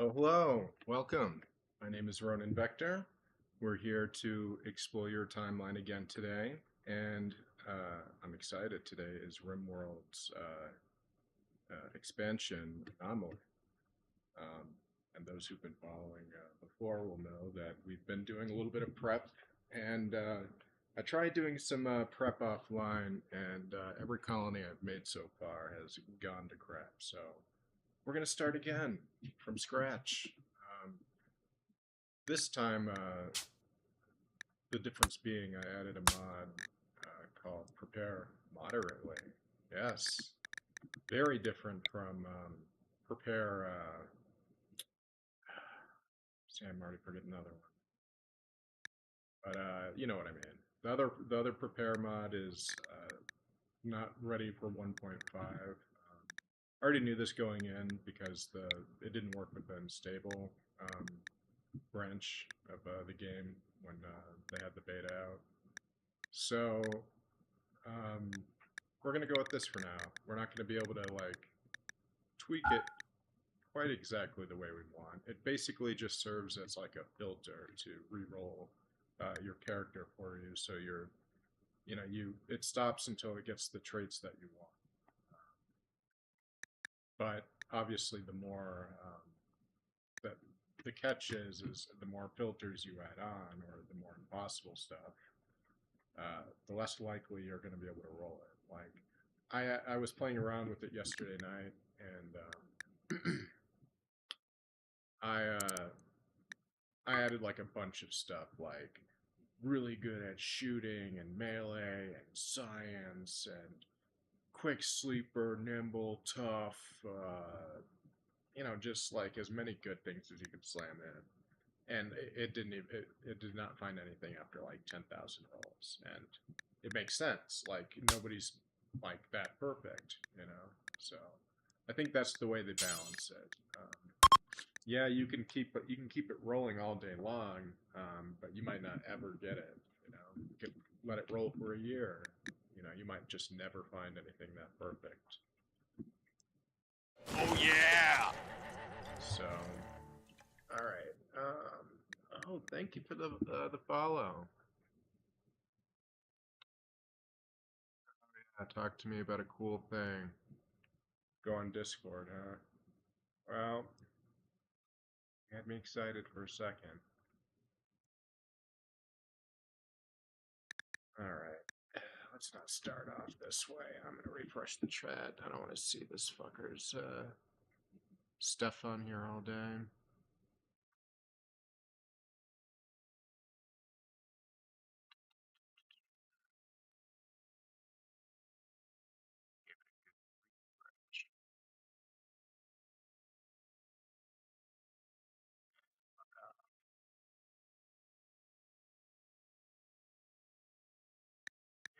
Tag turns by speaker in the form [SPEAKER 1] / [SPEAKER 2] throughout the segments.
[SPEAKER 1] Oh, hello. Welcome. My name is Ronan Vector. We're here to explore your timeline again today, and I'm excited. Today is Rimworld's expansion, Anomaly. Um, and those who've been following before will know that we've been doing a little bit of prep, and I tried doing some prep offline, and every colony I've made so far has gone to crap. So we're going to start again from scratch. Um, this time, the difference being I added a mod called Prepare Moderately. Yes, very different from Prepare. See, I'm already forgetting another one, but you know what I mean. The other Prepare mod is not ready for 1.5. I already knew this going in because it didn't work with the unstable branch of the game when they had the beta out. So um, we're gonna go with this for now. We're not gonna be able to like tweak it quite exactly the way we want. It basically just serves as like a filter to re-roll your character for you, so it stops until it gets the traits that you want. But obviously, the more that the catch is the more filters you add on, or the more impossible stuff, the less likely you're going to be able to roll it. Like I was playing around with it yesterday night, and I added like a bunch of stuff, like really good at shooting and melee and science and quick sleeper, nimble, tough. Just like as many good things as you could slam in. And it didn't even, it did not find anything after like 10,000 rolls, and it makes sense. Like nobody's like that perfect, you know. So I think that's the way they balance it. Yeah, you can keep it rolling all day long, but you might not ever get it. You could let it roll for a year. You might just never find anything that perfect.
[SPEAKER 2] Oh yeah!
[SPEAKER 1] So, all right. Oh, thank you for the follow. Talk to me about a cool thing. Go on Discord, huh? Well, you had me excited for a second. All right. Let's not start off this way. I'm gonna refresh the chat. I don't want to see this fucker's stuff on here all day.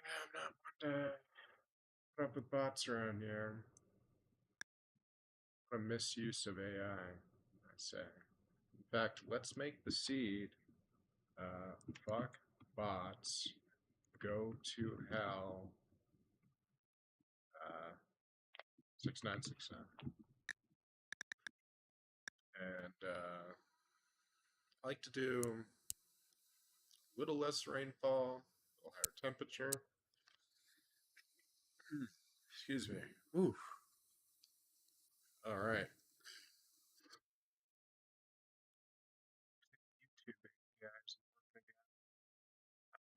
[SPEAKER 1] Yeah, I'm not one to put up with bots around here. What a misuse of I say. In fact, let's make the seed fuck bots, go to hell, 6969. And I like to do a little less rainfall, a little higher temperature. Excuse me. Ooh. All right. YouTube guys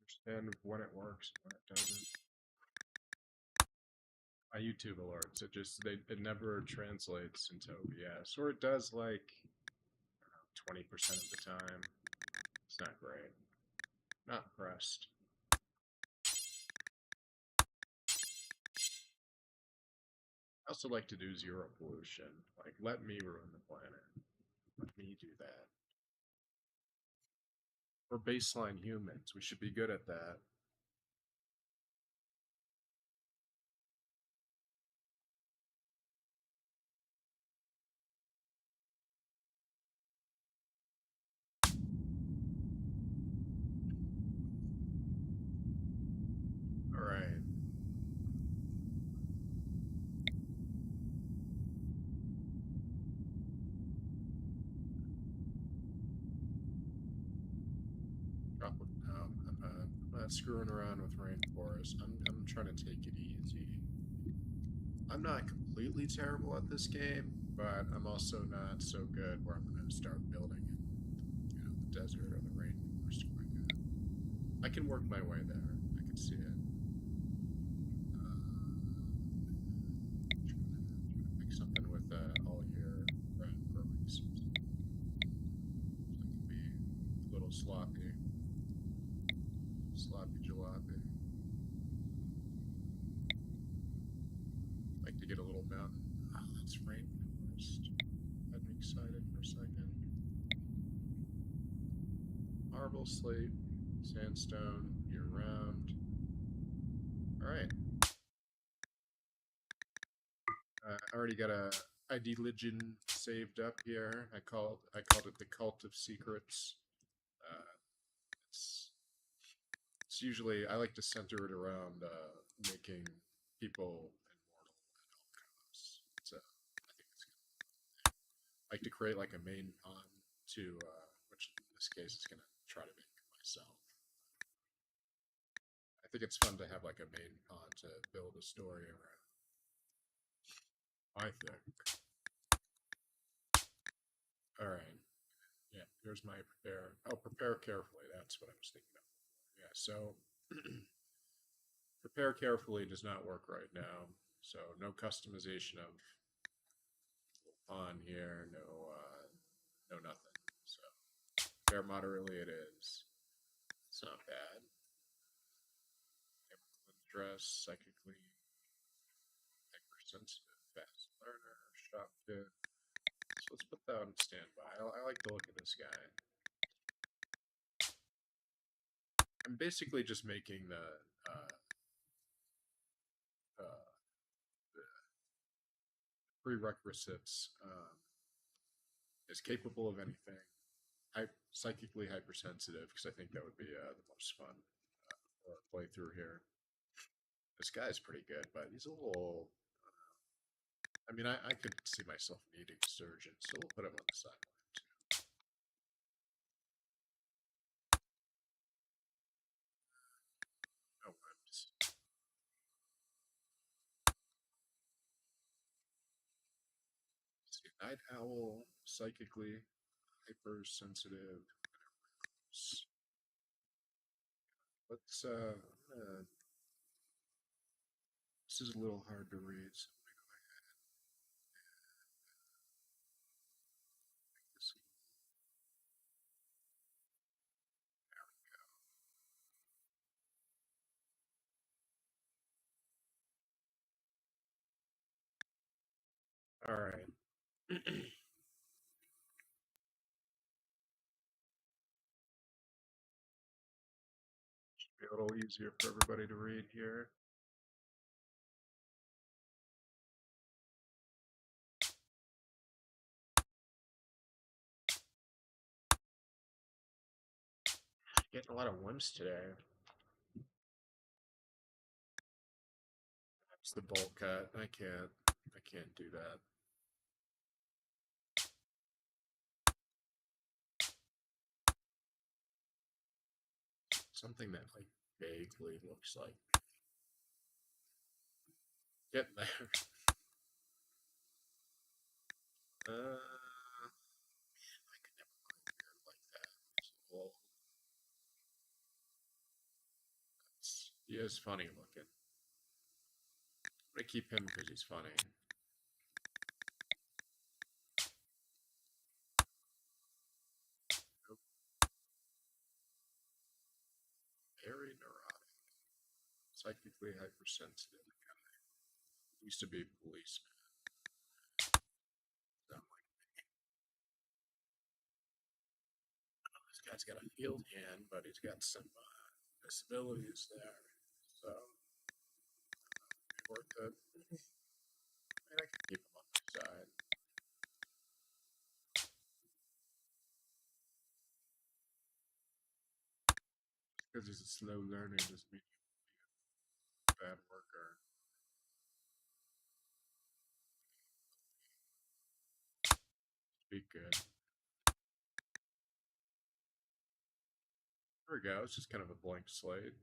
[SPEAKER 1] understand when it works and when it doesn't. My YouTube alerts, it never translates into OBS, or it does like 20% of the time. It's not great. Not impressed. I also like to do zero pollution. Like, let me ruin the planet. Let me do that. We're baseline humans. We should be good at that. All right. No, I'm not screwing around with rainforest. I'm trying to take it easy. I'm not completely terrible at this game, but I'm also not so good where I'm going to start building in, the desert or the rainforest quite yet. I can work my way there. I can see it. Trying to pick something with all year growing season. So it can be a little sloppy, sloppy jalopy. Like to get a little mountain. Oh, that's rainforest. Got me excited for a second. Marble, slate, sandstone, year round. All right. I already got a ID legend saved up here. I called it the Cult of Secrets. Uh, it's it's usually I like to center it around making people immortal at all costs. I think it's good. I like to create like a main pawn to which in this case is gonna try to make myself. I think it's fun to have like a main pawn to build a story around. I think. All right. Yeah, here's my prepare. Oh, prepare carefully. That's what I was thinking of. Yeah, so prepare carefully does not work right now. So no customization of pawn here, no nothing. So prepare moderately it is. It's not bad. Dress, psychically, hypersensitive, fast learner, shop kit. So let's put that on standby. I like the look of this guy. I'm basically just making uh, the prerequisites is capable of anything. Psychically hypersensitive because I think that would be the most fun for a playthrough here. This guy's pretty good, but he's a little. I mean, I could see myself needing a surgeon, so we'll put him on the sideline too. No whims. See, Night Owl, psychically hypersensitive. Let's. This is a little hard to read. So this. All right. Should be a little easier for everybody to read here. Getting a lot of whims today. It's the bolt cut. I can't do that. Something that like vaguely looks like getting there. I could never go weird like that. So, he is funny looking. I'm gonna keep him because he's funny. Nope. Very neurotic, psychically hypersensitive guy. Used to be a policeman. So like, this guy's got a field hand, but he's got some disabilities there. So worth it. I can keep him on my side. Because he's a slow learner doesn't mean he's a bad worker. Be good. There we go. It's just kind of a blank slate.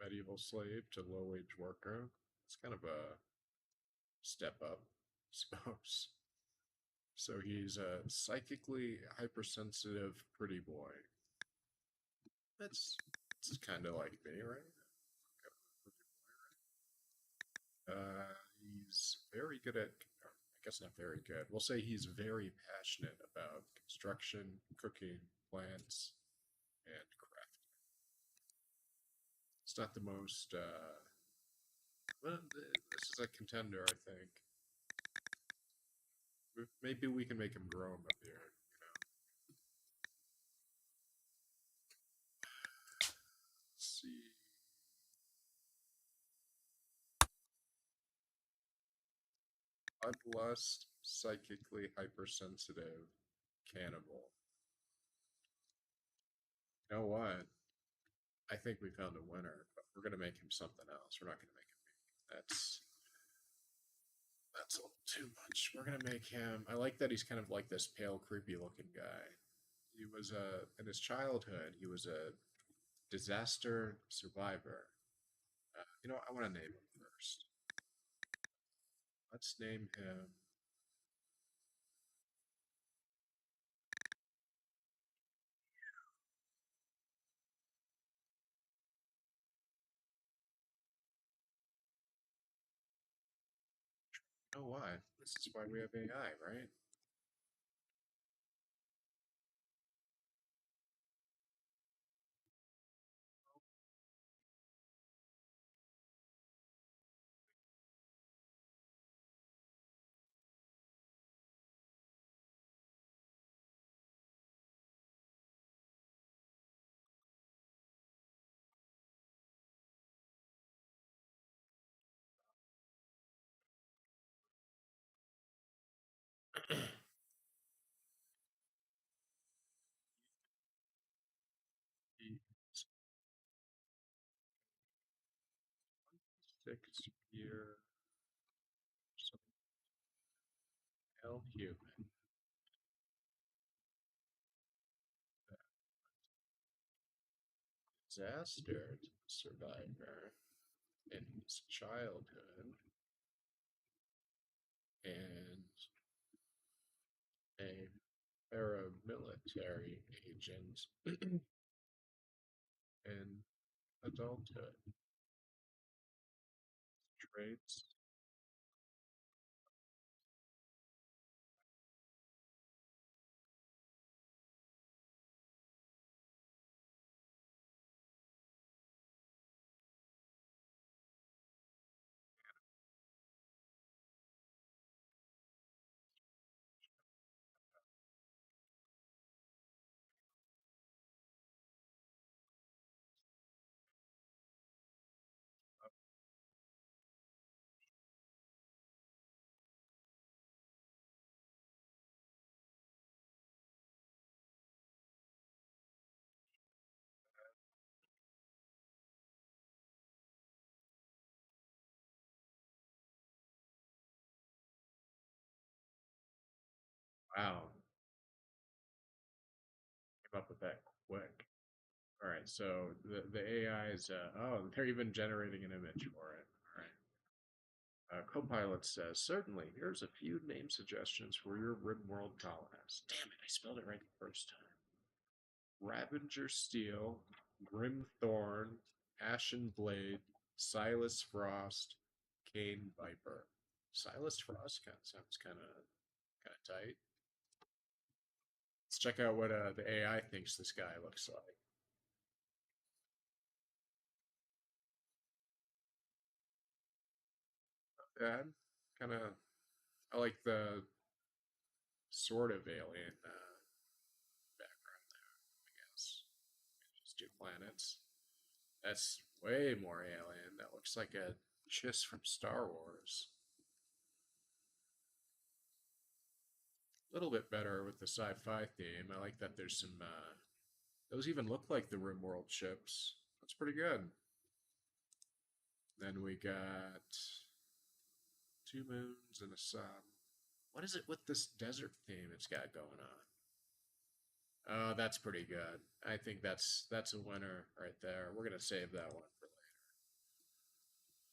[SPEAKER 1] Medieval slave to low wage worker. It's kind of a step up, I suppose. So he's a psychically hypersensitive pretty boy. That's kind of like me, right? He's very good at, I guess not very good. We'll say he's very passionate about construction, cooking, plants, and craft. It's not the most, well, this is a contender, I think. Maybe we can make him grow him up here. Let's see. Bloodlust, psychically hypersensitive, cannibal. You know what? I think we found a winner, but we're gonna make him something else. We're not gonna make him mean. That's a little too much. We're gonna make him. I like that he's kind of like this pale, creepy looking guy. He was in his childhood. He was a disaster survivor. I want to name him first. Let's name him. You know what? This is why we have AI, right? He's 6 year male human disaster survivor in his childhood and a paramilitary agent in adulthood. Traits. Wow, came up with that quick. All right, so the AI is they're even generating an image for it. All right. Copilot says, certainly, here's a few name suggestions for your Rimworld colonists. Damn it, I spelled it right the first time. Ravager Steel, Grim Thorn, Ashen Blade, Silas Frost, Kane Viper. Silas Frost sounds kind of tight. Let's check out what the AI thinks this guy looks like. Bad, kind of. I like the sort of alien background there. I guess just 2 planets. That's way more alien. That looks like a Chiss from Star Wars. A little bit better with the sci-fi theme. I like that there's some. Those even look like the Rimworld ships. That's pretty good. Then we got 2 moons and a sun. What is it with this desert theme it's got going on?
[SPEAKER 2] That's pretty good. I think that's a winner right there. We're gonna save that one for later.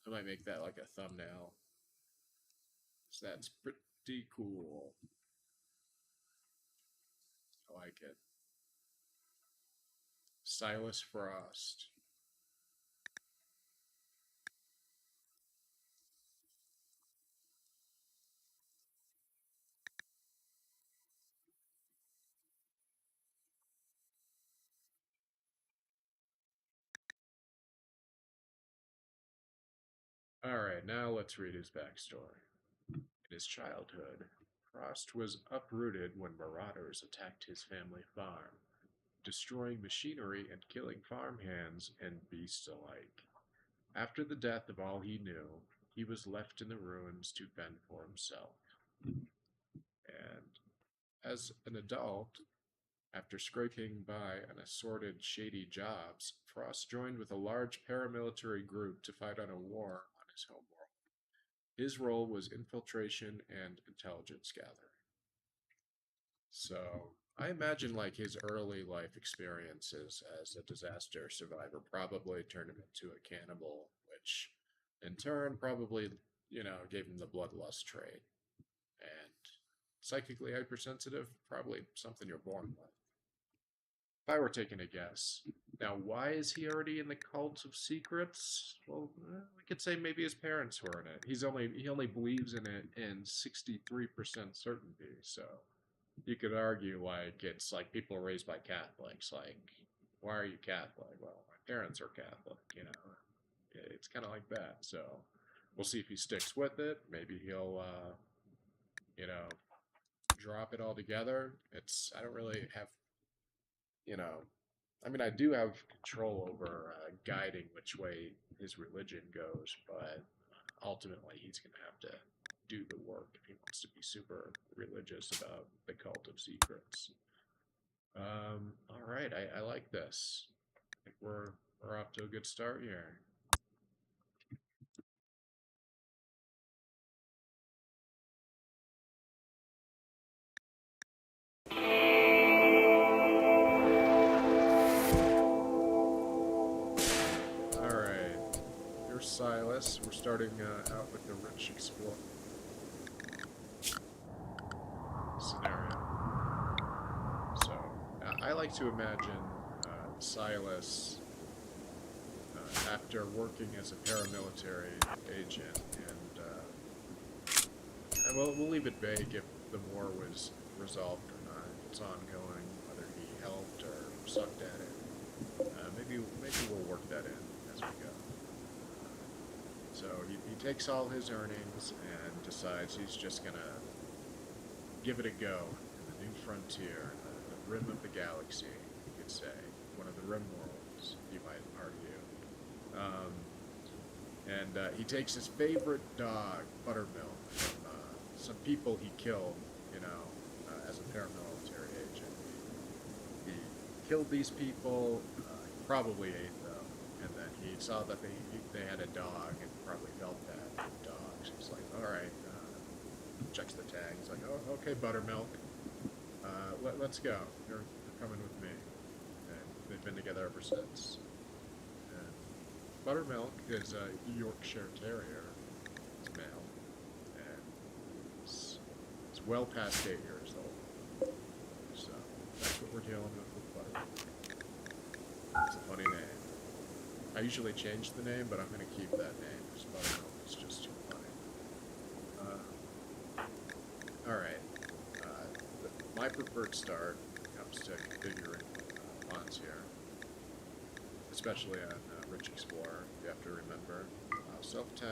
[SPEAKER 2] I might make that like a thumbnail. So that's pretty cool. I like it. Silas Frost. All right, now let's read his backstory. In his childhood, Frost was uprooted when marauders attacked his family farm, destroying machinery and killing farmhands and beasts alike. After the death of all he knew, he was left in the ruins to fend for himself. And as an adult, after scraping by on assorted shady jobs, Frost joined with a large paramilitary group to fight on a war on his homeworld. His role was infiltration and intelligence gathering. So I imagine like his early life experiences as a disaster survivor probably turned him into a cannibal, which in turn probably, gave him the bloodlust trait. And psychically hypersensitive, probably something you're born with. If I were taking a guess. Now, why is he already in the cult of secrets? Well, we could say maybe his parents were in it. He only believes in it in 63% certainty. So you could argue like it's like people raised by Catholics. Like, why are you Catholic? Well, my parents are Catholic. It's kind of like that. So we'll see if he sticks with it. Maybe he'll, you know, drop it all together. I don't really have, you know, I mean, I do have control over guiding which way his religion goes, but ultimately he's going to have to do the work if he wants to be super religious about the cult of secrets. All right, I like this. I think we're off to a good start here. All right, here's Silas. We're starting out with the rich explorer scenario. So I like to imagine Silas after working as a paramilitary agent, and we'll leave it vague if the war was resolved or not. If it's ongoing, whether he helped or sucked at it. Maybe we'll work that in as we go. So he takes all his earnings and decides he's just gonna give it a go in the new frontier, the rim of the galaxy, you could say, one of the rim worlds, you might argue. Um, and he takes his favorite dog, Buttermilk, from some people he killed, as a paramilitary agent. He killed these people, he probably ate them, and then he saw that they had a dog and probably felt bad for dogs. He's like, all right, checks the tag. He's like, oh, okay, Buttermilk, let's go. You're coming with me. And they've been together ever since. And Buttermilk is a Yorkshire Terrier. It's male. And it's well past 8 years old. So that's what we're dealing with Buttermilk. It's a funny name. I usually change the name, but I'm going to keep that name because Buttermilk is just too funny. All right. My preferred start when it comes to configuring fonts here, especially on Rich Explorer, you have to remember self 10.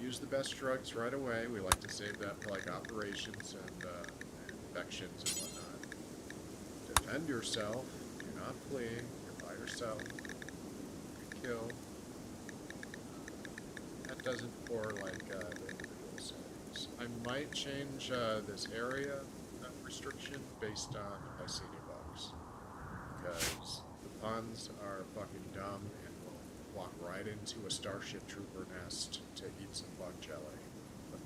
[SPEAKER 2] Use the best drugs right away. We like to save that for like operations and infections and whatnot. Defend yourself. You're not fleeing. You're by yourself. You kill. That does it for like the individual settings. I might change this area restriction based on if I see any bugs, because the puns are fucking dumb and will walk right into a Starship Trooper nest to eat some bug jelly, with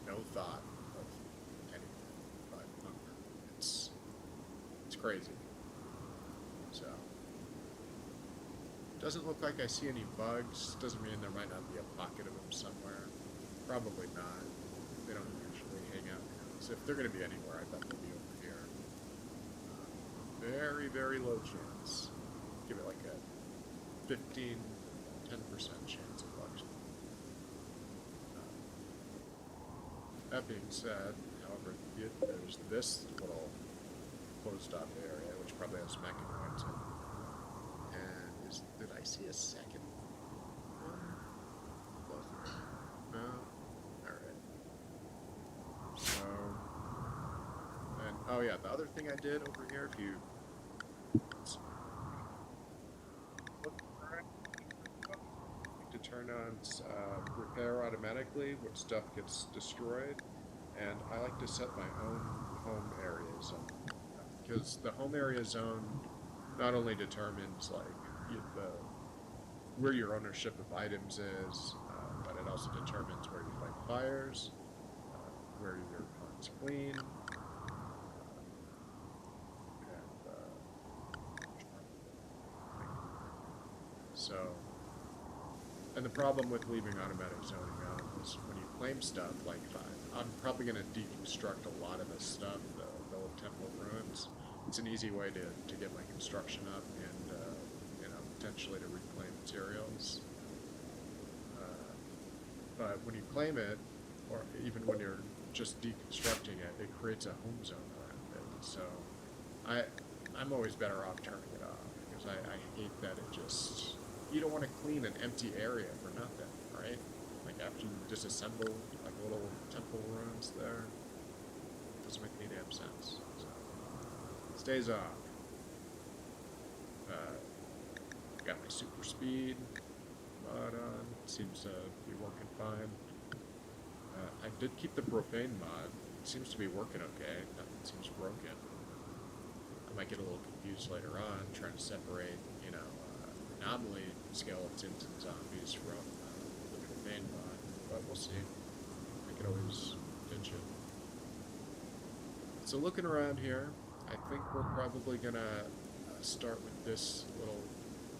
[SPEAKER 2] no thought of anything but hunger. It's crazy. So, doesn't look like I see any bugs. Doesn't mean there might not be a pocket of them somewhere. Probably not. They don't usually hang out here. So if they're going to be anywhere, I bet they'll be over here. Very, very low chance. Give it like a 15, 10% chance of bugs. That being said, however, there's this little closed off area, which probably has mechanoids in it. And did I see a second one? No? Alright. So, and, oh yeah, the other thing I did over here, if you look to turn on repair automatically when stuff gets destroyed, and I like to set my own home area zone, because the home area zone not only determines like where your ownership of items is, but it also determines where you fight fires, where your pond's clean, so. And the problem with leaving automatic zoning on is when you claim stuff, like I'm probably going to deconstruct a lot of this stuff, the old temple ruins. It's an easy way to get my construction up and, potentially to reclaim materials. But when you claim it, or even when you're just deconstructing it, it creates a home zone around it. So I'm always better off turning it off, because I hate that it just... You don't want to clean an empty area for nothing, right? Like after you disassemble like little temple ruins there, it doesn't make any damn sense. So, stays off. Got my super speed mod on. Seems to be working fine. I did keep the profane mod. It seems to be working okay. Nothing seems broken. I might get a little confused later on, trying to separate, Anomaly skeletons and zombies from the profane mod, but we'll see. I could always ditch it. So looking around here, I think we're probably gonna start with this little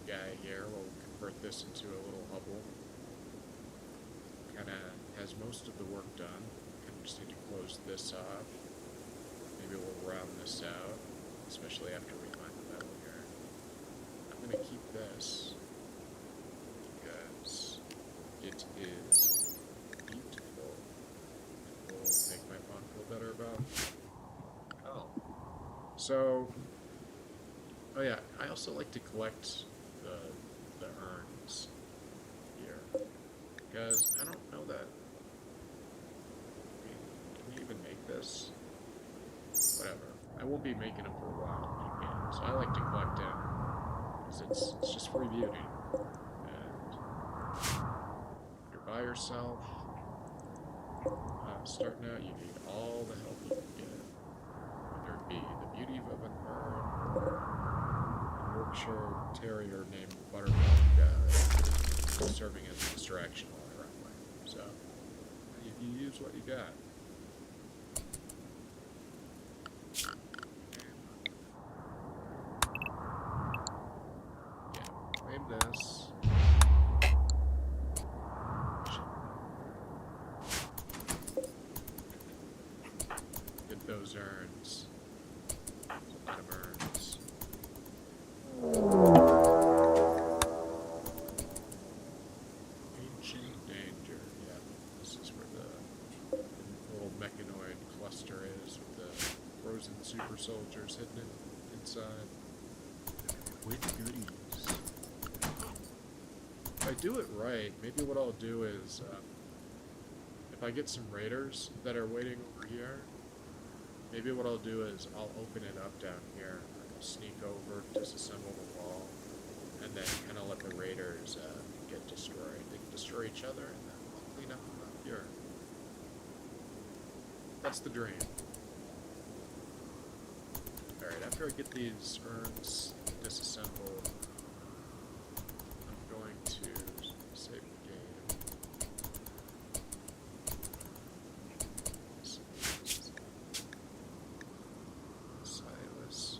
[SPEAKER 2] guy here. We'll convert this into a little hovel. Kinda has most of the work done. Kinda just need to close this off. Maybe we'll round this out, especially after we find the metal here. I'm going to keep this because it is beautiful. It will make my pond feel better about. Oh. So, oh yeah, I also like to collect the urns here, because I don't know that. Can we even make this? Whatever. I won't be making them for a while, so I like to collect them. It's just free beauty. And you're by yourself. Starting out, you need all the help you can get. Whether it be the beauty of an urn, or a Yorkshire Terrier named Buttermilk serving as a distraction while I run away. So, you use what you got. This. Get those urns. A lot of urns. Ancient danger. Yeah, this is where the little mechanoid cluster is, with the frozen super soldiers hidden inside. With goodies. If I do it right, maybe what I'll do is, if I get some raiders that are waiting over here, maybe what I'll do is I'll open it up down here, I'll sneak over, disassemble the wall, and then kind of let the raiders get destroyed. They can destroy each other, and then I'll clean up here. That's the dream. Alright, after I get these urns disassembled, I'm going to save the game. Silas.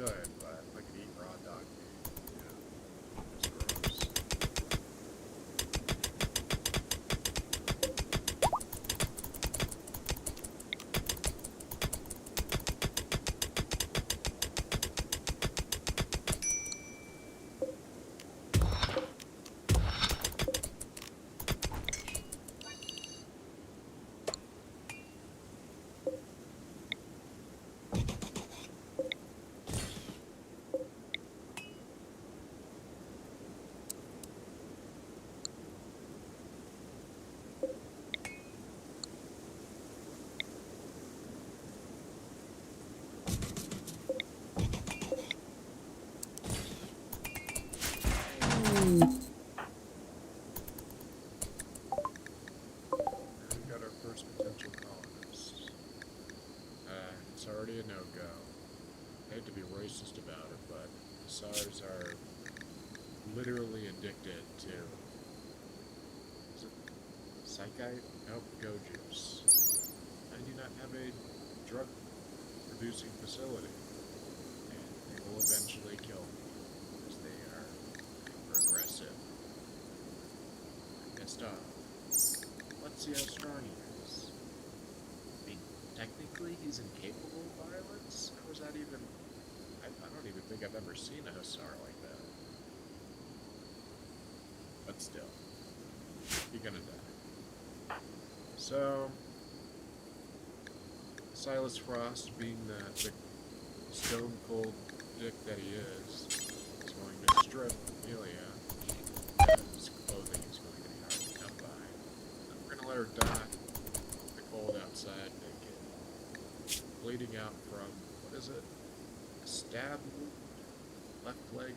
[SPEAKER 2] good, but I could eat raw dog meat. Yeah, it's gross. And we got our first potential colonist. It's already a no-go. I hate to be racist about it, but the SARS are literally addicted to, is it psychite? Nope, go juice. I do not have a drug producing facility, and they will eventually kill me because they are hyper-aggressive. I'm pissed off. Let's see how strong he is. I mean, technically he's incapable of violence? How is that even... I don't even think I've ever seen a Hussar like that. But still, you're gonna die. So, Silas Frost, being the stone cold dick that he is going to strip Amelia. His clothing is going to be hard to come by. And we're gonna let her die in the cold outside naked. Bleeding out from, what is it? A stab wound? Left leg?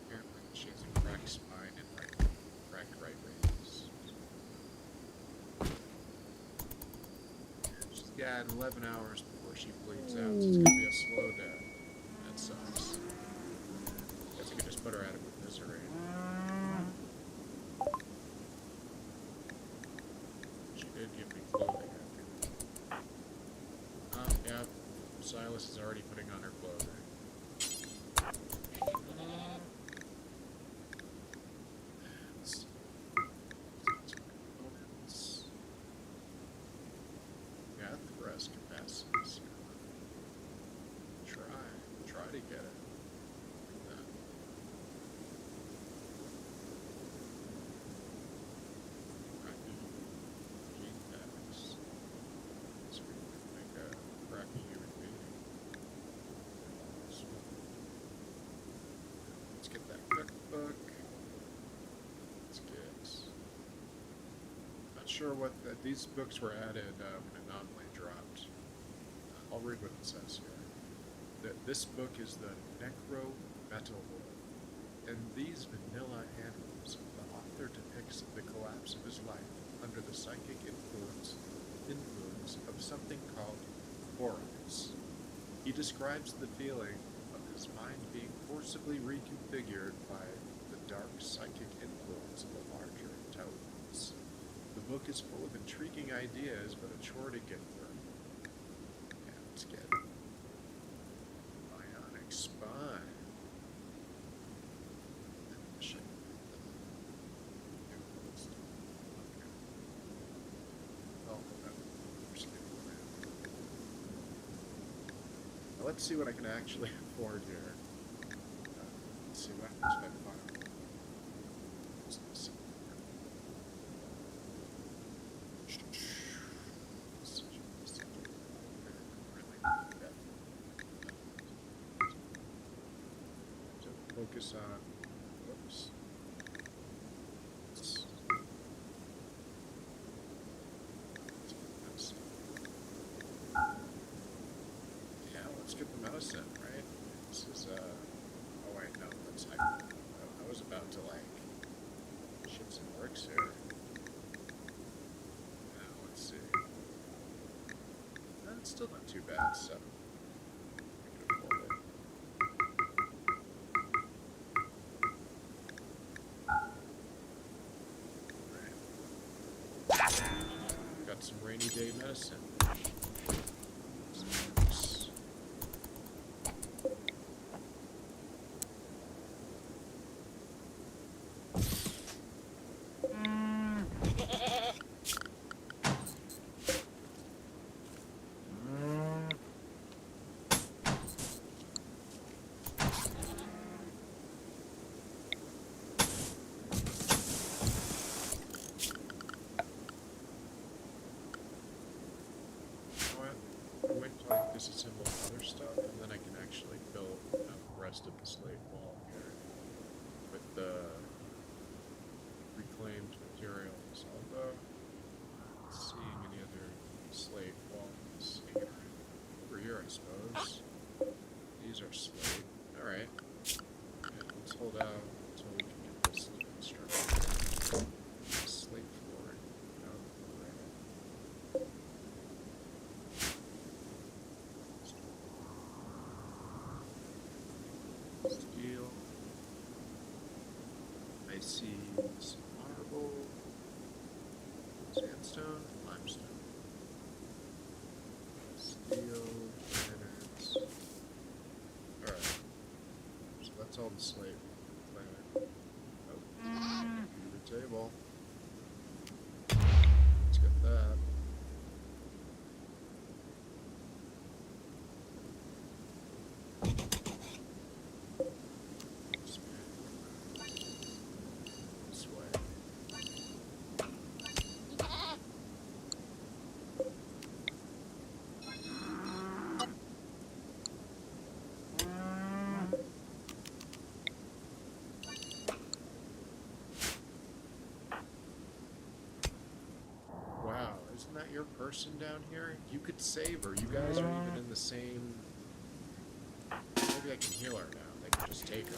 [SPEAKER 2] Apparently she has a cracked spine and like cracked right ribs. She's got 11 hours before she bleeds out, so it's gonna be a slow death. That sucks. Guess I could just put her out of misery. She did give me clothing after. Yeah. Silas is already putting on her clothing. Components. Yeah, thrust capacities. Try to get it. Like that. Gene packs. So we can make a crappy human being. Let's get that cookbook. Let's get... Not sure what these books were added when Anomaly dropped. I'll read what it says here. This book is the Necro Metal World. In these vanilla animals, the author depicts the collapse of his life under the psychic influence of something called borax. He describes the feeling of his mind being forcibly reconfigured by the dark psychic influence of a larger intelligence. The book is full of intriguing ideas, but a chore to get through. Yeah, let's get it. Bionic spine. Let's see what I can actually afford here. Let's see what happens if I find. What's this? Focus on. Whoops. Yeah, let's get the medicine, right? This is, oh wait, no, that's like, I was about to, like, shit some bricks here. Now, let's see. That's still not too bad, so we can afford it. Right. Got some rainy day medicine. Some bricks. wait until I disassemble other stuff, and then I can actually build out the rest of the slate wall here with the reclaimed materials. Although, not seeing any other slate walls hanging around. Over here, I suppose. These are slate. Alright. Yeah, let's hold out until we can get this constructed. Slate flooring. No, right. Steel. I see some marble, sandstone, limestone, steel, granite. Alright, so that's all the slate. Oh, computer table. Let's get that. This way. Wow, isn't that your person down here? You could save her. You guys are even in the same. Maybe I can heal her now. They can just take her.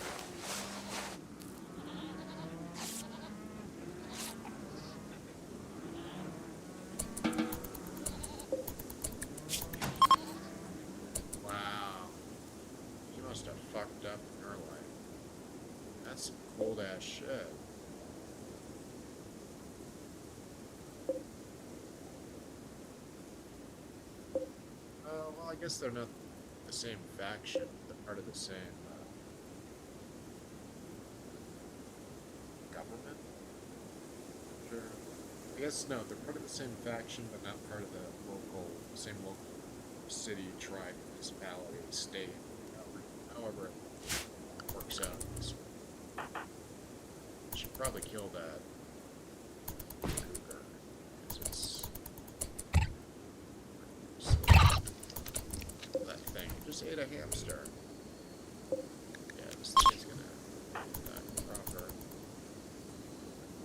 [SPEAKER 2] Wow. She must have fucked up in her life. That's some cold ass shit. Well, I guess they're not the same faction, but they're part of the same government. Sure. I guess no, they're part of the same faction, but not part of the same local city, tribe, municipality, state. However it works out. So should probably kill that cougar because it's that thing. It just ate a hamster. Yeah, this thing is gonna die proper.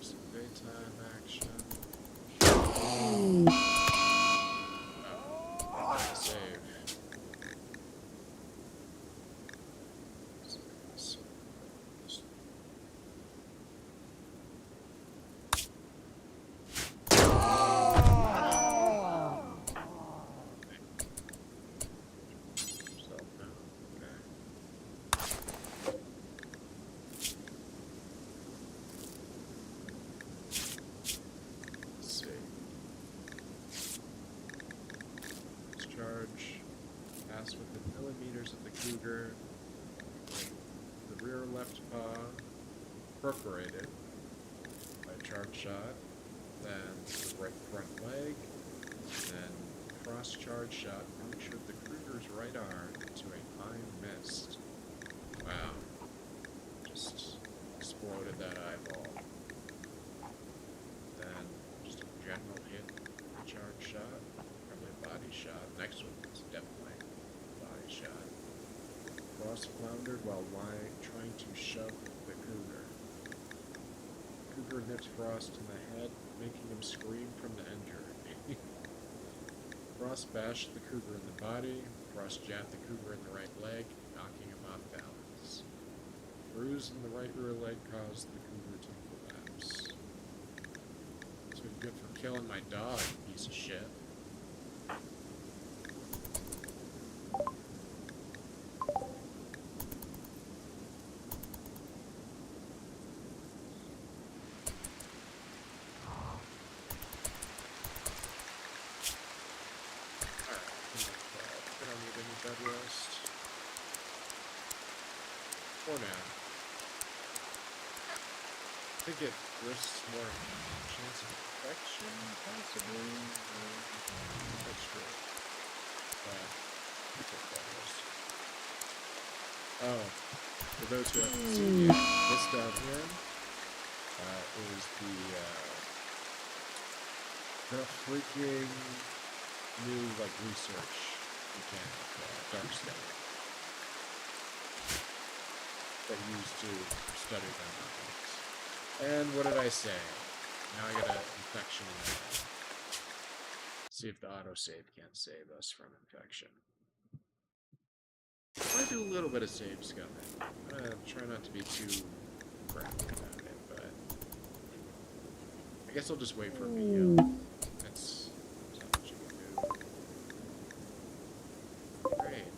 [SPEAKER 2] Some daytime action. Oh, save. Charge, pass within millimeters of the cougar, the rear left paw perforated by a charge shot, then the right front leg, then cross charge shot punctured the cougar's right arm into a fine mist. Wow. Just exploded that eyeball. Then just a general hit, charge shot. Body shot. Next one is definitely a body shot. Frost floundered while trying to shove the cougar. Cougar nipped Frost in the head, making him scream from the injury. Frost bashed the cougar in the body. Frost jabbed the cougar in the right leg, knocking him off balance. Bruise in the right rear leg caused the cougar to collapse. It's been good for killing my dog, piece of shit. Bed rest. For now. I think it risks more chance of infection, possibly. That's true. Take bed rest. Oh, for those who haven't seen yet, this down here is the freaking new research mechanic, dark study, that he used to study them. And what did I say? Now I got an infection in my head. See if the autosave can't save us from infection. I might do a little bit of save scumming. I'm gonna try not to be too crappy about it, but I guess I'll just wait for Mio. That's not much you can do. Great.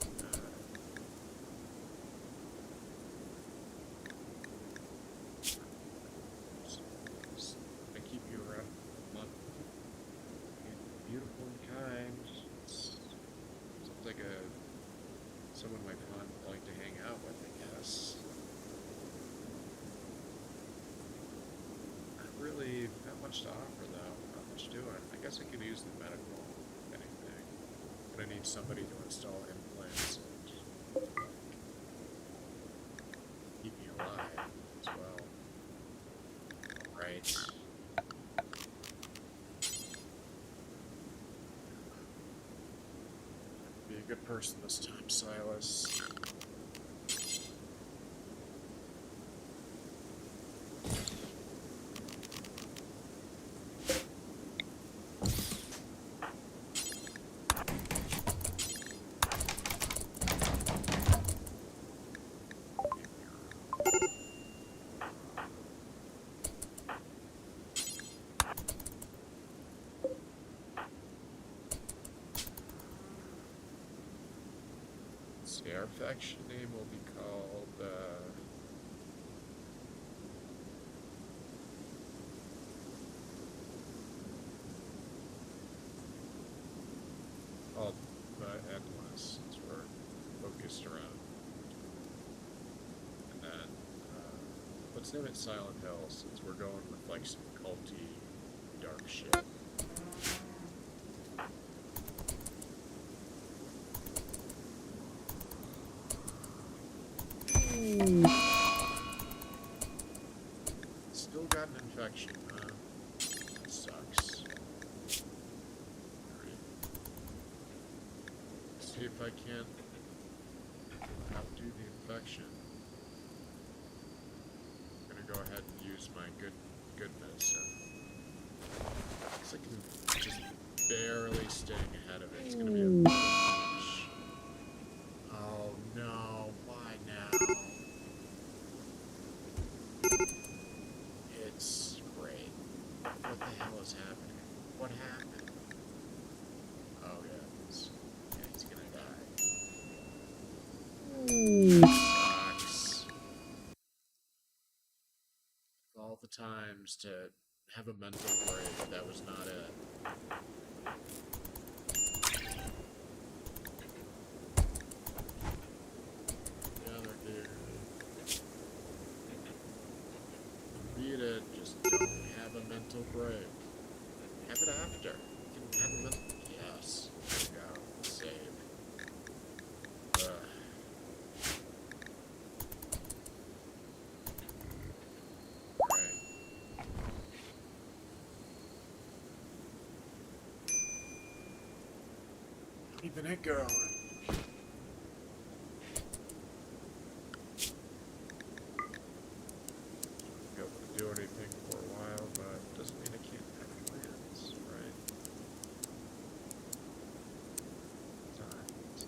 [SPEAKER 2] I keep you around a month. Beautiful and kind. Sounds like someone my pond would like to hang out with, I guess. Not really that much to offer, though. Not much to it. I guess I could use the medical, if anything. But I need somebody to install implants and keep me alive as well. Alright. Be a good person this time, Silas. See, our faction name will be called, Endless, since we're focused around. And then, let's name it Silent Hill, since we're going with, like, some culty, dark shit. Still got an infection, huh? That sucks. Alright. See if I can't outdo the infection. I'm gonna go ahead and use my good medicine. Looks like I'm just barely staying ahead of it. It's gonna be a little much. Oh no, why now? It's great. What the hell is happening? What happened? Oh yeah, he's gonna die. Sucks. All the times to have a mental break, that was not it. Beat it, just don't have a mental break. Have it after. You can have a mental... Yes. There we go. Save. Alright. Keeping it going. Do anything for a while, but doesn't mean I can't have plans, right? Times.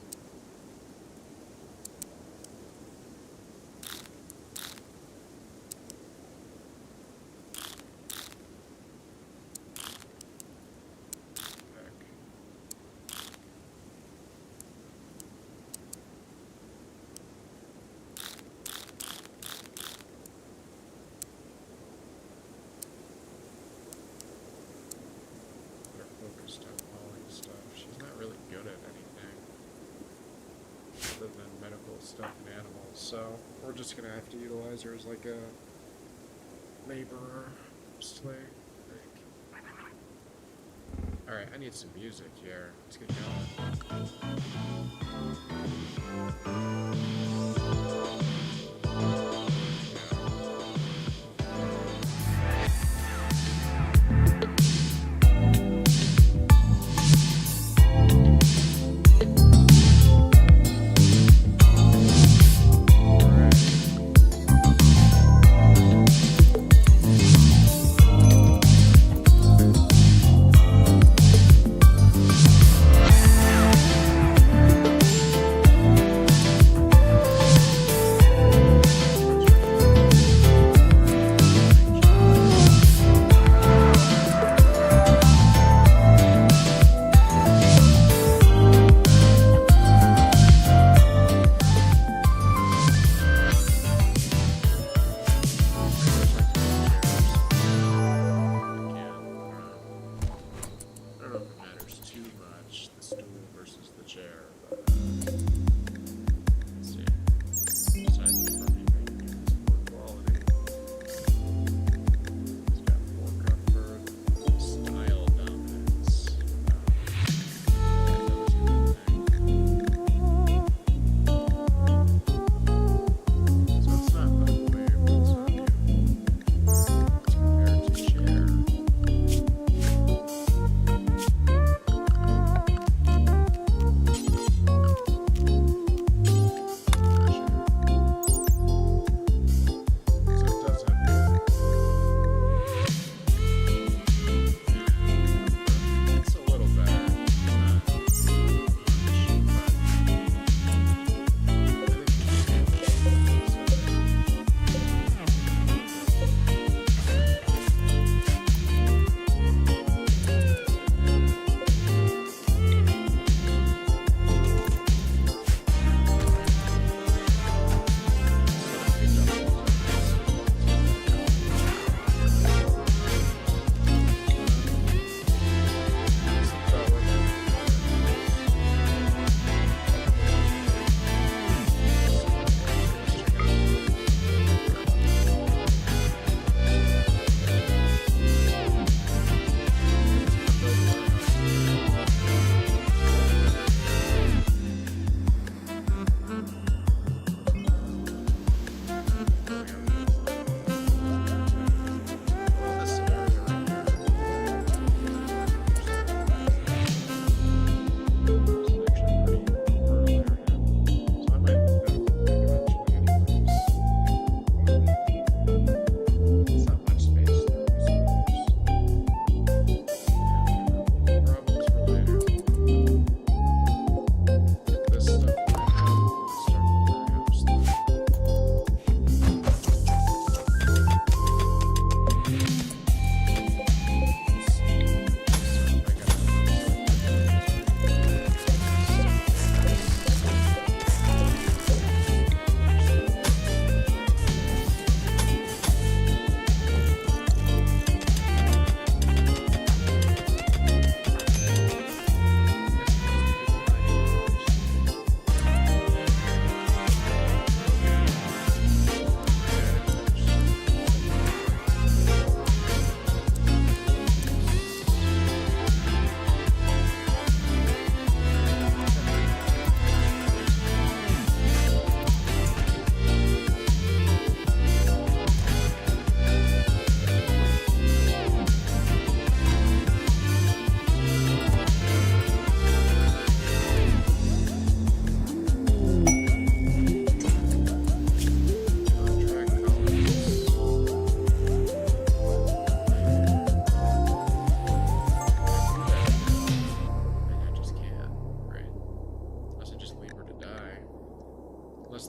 [SPEAKER 2] Focused on Molly stuff. She's not really good at anything other than medical stuff and animals, so we're just gonna have to utilize her as like a laborer, slave. Alright, I need some music here. Let's get going.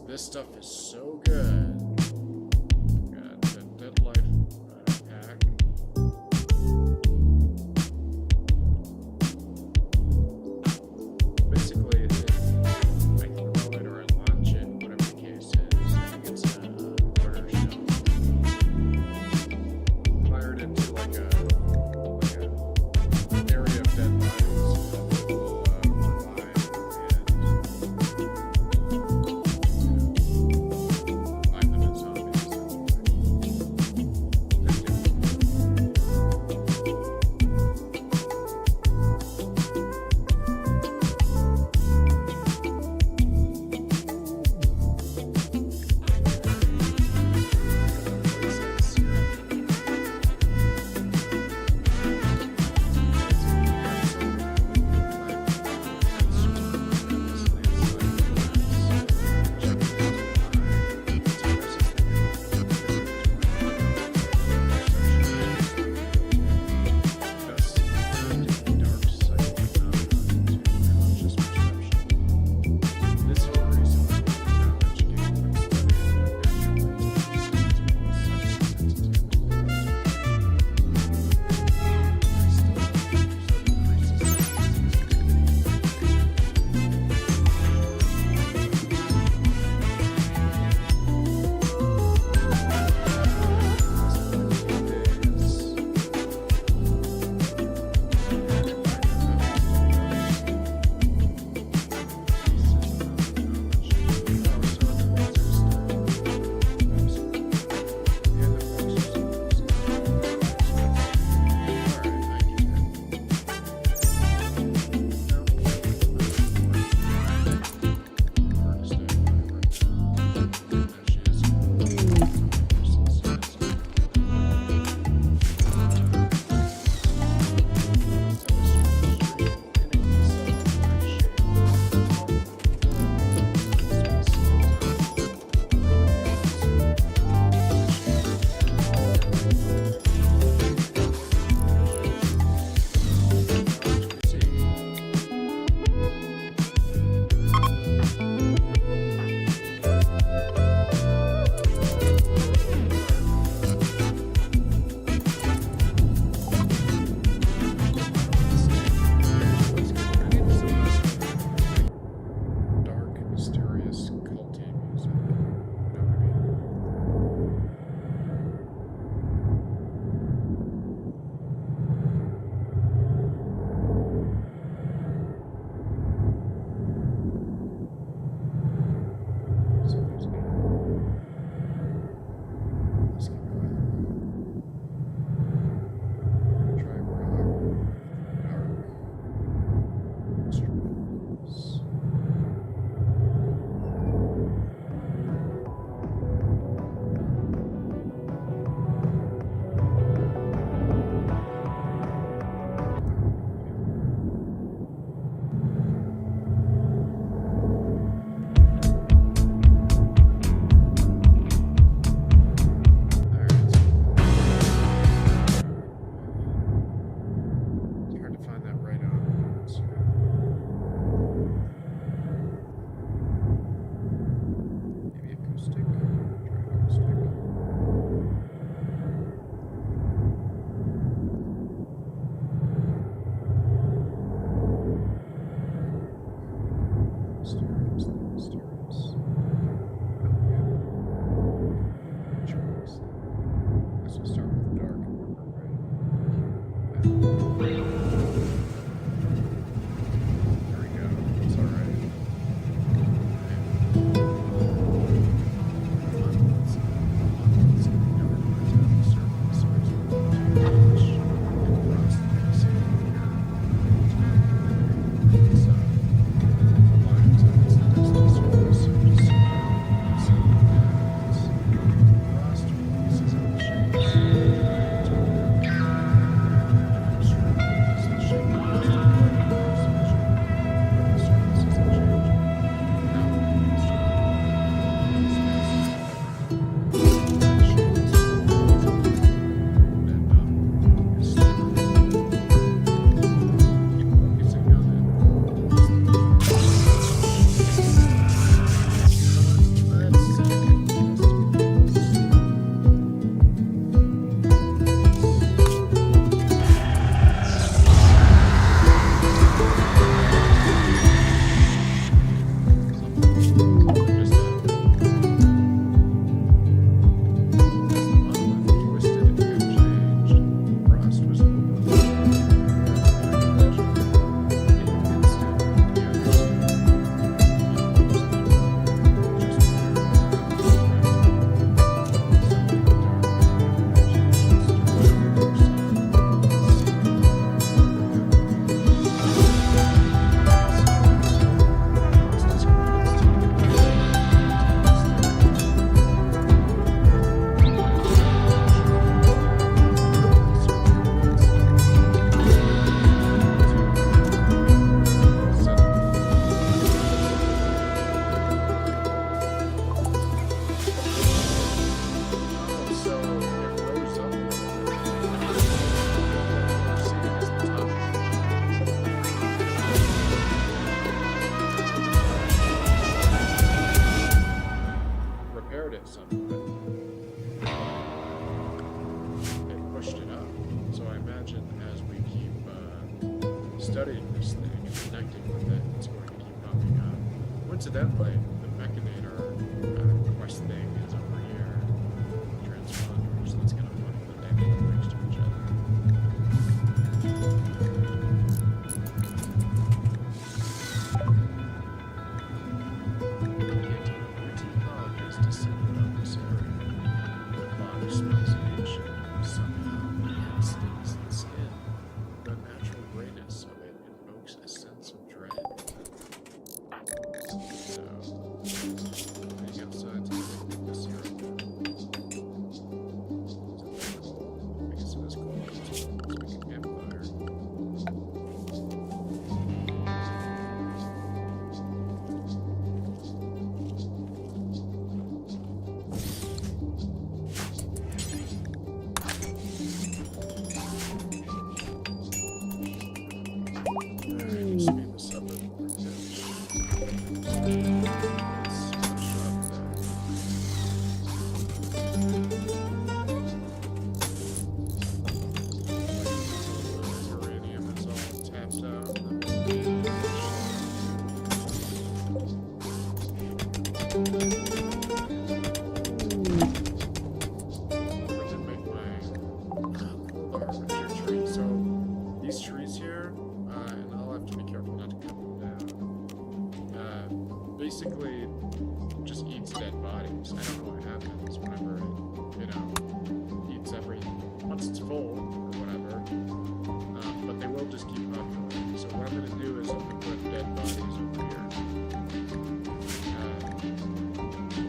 [SPEAKER 2] This stuff is so good. Got the Dead Life pack. Basically, I can throw it or I launch it, whatever the case is. I think it's a quarter shell. Fire it into like a area of dead bodies. It will revive and Coincidentally, the Mechanator quest thing is over here. Transponders. That's kind of funny that they live next to each other. Fog has descended on this area. The fog smells ancient, somehow it stings the skin. The natural grayness of it invokes a sense of dread. So, heading outside to pick this here up. Is it cold? I guess it is cold. Let's make a campfire. Alright, speed this up a bit. Uranium is all tapped out. Really make my cool harvester tree. So these trees here, and I'll have to be careful not to cut them down. Basically, just eats dead bodies. I don't know what happens whenever it, eats once it's full or whatever. But they will just keep populating. So what I'm going to do is I'm going to put dead bodies over here.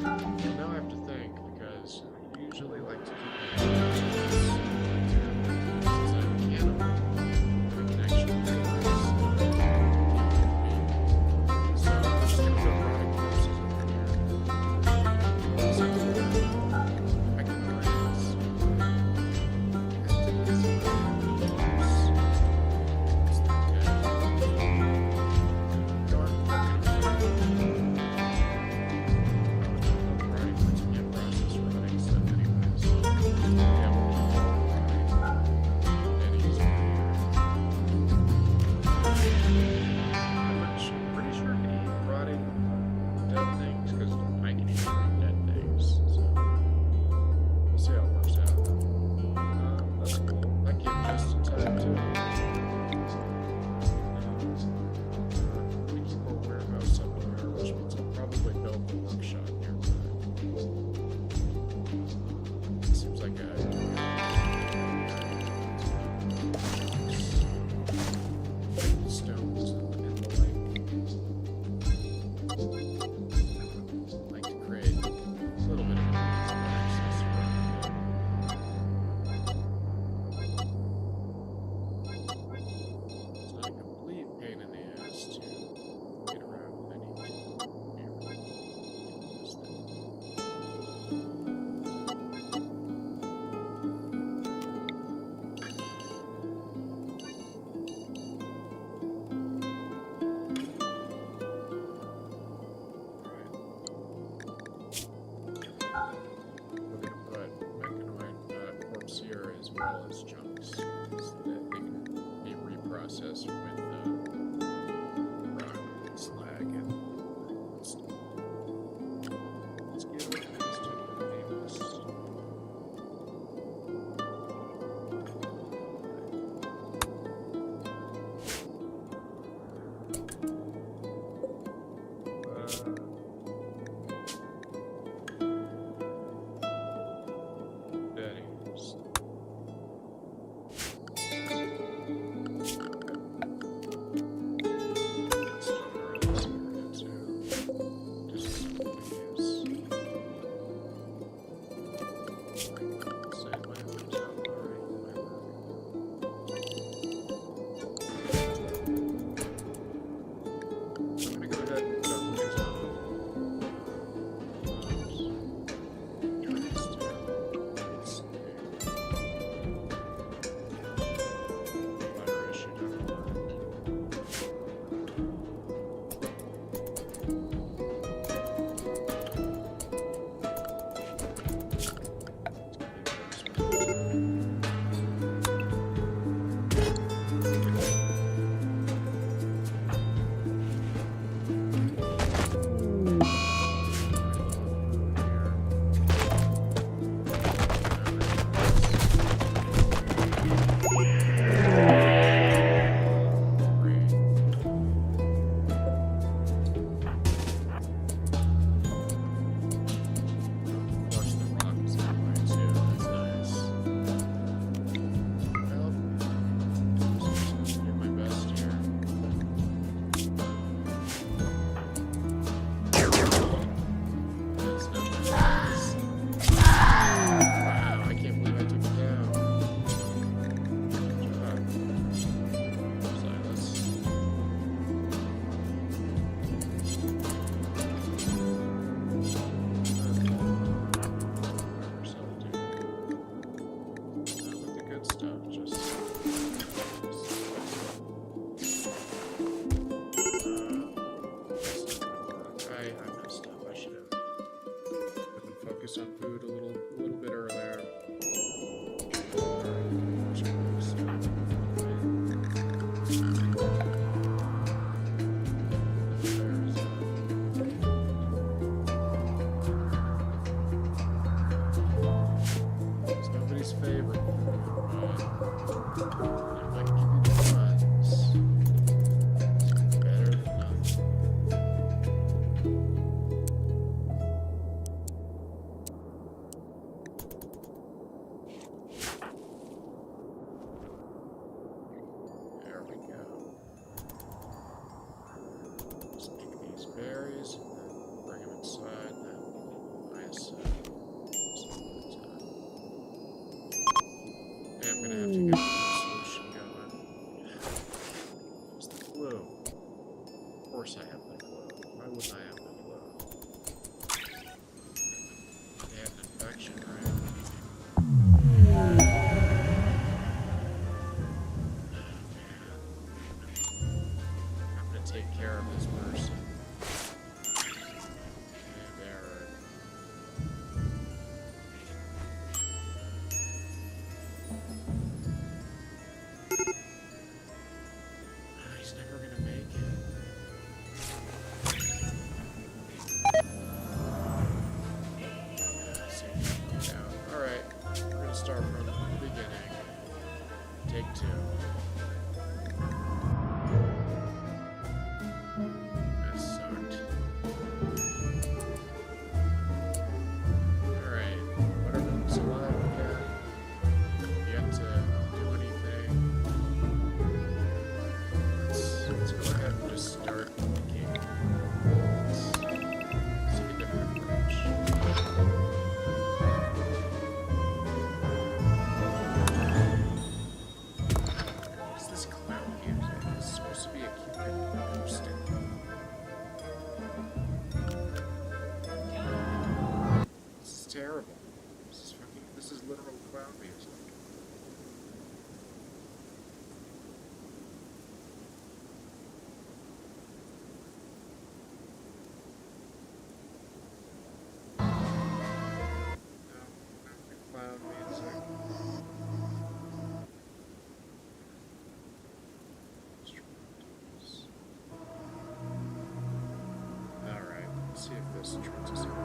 [SPEAKER 2] Well, now I have to think because I usually like to keep my since I'm a cannibal, we can actually realize so I'm just going to put rotting corpses over here. So I can rinse. Well as chunks, so that they can be reprocessed with rock and slag and stuff. Let's get rid of these two nameless. flu. Why wouldn't I have the flu? They had an infection, right? I'm gonna take care of this person. And Aaron. He's never gonna make it. Alright, we're gonna start from the beginning. Take 2. That sucked. Alright, whatever looks alive again. Yet to do anything. Let's go ahead and just start thinking. Let's take a different approach. What is this clown music? It's supposed to be a cupid acoustic. This is terrible. This is literal clown music. No, clown music. Alright, let's see if this turns us around.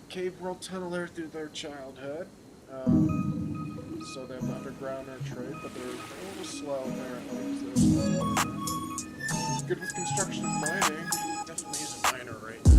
[SPEAKER 2] cave world tunneler through their childhood. So they have the underground trade, but they're a little slow apparently. So good with construction and mining. Definitely use a miner right now.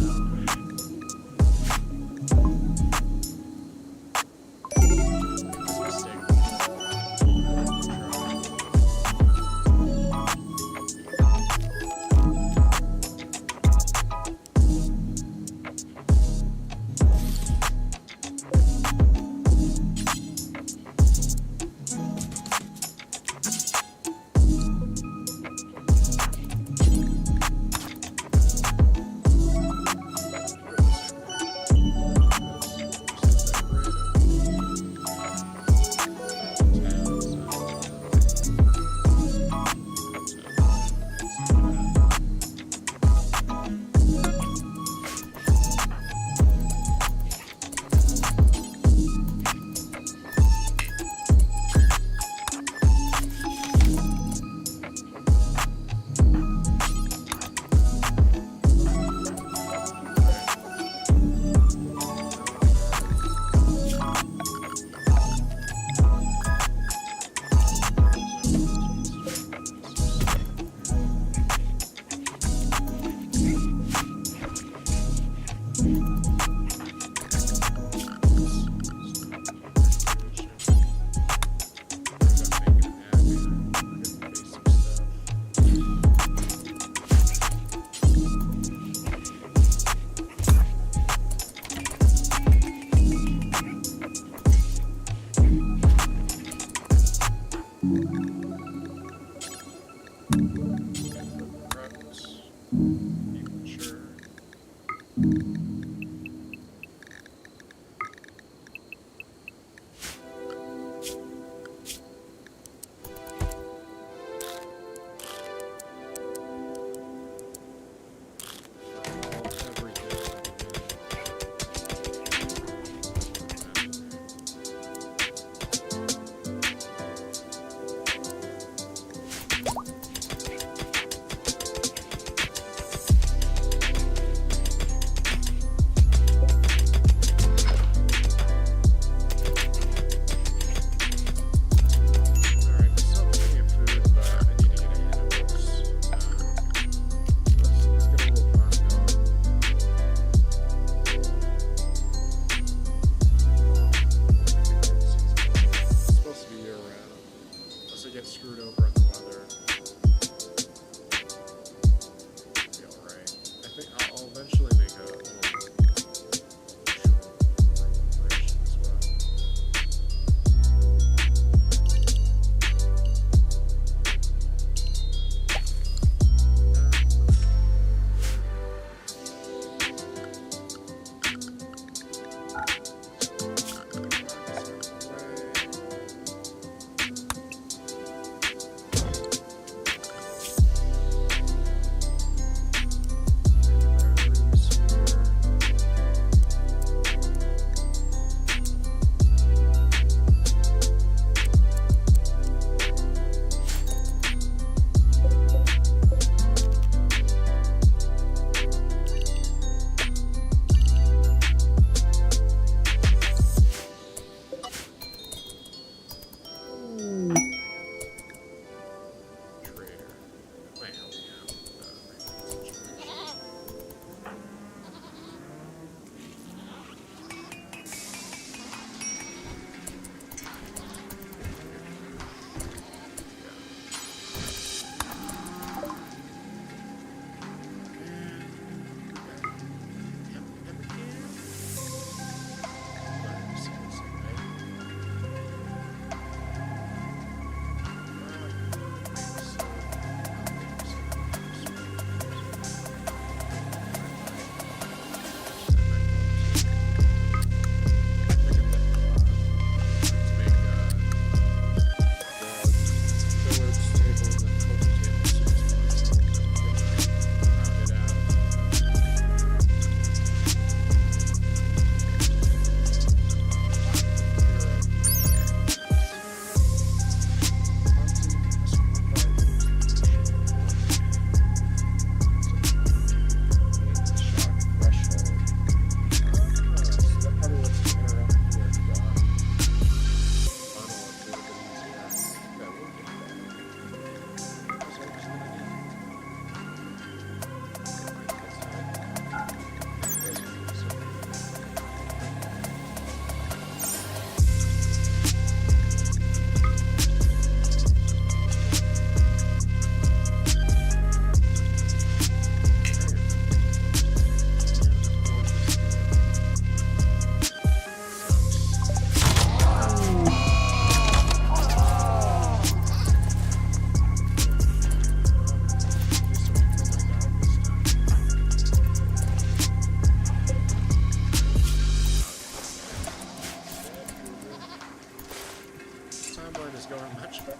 [SPEAKER 2] line is going much better.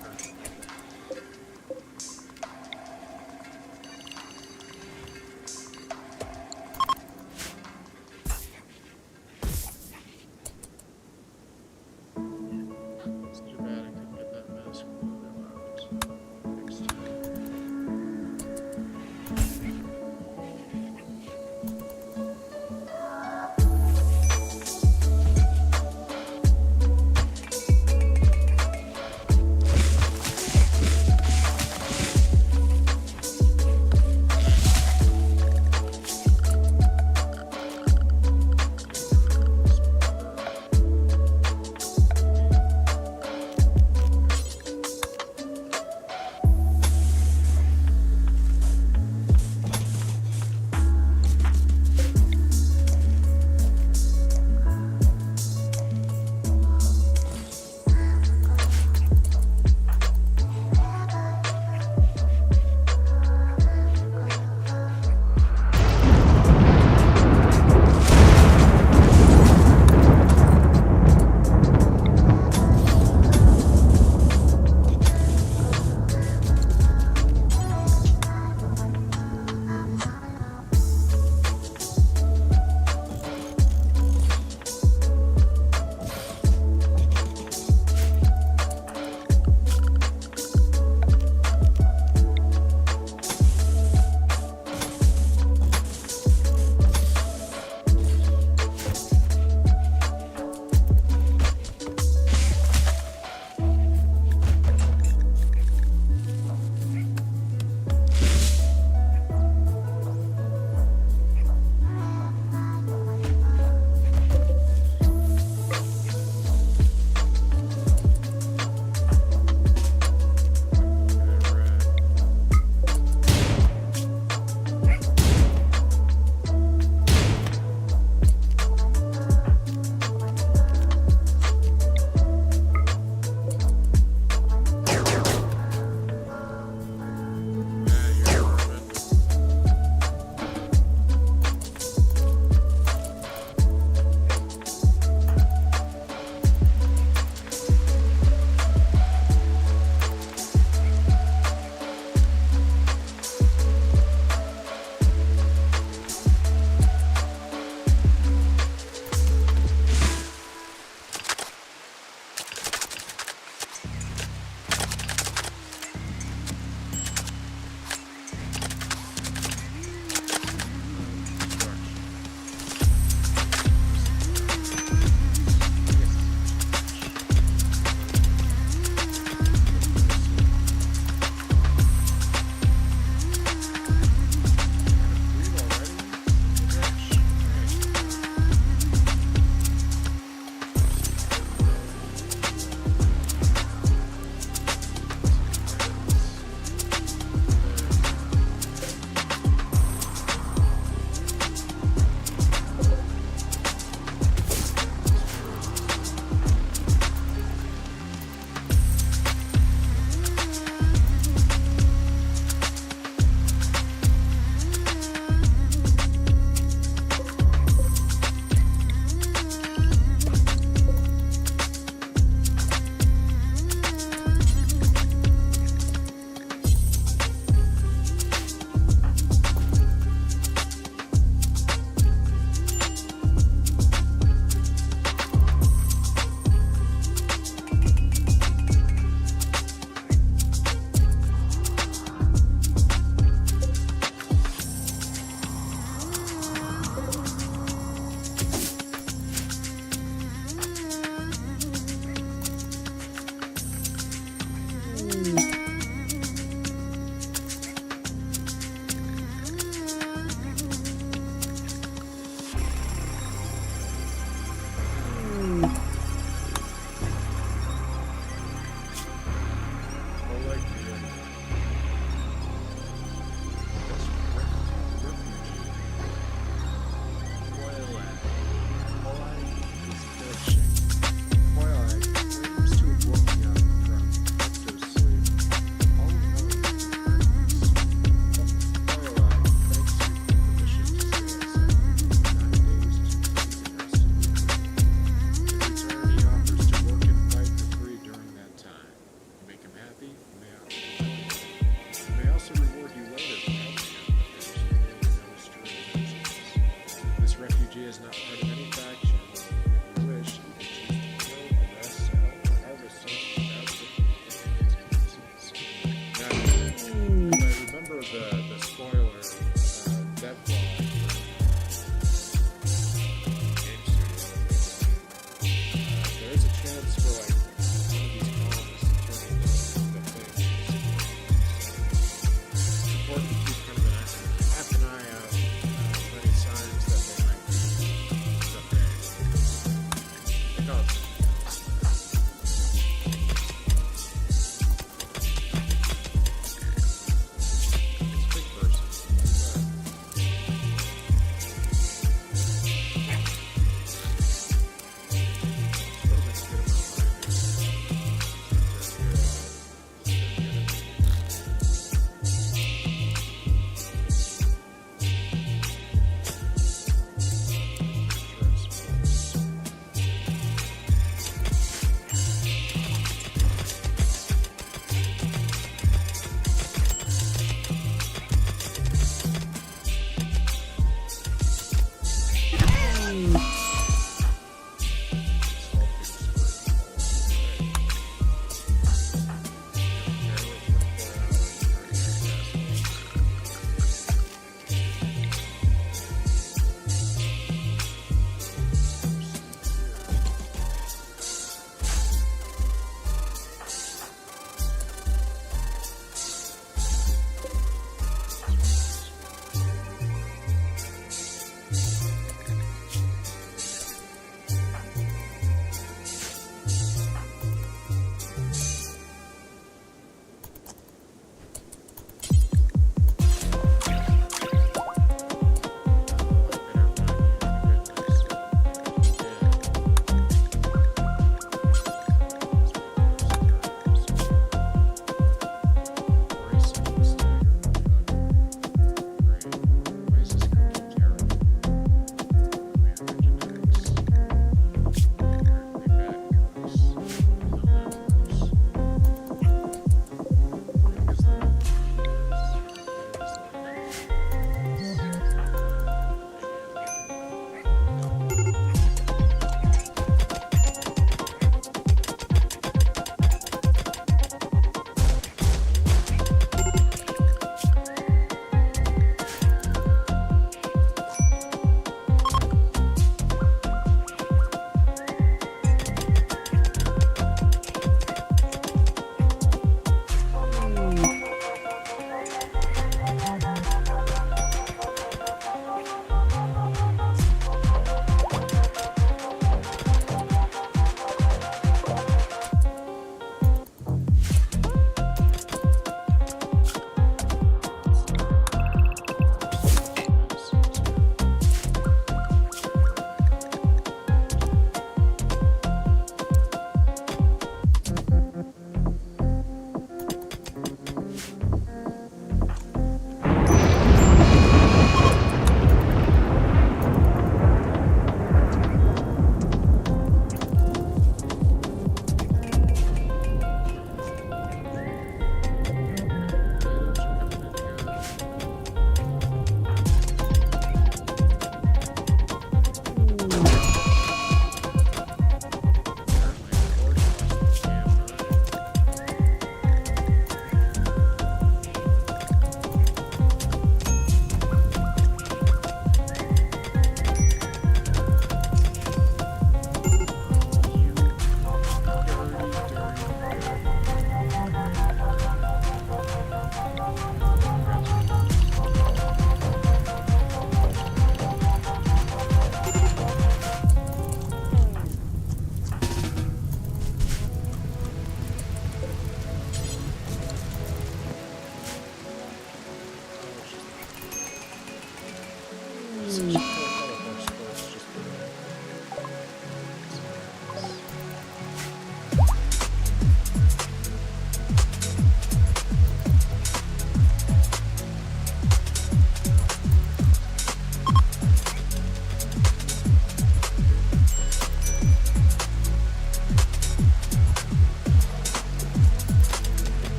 [SPEAKER 2] It's too bad I couldn't get that mask fixed.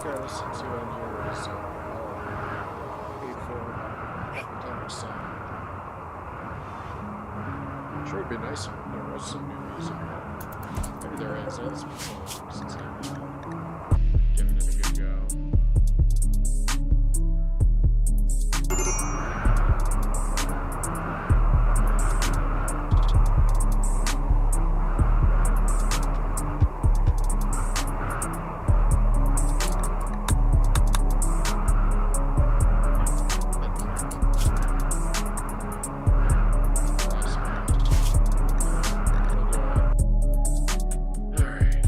[SPEAKER 2] Okay, this since you on here is all paid for every time I sign. Sure would be nice if there was some new music. Maybe there is. It has been so long since I've given it a good go. Alright.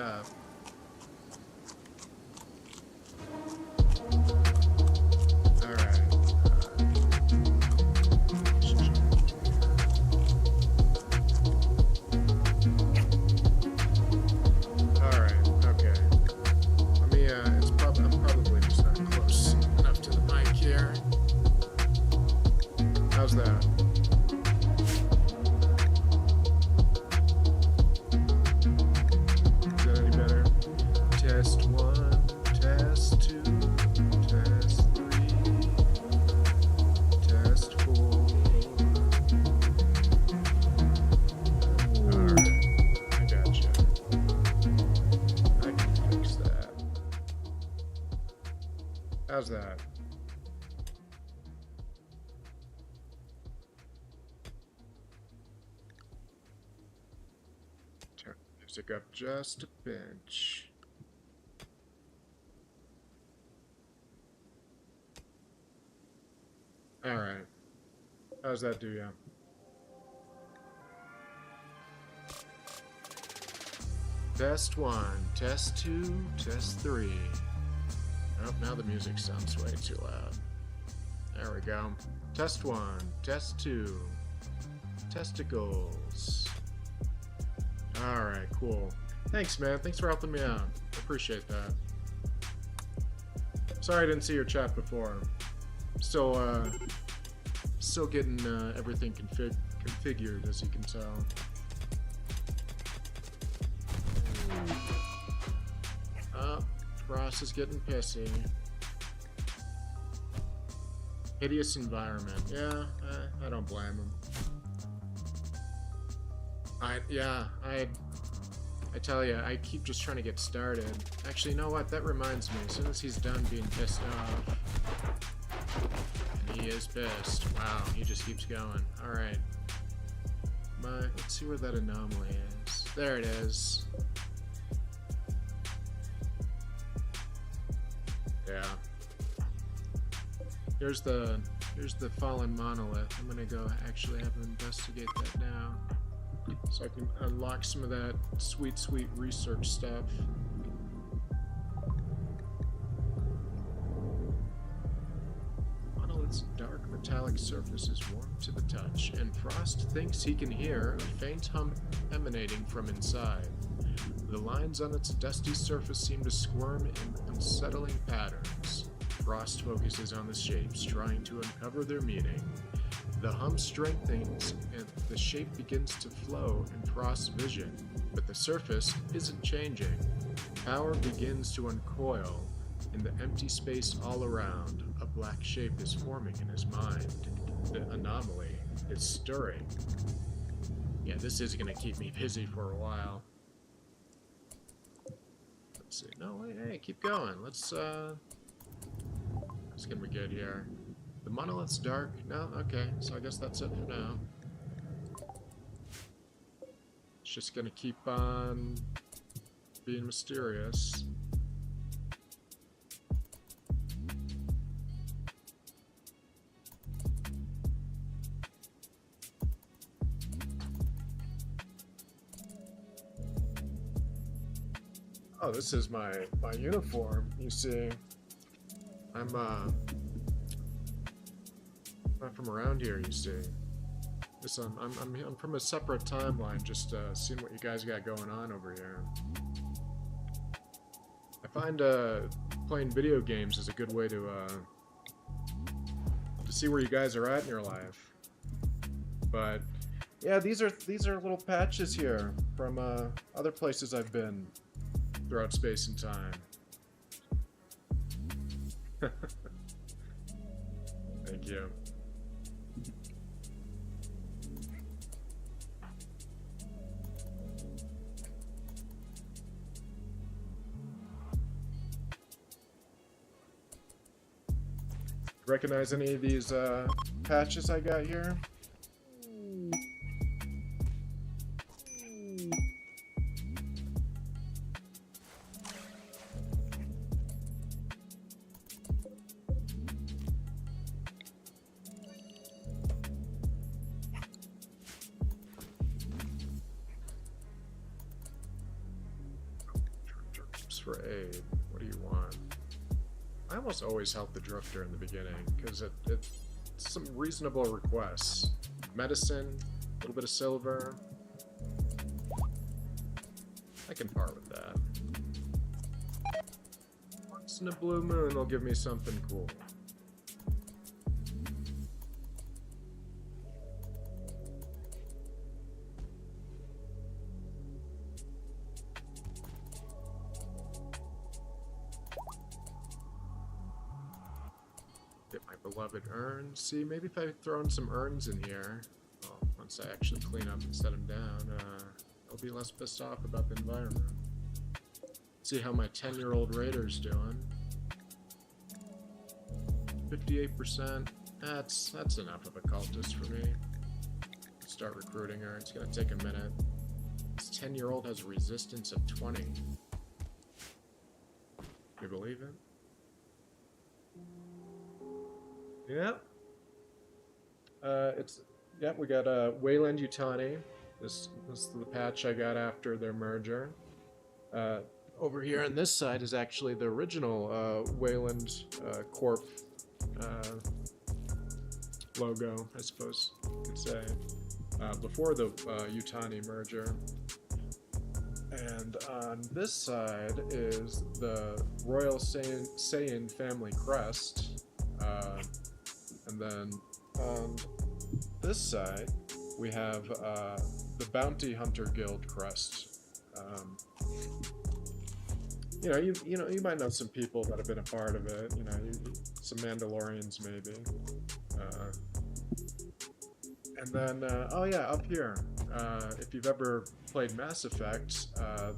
[SPEAKER 2] up. Alright. Alright, okay. Let me, I'm probably just not close enough to the mic here. How's that? Is that any better? Test 1, test 2, test 3, test 4. Alright, I gotcha. I can fix that. How's that? Turn the music up just a pinch. Alright. How's that do ya? Test 1, test 2, test 3. Oh, now the music sounds way too loud. There we go. Test 1, test 2. Testicles. Alright, cool. Thanks, man. Thanks for helping me out. I appreciate that. Sorry I didn't see your chat before. Still getting everything configured, as you can tell. Frost is getting pissy. Hideous environment. Yeah, I don't blame him. I tell you, I keep just trying to get started. Actually, you know what? That reminds me. As soon as he's done being pissed off, and he is pissed. Wow, he just keeps going. All right. Let's see where that anomaly is. There it is. Yeah. Here's the fallen monolith. I'm gonna go actually have him investigate that now, so I can unlock some of that sweet research stuff. Monolith's dark metallic surface is warm to the touch, and Frost thinks he can hear a faint hum emanating from inside. The lines on its dusty surface seem to squirm in unsettling patterns. Frost focuses on the shapes, trying to uncover their meaning. The hum strengthens, and the shape begins to flow in Frost's vision, but the surface isn't changing. Power begins to uncoil. In the empty space all around, a black shape is forming in his mind. The anomaly is stirring. Yeah, this is gonna keep me busy for a while. Let's see. No, wait, hey, keep going. It's gonna be good here. The monolith's dark. No, okay, so I guess that's it for now. It's just gonna keep on being mysterious. Oh, this is my uniform. You see, I'm not from around here. You see, this I'm from a separate timeline. Just seeing what you guys got going on over here. I find playing video games is a good way to see where you guys are at in your life. But yeah, these are little patches here from other places I've been throughout space and time. Thank you. Recognize any of these patches I got here? for aid. What do you want? I almost always help the drifter in the beginning because it's some reasonable requests. Medicine, a little bit of silver. I can part with that. Once in a blue moon, they'll give me something cool. Get my beloved urns. See, maybe if I throw in some urns in here, well, once I actually clean up and set them down, I'll be less pissed off about the environment. See how my 10-year-old raider's doing. 58%. That's enough of a cultist for me. Start recruiting her. It's gonna take a minute. This 10-year-old has a resistance of 20. You believe it? Yep. We got Wayland Yutani. This is the patch I got after their merger. Over here on this side is actually the original Wayland Corp logo, I suppose you could say, before the Yutani merger. And on this side is the Royal Saiyan family crest. And then on this side, we have the Bounty Hunter Guild crest. You might know some people that have been a part of it. Some Mandalorians maybe. And then, up here, if you've ever played Mass Effect,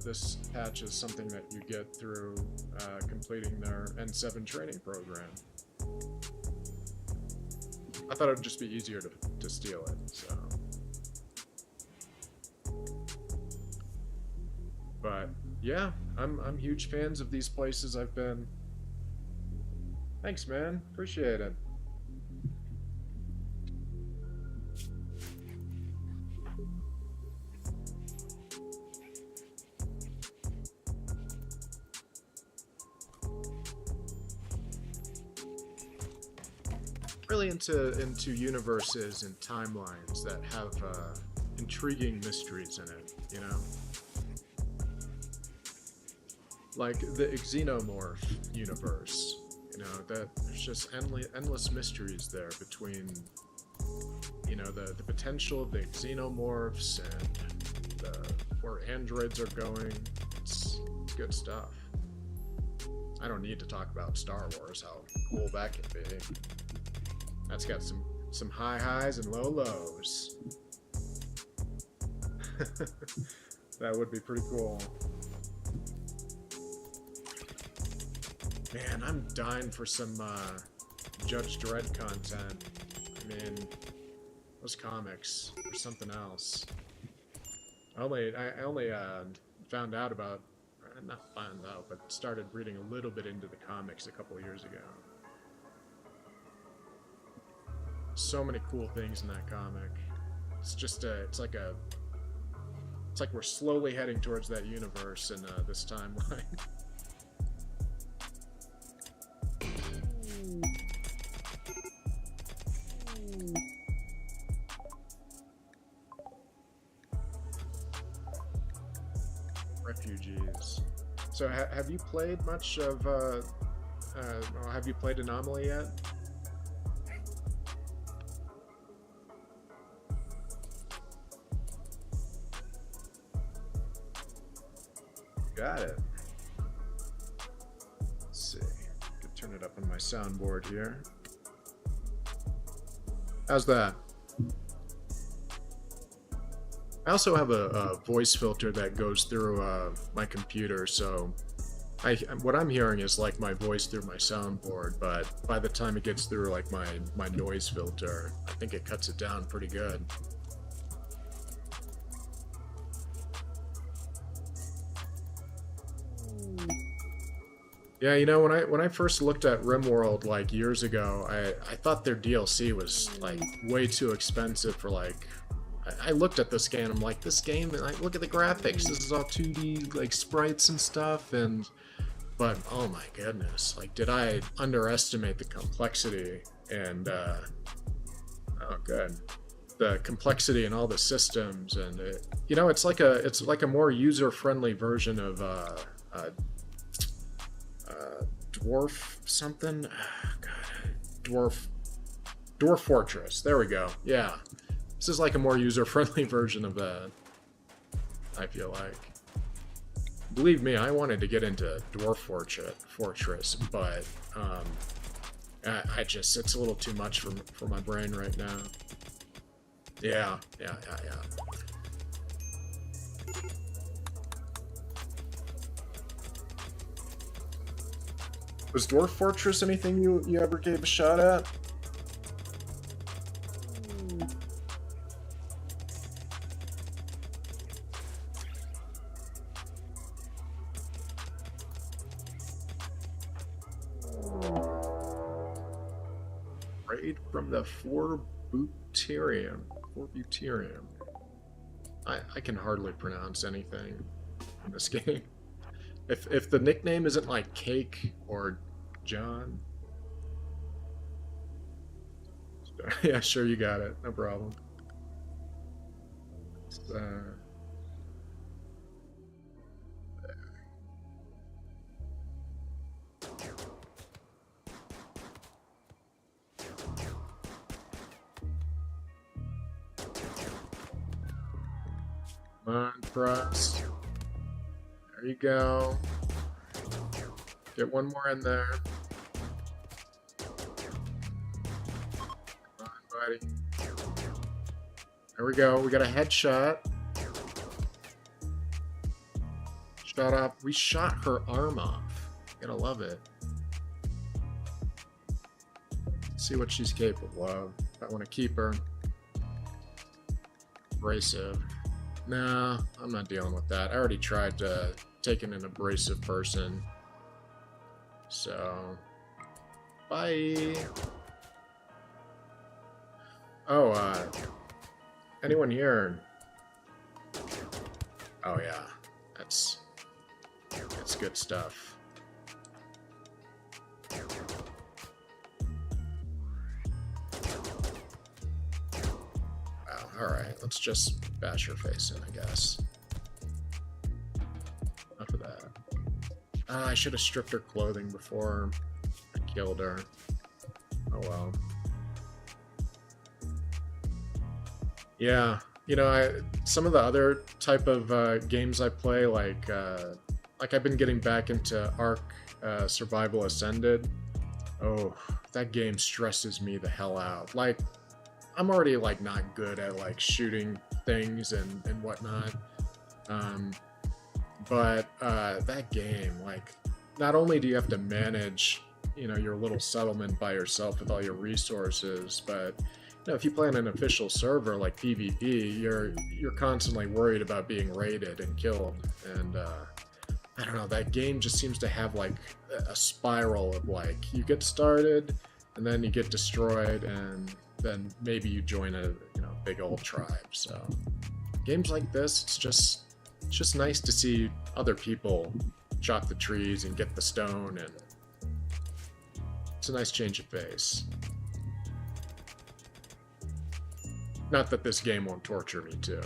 [SPEAKER 2] this patch is something that you get through completing their N7 training program. I thought it would just be easier to steal it, so. But yeah, I'm huge fans of these places I've been. Thanks, man. Appreciate it. Really into universes and timelines that have intriguing mysteries in it, like the Xenomorph universe, that there's just endless mysteries there between, the potential of the Xenomorphs and where androids are going. It's good stuff. I don't need to talk about Star Wars, how cool that can be. That's got some high highs and low lows. That would be pretty cool. Man, I'm dying for some Judge Dredd content. I mean, those comics or something else. I only found out about, not found out, but started reading a little bit into the comics a couple of years ago. So many cool things in that comic. It's like we're slowly heading towards that universe in this timeline. Refugees. So have you played much of, have you played Anomaly yet? Got it. Let's see. Could turn it up on my soundboard here. How's that? I also have a voice filter that goes through my computer, so what I'm hearing is like my voice through my soundboard, but by the time it gets through like my noise filter, I think it cuts it down pretty good. Yeah, when I first looked at Rimworld like years ago, I thought their DLC was like way too expensive for like. I looked at this game, I'm like, this game, and I look at the graphics. This is all 2D like sprites and stuff, and But oh my goodness, like, did I underestimate the complexity and oh good, the complexity in all the systems, and it's like a more user friendly version of uh, dwarf something. God, dwarf fortress. There we go. Yeah, this is like a more user friendly version of that. I feel like. Believe me, I wanted to get into Dwarf Fortress, but I just it's a little too much for my brain right now. Yeah. Was Dwarf Fortress anything you ever gave a shot at? Raid from the Forbutarium. Forbutarium. I can hardly pronounce anything in this game. If the nickname isn't like Cake or John. Yeah, sure, you got it. No problem. Uh, come on, Frost. There you go. Get one more in there. Come on, buddy. There we go. We got a headshot. Shot off. We shot her arm off. Gotta love it. See what she's capable of. I want to keep her. Abrasive. Nah, I'm not dealing with that. I already tried taking an abrasive person. So, bye. Oh, anyone here? Oh yeah, that's good stuff. Wow. All right, let's just bash her face in, I guess. Enough of that. I should have stripped her clothing before I killed her. Oh well. Yeah, some of the other type of games I play, like I've been getting back into Ark Survival Ascended. Oh, that game stresses me the hell out. Like, I'm already like not good at like shooting things and whatnot. But that game, like, not only do you have to manage, your little settlement by yourself with all your resources, but if you play on an official server like PvP, you're constantly worried about being raided and killed. And I don't know, that game just seems to have like a spiral of like you get started and then you get destroyed and then maybe you join a big old tribe. So games like this, it's just nice to see other people chop the trees and get the stone, and it's a nice change of pace. Not that this game won't torture me too.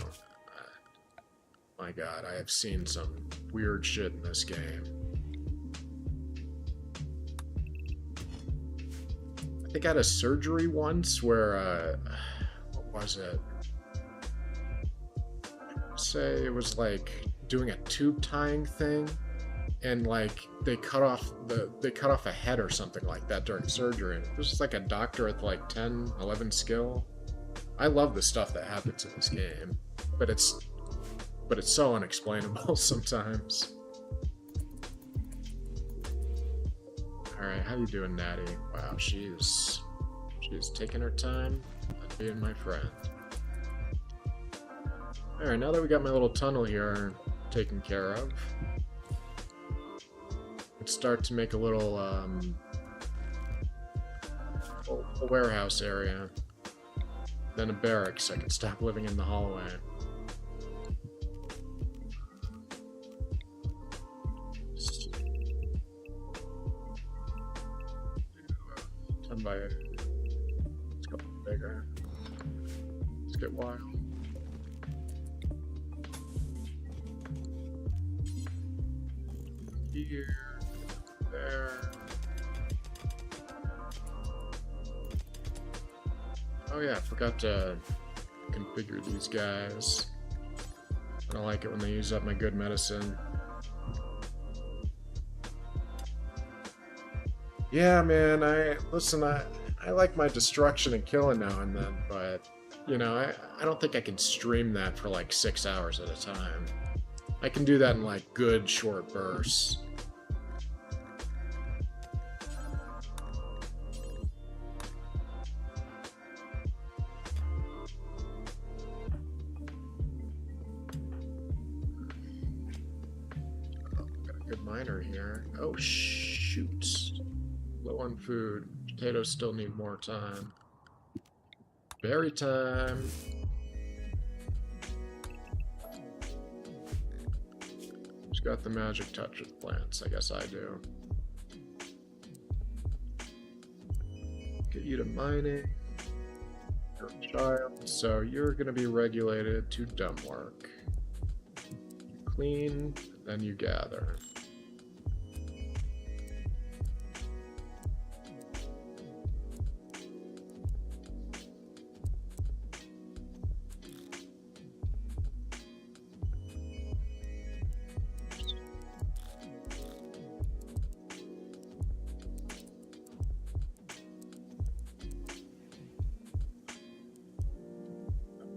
[SPEAKER 2] My god, I have seen some weird shit in this game. I think I had a surgery once where, what was it? Say it was like doing a tube tying thing, and like they cut off a head or something like that during surgery. This is like a doctor at like 10, 11 skill. I love the stuff that happens in this game, but it's so unexplainable sometimes. All right, how you doing, Natty? Wow, she's taking her time and being my friend. All right, now that we got my little tunnel here taken care of, let's start to make a little a warehouse area. Then a barracks so I can stop living in the hallway. 1 by 8. Let's go bigger. Let's get wild. Here, there. Oh yeah, I forgot to configure these guys. I don't like it when they use up my good medicine. Yeah, man, I like my destruction and killing now and then, but you know, I don't think I can stream that for like 6 hours at a time. I can do that in like good short bursts. Oh, got a good miner here. Oh shoot. Low on food. Potatoes still need more time. Berry time. Who's got the magic touch with plants? I guess I do. Get you to mining. You're a child, so you're going to be regulated to dumb work. You clean, then you gather.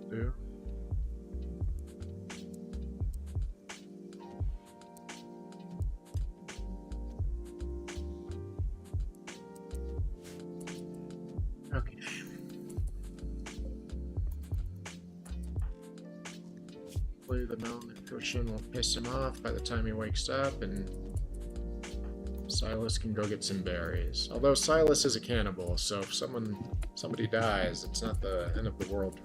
[SPEAKER 2] Do. Okay. Hopefully the malnutrition will piss him off by the time he wakes up, and Silas can go get some berries. Although Silas is a cannibal, so if somebody dies, it's not the end of the world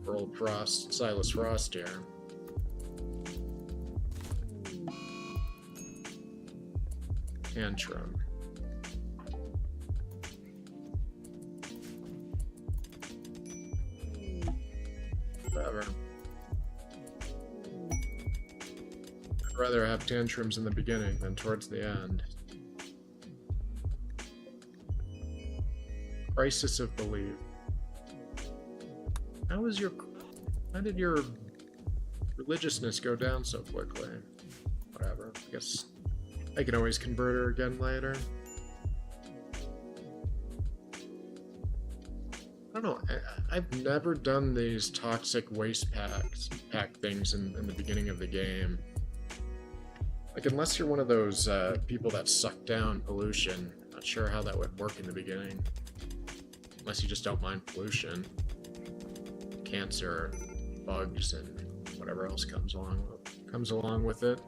[SPEAKER 2] for old Frost, Silas Frost here. Tantrum. Whatever. I'd rather have tantrums in the beginning than towards the end. Crisis of belief. How did your religiousness go down so quickly? Whatever. I guess I can always convert her again later. I don't know. I've never done these toxic waste pack things in the beginning of the game. Like, unless you're one of those people that suck down pollution, not sure how that would work in the beginning. Unless you just don't mind pollution. Cancer, bugs, and whatever else comes along with it.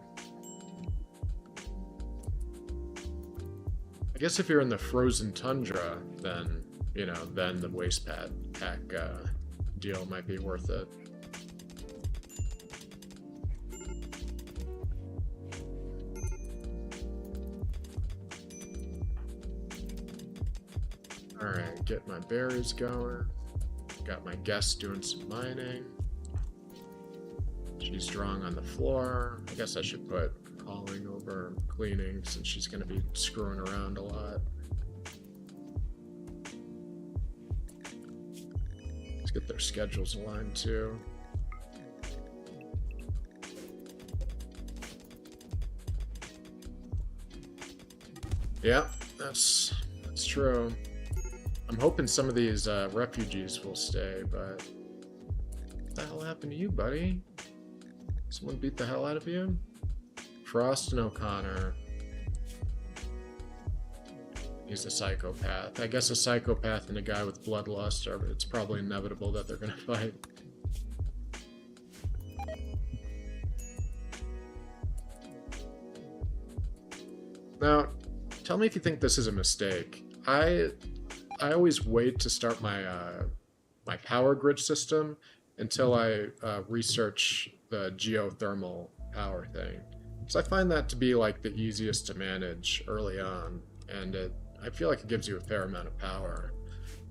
[SPEAKER 2] I guess if you're in the frozen tundra, then, you know, then the waste pack deal might be worth it. Alright, get my berries going. Got my guest doing some mining. She's drawing on the floor. I guess I should put calling over cleaning since she's going to be screwing around a lot. Let's get their schedules aligned too. Yeah, that's true. I'm hoping some of these refugees will stay, but what the hell happened to you, buddy? Someone beat the hell out of you? Frost and O'Connor. He's a psychopath. I guess a psychopath and a guy with bloodlust it's probably inevitable that they're gonna fight. Now, tell me if you think this is a mistake. I always wait to start my my power grid system until I research the geothermal power thing. So I find that to be like the easiest to manage early on, and it I feel like it gives you a fair amount of power.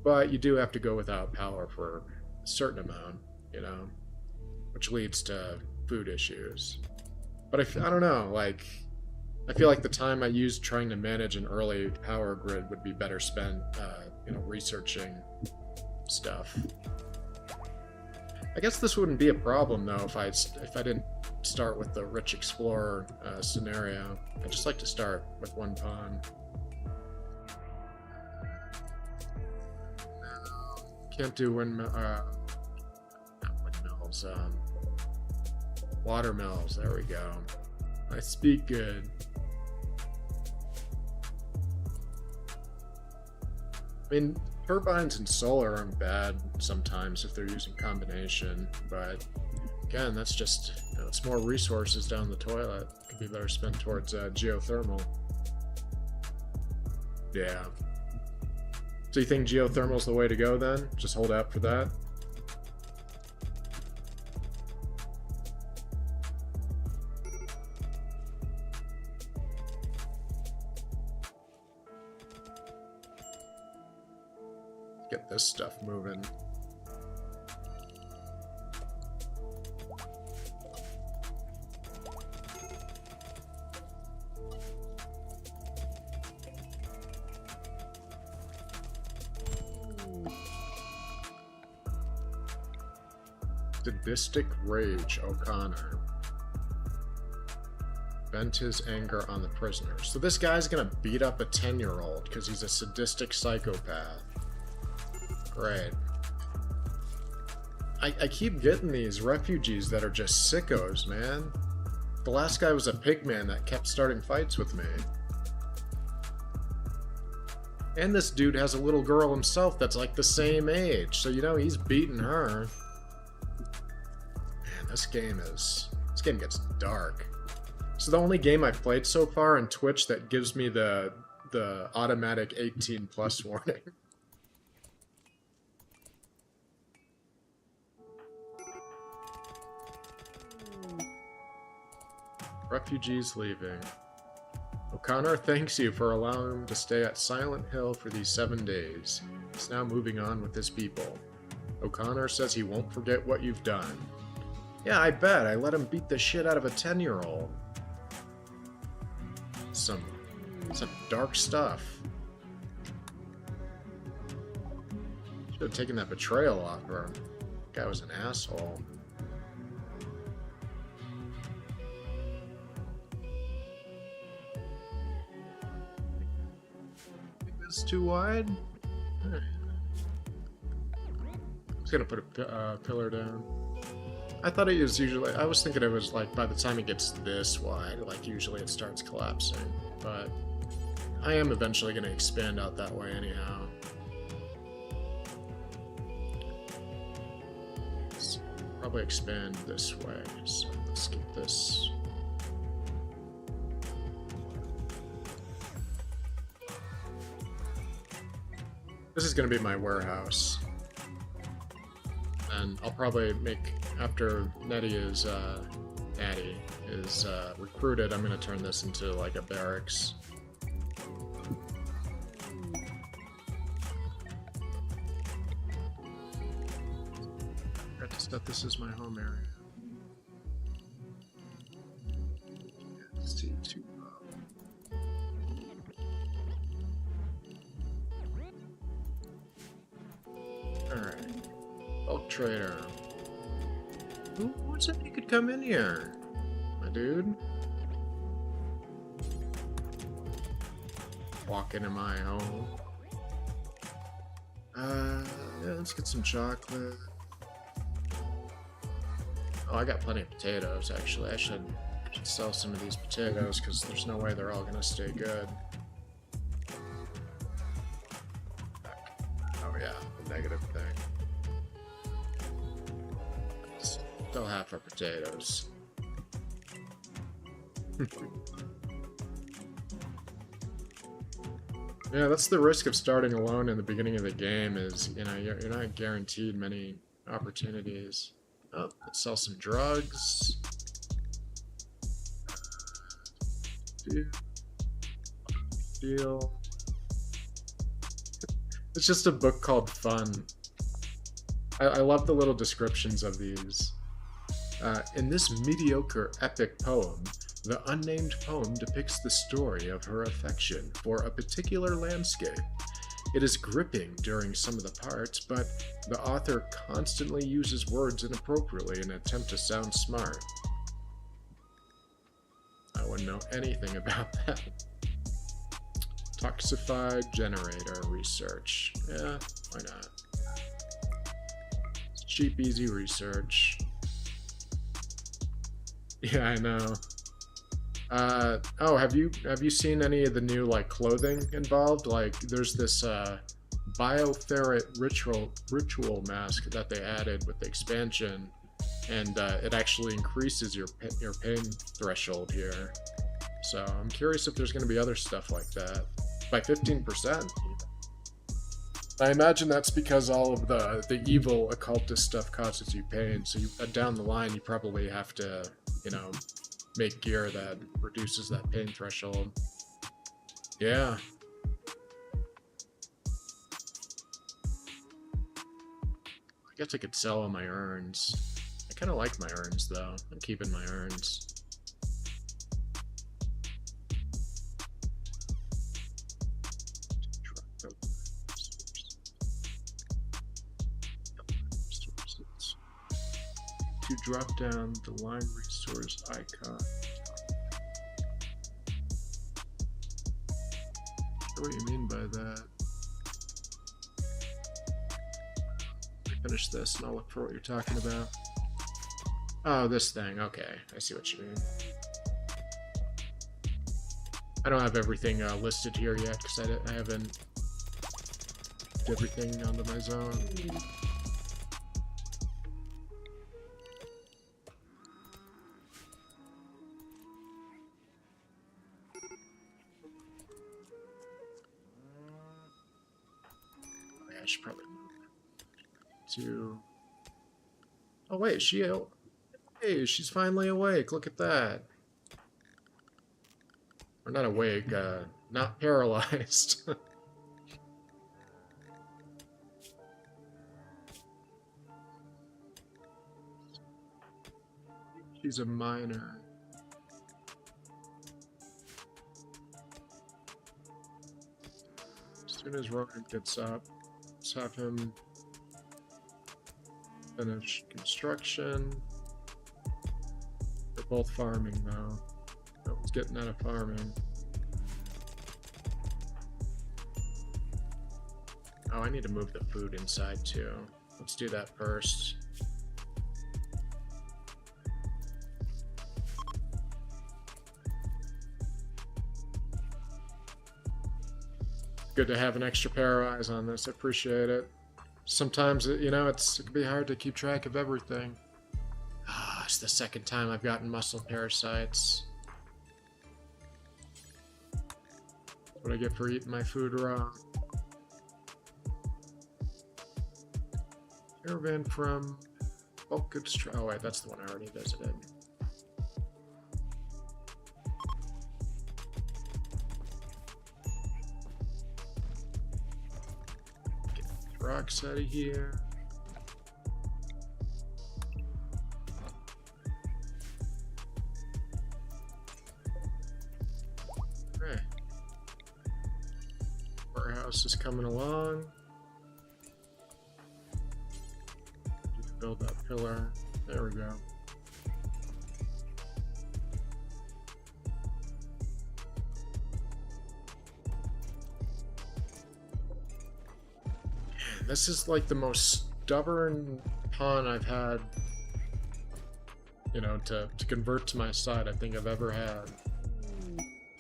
[SPEAKER 2] But you do have to go without power for a certain amount, you know, which leads to food issues. But I don't know, like, I feel like the time I used trying to manage an early power grid would be better spent, you know, researching stuff. I guess this wouldn't be a problem though if I didn't start with the rich explorer scenario. I just like to start with one pawn. Can't do windmill. Not windmills. Watermills. There we go. I speak good. I mean, turbines and solar aren't bad sometimes if they're using combination, but again, that's just, you know, it's more resources down the toilet. Could be better spent towards geothermal. Yeah. So you think geothermal's the way to go then? Just hold out for that? Get this stuff moving. Sadistic rage, O'Connor. Vent his anger on the prisoners. So this guy's gonna beat up a 10-year-old because he's a sadistic psychopath. Great. I keep getting these refugees that are just sickos, man. The last guy was a pigman that kept starting fights with me. And this dude has a little girl himself that's like the same age, so you know he's beating her. Man, this game gets dark. So the only game I've played so far on Twitch that gives me the automatic 18+ warning. Refugees leaving. O'Connor thanks you for allowing him to stay at Silent Hill for these 7 days. He's now moving on with his people. O'Connor says he won't forget what you've done. Yeah, I bet. I let him beat the shit out of a 10-year-old. Some dark stuff. Should have taken that betrayal offer. That guy was an asshole. It's too wide. Right. I'm just gonna put a pillar down. I thought it was usually. I was thinking it was like by the time it gets this wide, like usually it starts collapsing. But I am eventually gonna expand out that way anyhow. Let's probably expand this way. So let's get this. This is going to be my warehouse. And I'll probably make, after Nettie is recruited, I'm going to turn this into like a barracks. Got to set this as my home area. C2. Alright. Bulk trader. Who said you could come in here? My dude? Walk into my home. Yeah, let's get some chocolate. Oh, I got plenty of potatoes, actually. I should sell some of these potatoes, because there's no way they're all gonna stay good. Oh yeah, the negative thing. Still half our potatoes. Yeah, that's the risk of starting alone in the beginning of the game is, you know, you're not guaranteed many opportunities. Oh, let's sell some drugs. Deal.
[SPEAKER 1] It's just a book called Fun. I love the little descriptions of these. In this mediocre epic poem, the unnamed poem depicts the story of her affection for a particular landscape. It is gripping during some of the parts, but the author constantly uses words inappropriately in an attempt to sound smart. I wouldn't know anything about that. Toxified generator research. Yeah, why not? It's cheap, easy research. Yeah, I know. Oh, have you seen any of the new like clothing involved? Like, there's this bioferret ritual mask that they added with the expansion, and it actually increases your pain threshold here. So I'm curious if there's going to be other stuff like that by 15%. I imagine that's because all of the evil occultist stuff causes you pain. So down the line, you probably have to, you know, make gear that reduces that pain threshold. Yeah. I guess I could sell all my urns. I kind of like my urns, though. I'm keeping my urns. To drop down the line resource icon. What do you mean by that? Finish this and I'll look for what you're talking about. Oh, this thing. Okay, I see what you mean. I don't have everything listed here yet because I haven't put everything onto my zone. I should probably move to. Oh wait, hey, she's finally awake. Look at that. Or not awake, not paralyzed. She's a minor. As soon as Ronan gets up, let's have him finish construction. They're both farming though. No one's getting out of farming. Oh, I need to move the food inside too. Let's do that first. Good to have an extra pair of eyes on this. I appreciate it. Sometimes, you know, it can be hard to keep track of everything. Ah, it's the second time I've gotten muscle parasites. What I get for eating my food raw. Caravan from bulk goods. Oh wait, that's the one I already visited. Get these rocks out of here. Okay. Warehouse is coming along. Build that pillar. There we go. Man, this is like the most stubborn pawn I've had, you know, to convert to my side I think I've ever had.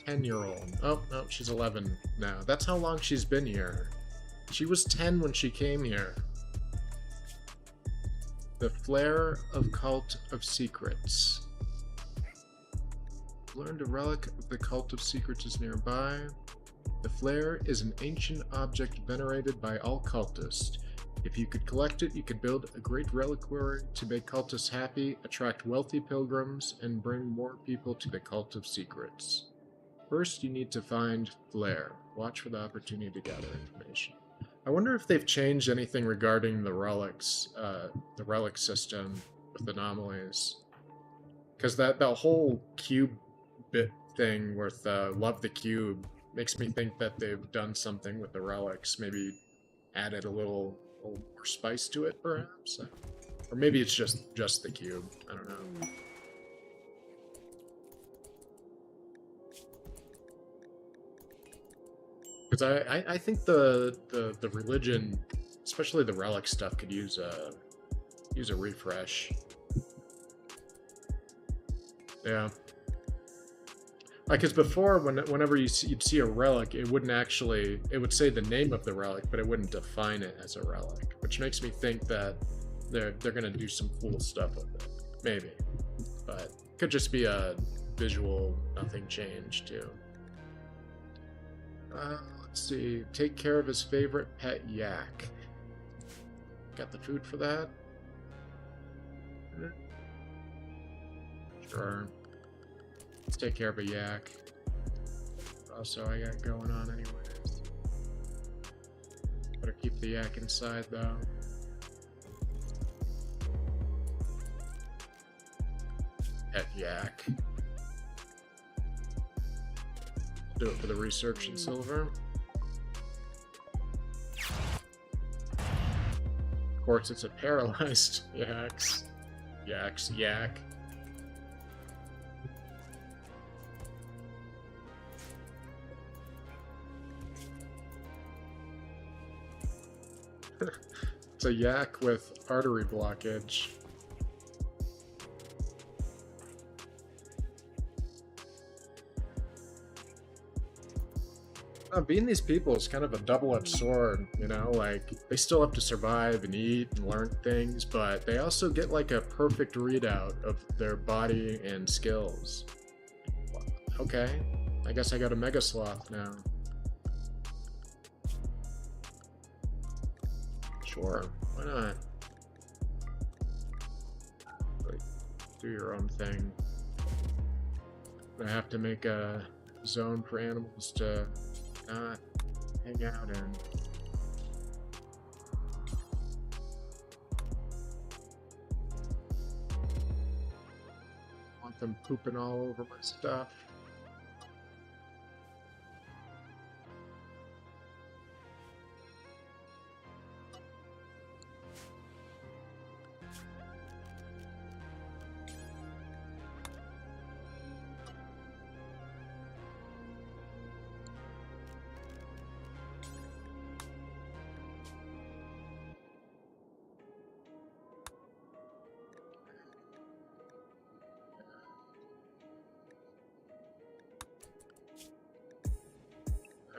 [SPEAKER 1] 10-year-old. Oh, no, she's 11 now. That's how long she's been here. She was 10 when she came here. The Flare of Cult of Secrets. Learned a relic of the Cult of Secrets is nearby. The flare is an ancient object venerated by all cultists. If you could collect it, you could build a great reliquary to make cultists happy, attract wealthy pilgrims, and bring more people to the Cult of Secrets. First, you need to find Flare. Watch for the opportunity to gather information.
[SPEAKER 2] I wonder if they've changed anything regarding the relic system with anomalies. Because that whole cube bit thing with love the cube makes me think that they've done something with the relics. Maybe added a little more spice to it, perhaps. Or maybe it's just the cube. I don't know. Because I think the religion, especially the relic stuff, could use a refresh. Yeah. Like, because before, whenever you'd see a relic, it wouldn't actually, it would say the name of the relic, but it wouldn't define it as a relic, which makes me think that they're gonna do some cool stuff with it, maybe, but could just be a visual nothing change too. Let's see, take care of his favorite pet yak. Got the food for that? Sure. Let's take care of a yak. Also, I got going on anyways. Better keep the yak inside though. Pet yak. Do it for the research and silver. Of course, it's a paralyzed yak. It's a yak with artery blockage. Being these people is kind of a double-edged sword, you know, like they still have to survive and eat and learn things, but they also get like a perfect readout of their body and skills. Okay, I guess I got a Mega Sloth now. Sure, why not? Like, do your own thing. I have to make a zone for animals to not hang out in. Want them pooping all over my stuff.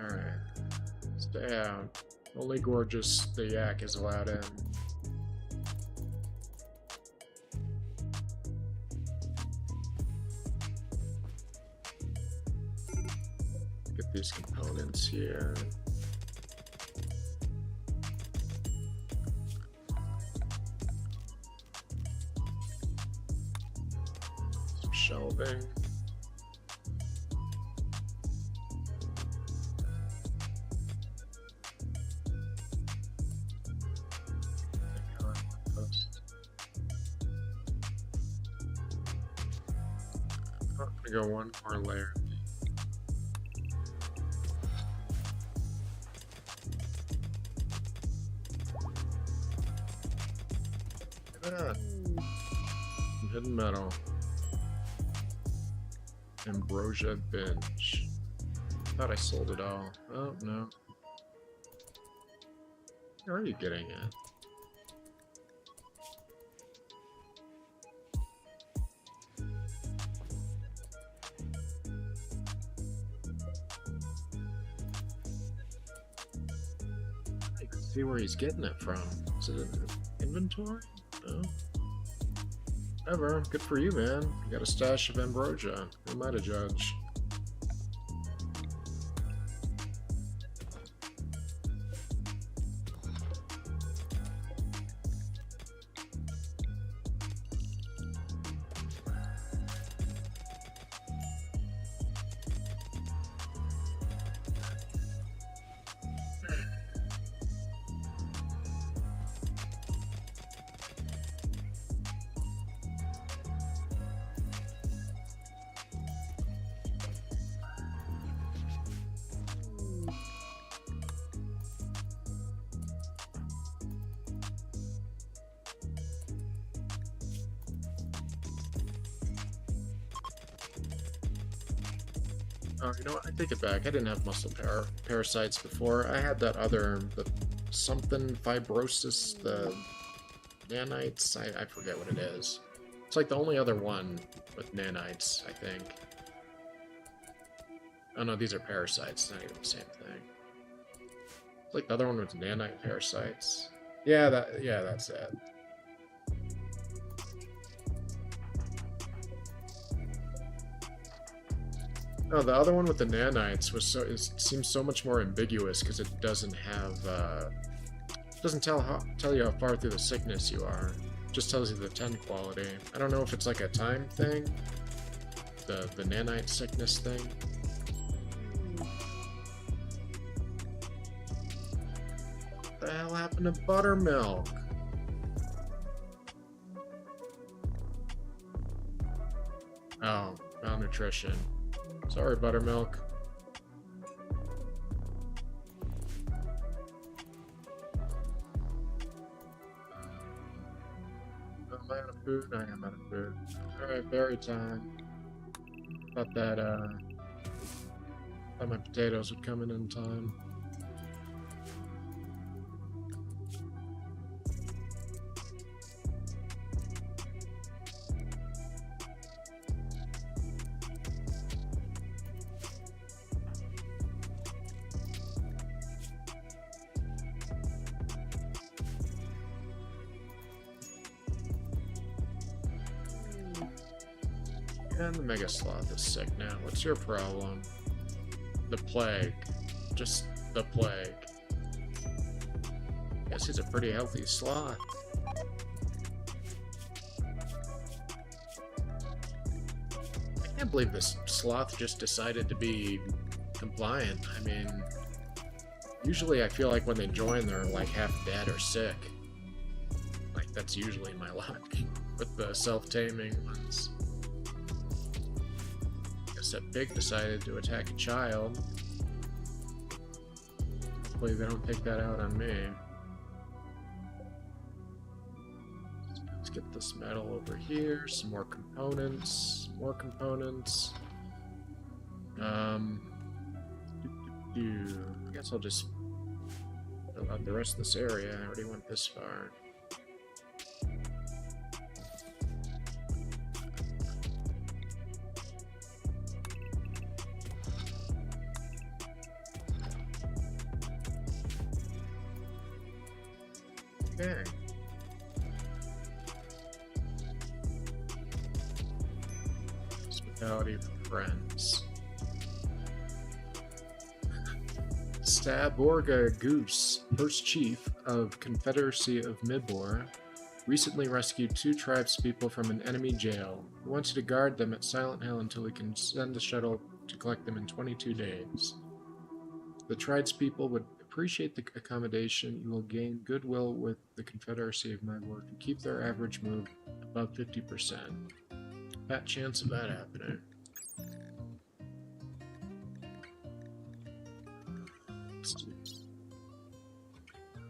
[SPEAKER 2] Alright. Stay out. Only Gorgeous the yak is allowed in. Get these components here. Some shelving. Go one more layer. Look at that. Hidden metal. Ambrosia bench. Thought I sold it all. Oh no. Where are you getting at? See where he's getting it from. Is it in inventory? No. Whatever. Good for you, man. You got a stash of ambrosia. Who am I to judge? Oh, you know what? I take it back. I didn't have muscle parasites before. I had that other, the something fibrosis, the nanites. I forget what it is. It's like the only other one with nanites, I think. Oh no, these are parasites. It's not even the same thing. It's like the other one with nanite parasites. Yeah, that's it. No, the other one with the nanites was it seems so much more ambiguous because it doesn't have doesn't tell you how far through the sickness you are. It just tells you the 10 quality. I don't know if it's like a time thing, the nanite sickness thing. What the hell happened to buttermilk? Oh, malnutrition. Sorry, buttermilk. Am I out of food? I am out of food. Alright, berry time. Thought my potatoes would come in time. And the Mega Sloth is sick now. What's your problem? The plague. Just the plague. Guess he's a pretty healthy sloth. I can't believe this sloth just decided to be compliant. I mean, usually I feel like when they join, they're like half dead or sick. Like, that's usually my luck with the self-taming ones. That pig decided to attack a child. Hopefully they don't take that out on me. Let's get this metal over here. Some more components. More components. I guess I'll just fill out the rest of this area. I already went this far. Okay. Hospitality for friends. Staborga Goose, first chief of Confederacy of Mibor, recently rescued 2 tribespeople from an enemy jail. He wants you to guard them at Silent Hill until he can send a shuttle to collect them in 22 days. The tribespeople would appreciate the accommodation. You will gain goodwill with the Confederacy of Mibor and keep their average move above 50%. Fat chance of that happening.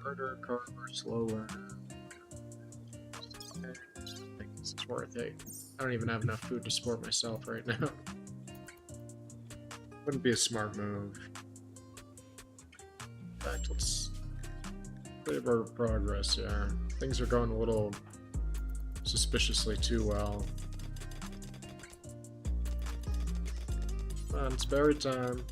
[SPEAKER 2] Harder, carver, slower. I think it's worth it. I don't even have enough food to support myself right now. Wouldn't be a smart move. In fact, let's save our progress here. Things are going a little suspiciously too well. Come on, it's berry time.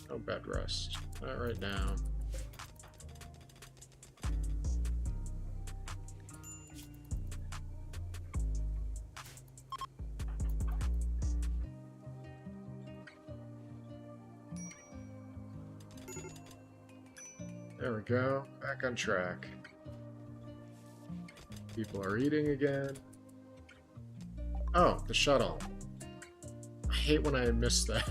[SPEAKER 2] No bed rest. Not right now. There we go. Back on track. People are eating again. Oh, the shuttle. I hate when I miss that.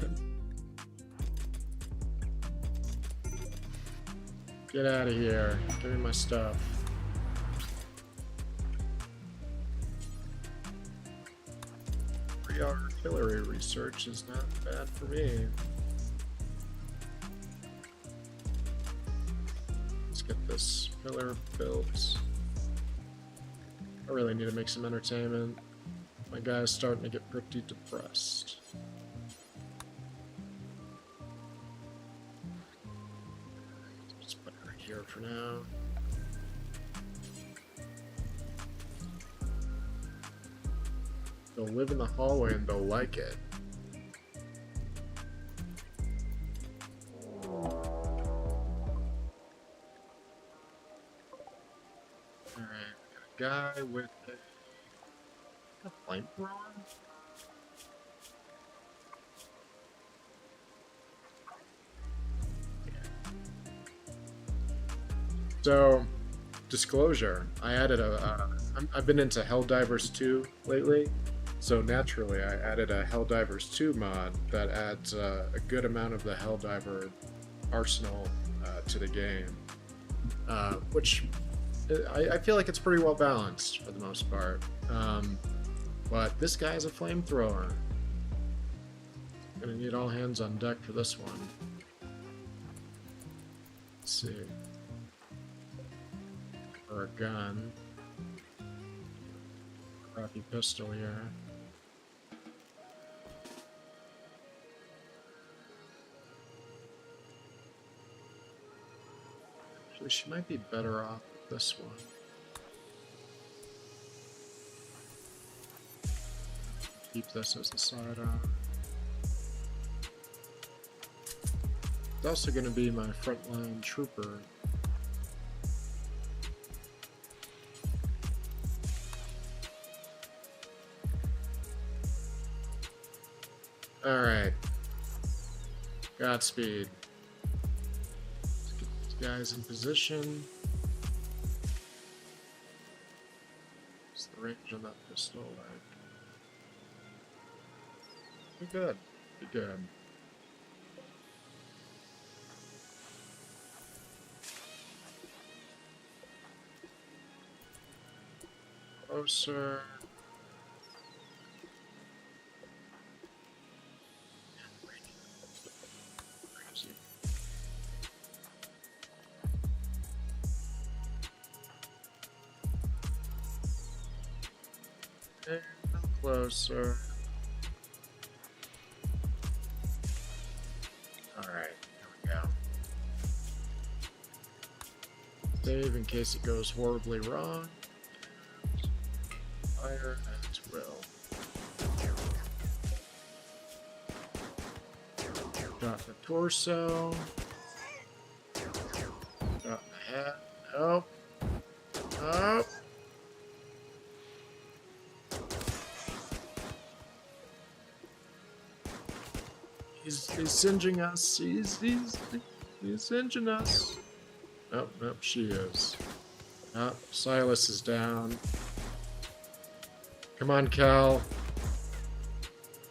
[SPEAKER 2] Get out of here. Give me my stuff. heavy artillery research is not bad for me. Let's get this pillar built. I really need to make some entertainment. My guy's starting to get pretty depressed. Just put it right here for now. They'll live in the hallway and they'll like it. Alright, we got a guy with a flamethrower? So, disclosure, I added I've been into Helldivers 2 lately, so naturally I added a Helldivers 2 mod that adds a good amount of the Helldiver arsenal to the game, which I feel like it's pretty well balanced for the most part. But this guy's a flamethrower. Gonna need all hands on deck for this one. Let's see. Or a gun. Crappy pistol here. Actually, she might be better off with this one. Keep this as the sidearm. It's also going to be my frontline trooper. Alright. Godspeed. Let's get these guys in position. What's the range on that pistol like? Be good. Be good. Closer. Crazy. And closer. Alright, here we go. Save in case it goes horribly wrong. Fire at will. Got the torso. Got the head. Oh. Oh. He's singeing us. He's singeing us. Oh, nope, she is. Oh, Silas is down. Come on, Cal.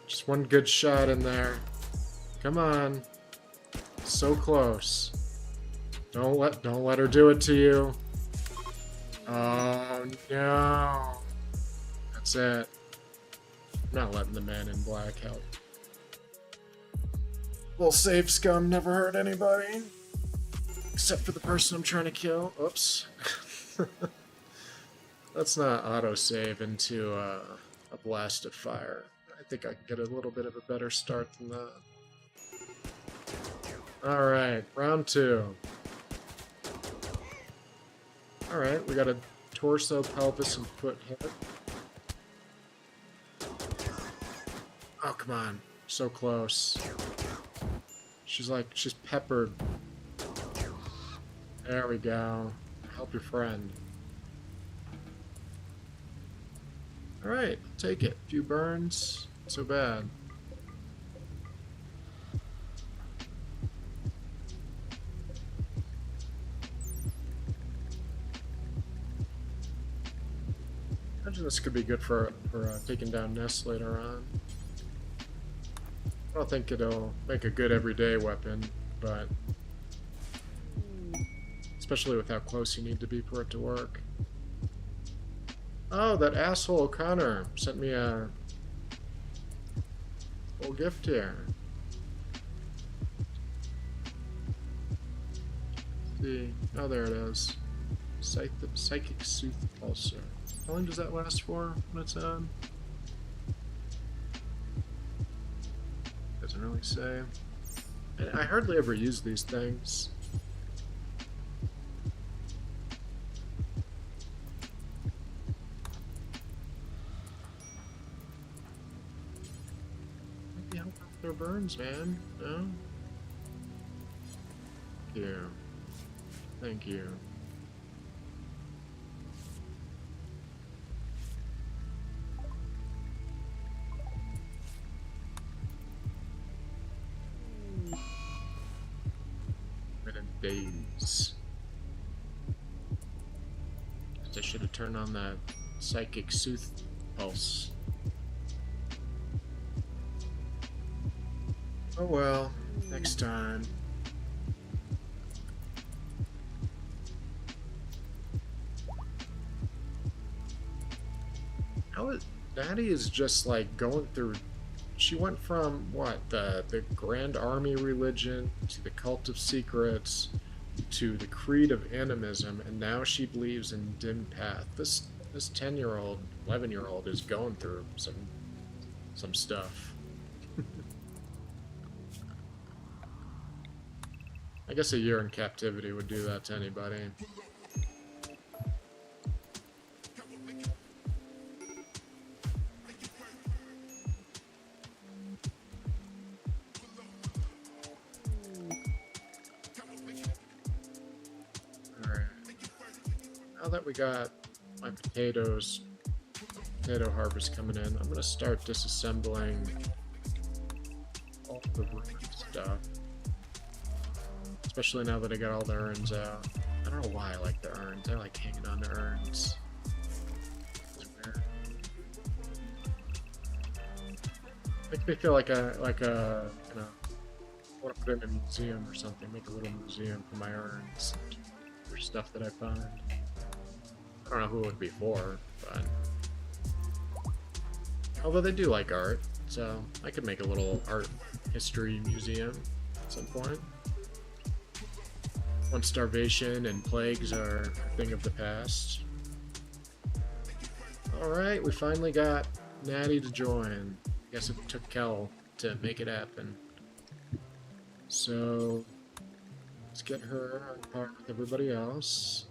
[SPEAKER 2] Just one good shot in there. Come on. So close. Don't let her do it to you. Oh no. That's it. I'm not letting the man in black help. Little save scum never hurt anybody. Except for the person I'm trying to kill. Oops. Let's not autosave into a blast of fire. I think I can get a little bit of a better start than that. Alright, round 2. Alright, we got a torso, pelvis, and foot hit. Oh, come on. So close. She's peppered. There we go. Help your friend. Alright, take it. A few burns. Not so bad. Imagine this could be good for taking down nests later on. I don't think it'll make a good everyday weapon, but especially with how close you need to be for it to work. Oh, that asshole Connor sent me a
[SPEAKER 1] Full gift here. See. Oh, there it is. Psychic Sooth Pulsar. How long does that last for when it's on? Doesn't really say. I hardly ever use these things. Maybe help out their burns, man. No? Thank you. Thank you. Days. I should have turned on that Psychic Sooth Pulse. Oh well, next time. Natty is just like going through. She went from what the Grand Army religion to the Cult of Secrets to the Creed of Animism, and now she believes in Dim Path. This 10-year-old, 11-year-old is going through some stuff. I guess a year in captivity would do that to anybody. Now that we got my potato harvest coming in, I'm going to start disassembling all the ruined stuff. Especially now that I got all the urns out. I don't know why I like the urns. I like hanging on the urns. Make me feel like a you know, I want to put it in a museum or something. Make a little museum for my urns for stuff that I find. I don't know who it would be for, but although they do like art, so I could make a little art history museum at some point. Once starvation and plagues are a thing of the past. Alright, we finally got Natty to join. I guess it took Kel to make it happen. So let's get her on par with everybody else.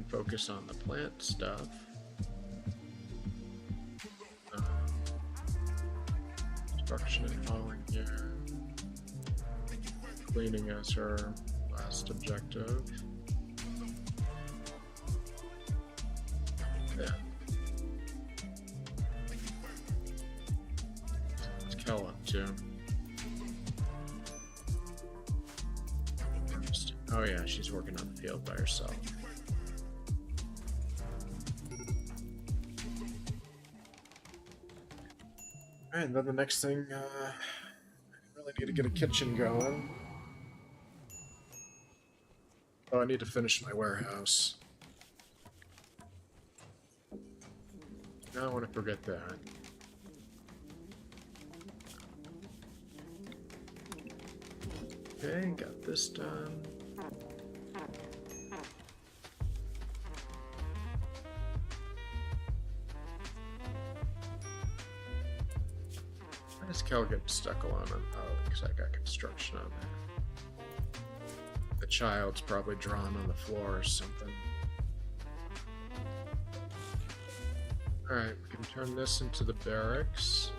[SPEAKER 1] Focus on the plant stuff. Construction and hauling here. Cleaning is her last objective. Yeah. What's Kel up to? Oh yeah, she's working on the field by herself. Alright, then the next thing, I really need to get a kitchen going. Oh, I need to finish my warehouse. I don't want to forget that. Okay, got this done. Why does Kel get stuck alone on because I got construction on there? The child's probably drawn on the floor or something. Alright, we can turn this into the barracks.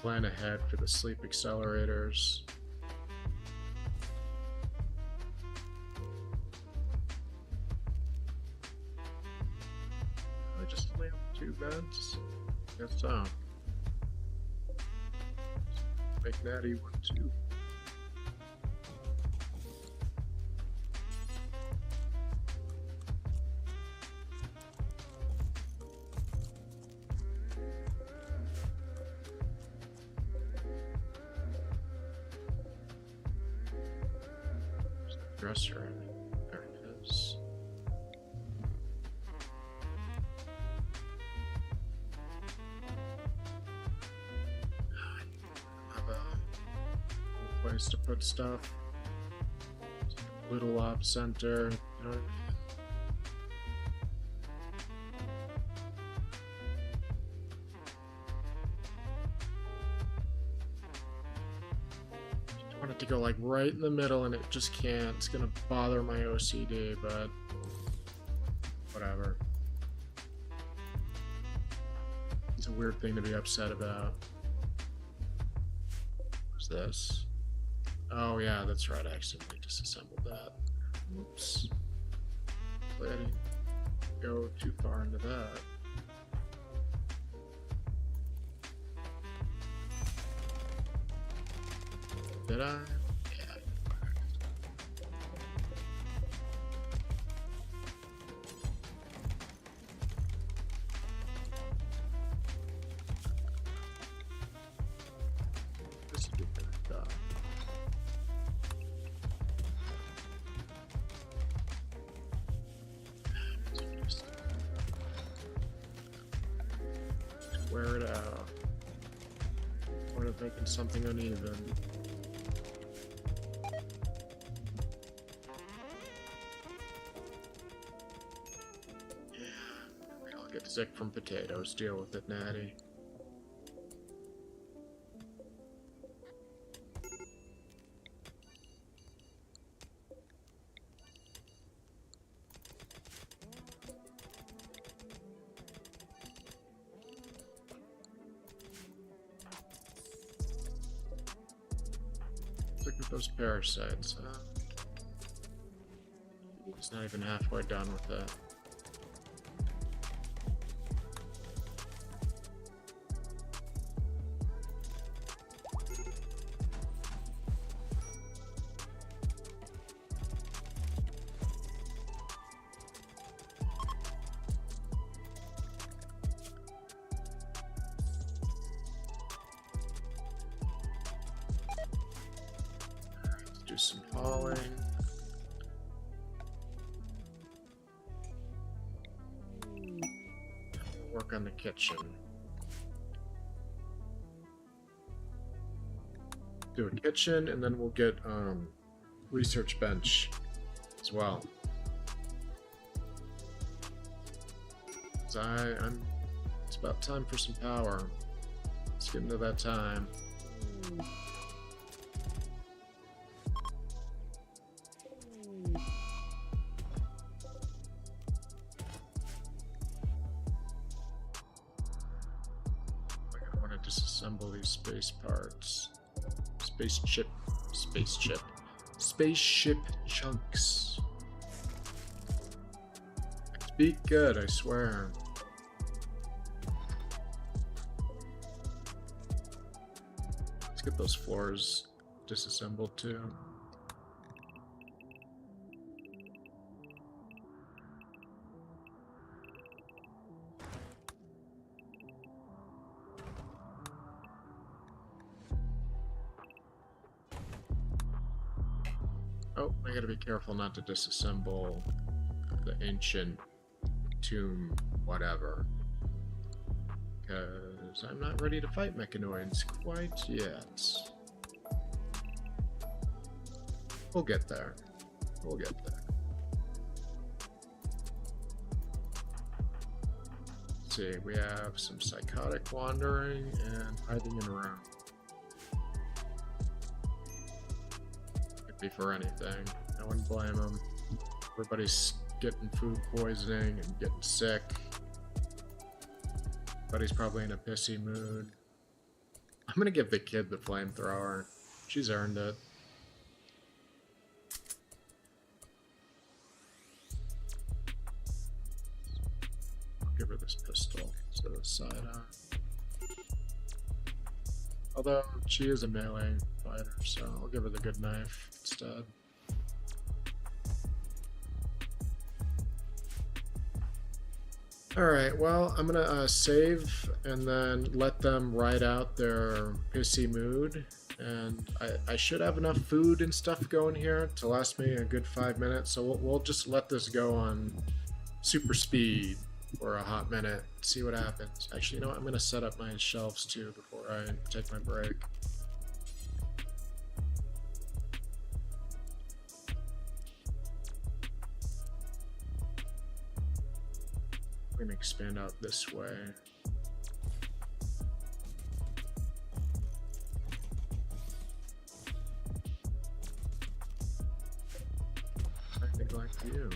[SPEAKER 1] Plan ahead for the sleep accelerators.
[SPEAKER 2] 2 beds? Guess so. Make Natty 1, 2. Dresser. There it is. Have a place to put stuff. Little op center. You know, I want it to go like right in the middle, and it just can't. It's gonna bother my OCD, but whatever. It's a weird thing to be upset about. What's this? Oh yeah, that's right. I accidentally disassembled that. Oops. Glad I didn't go too far into that. Did I? Yeah. This would be good. Wear it out. Point of making something uneven. I'll get sick from potatoes. Deal with it, Natty. Look at those parasites, huh? He's not even halfway done with that. Do some hauling. Work on the kitchen. Do a kitchen, and then we'll get research bench as well. 'Cause it's about time for some power. Let's get into that time. I want to disassemble these space parts. Spaceship chunks. Speak good, I swear. Let's get those floors disassembled too. Oh, I gotta be careful not to disassemble the ancient tomb, whatever. Because I'm not ready to fight mechanoids quite yet. We'll get there. We'll get there. Let's see, we have some psychotic wandering and hiding in a room. Could be for anything. I wouldn't blame them. Everybody's getting food poisoning and getting sick. Everybody's probably in a pissy mood. I'm gonna give the kid the flamethrower. She's earned it. I'll give her this pistol. this side on. Although she is a melee fighter, so I'll give her the good knife instead. Alright, well, I'm gonna save and then let them ride out their pissy mood. And I should have enough food and stuff going here to last me a good 5 minutes, so we'll just let this go on super speed for a hot minute, see what happens. Actually, you know what? I'm gonna set up my shelves too before I take my break. We're gonna expand out this way. I think like you.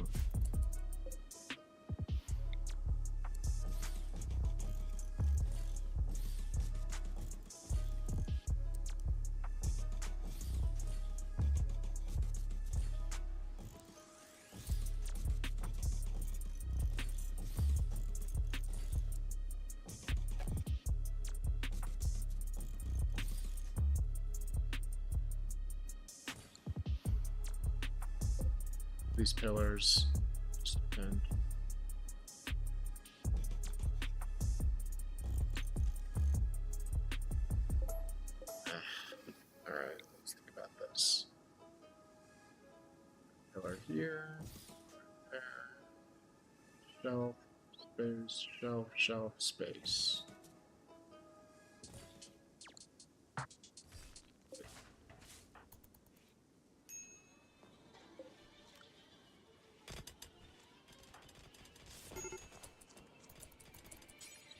[SPEAKER 2] These pillars just depend. Alright, let's think about this. Pillar here, there, shelf, space, shelf, shelf, space.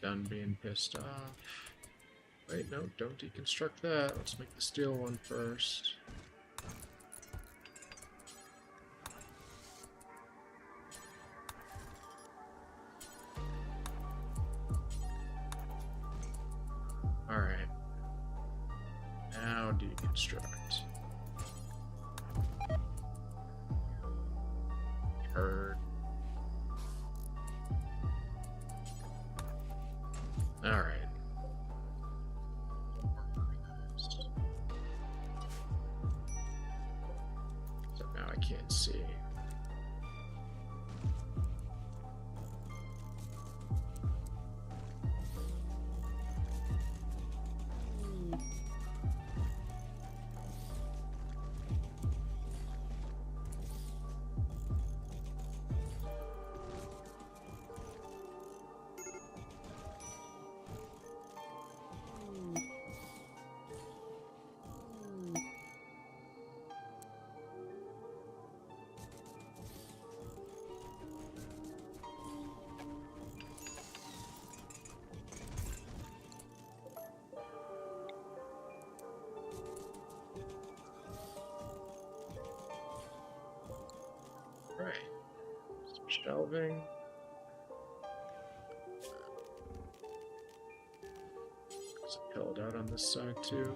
[SPEAKER 2] Done being pissed off. Wait, no, don't deconstruct that. Let's make the steel one first. Alright. Now deconstruct. Heard. Alright. So now I can't see. Right. Some shelving. It's held out on this side too.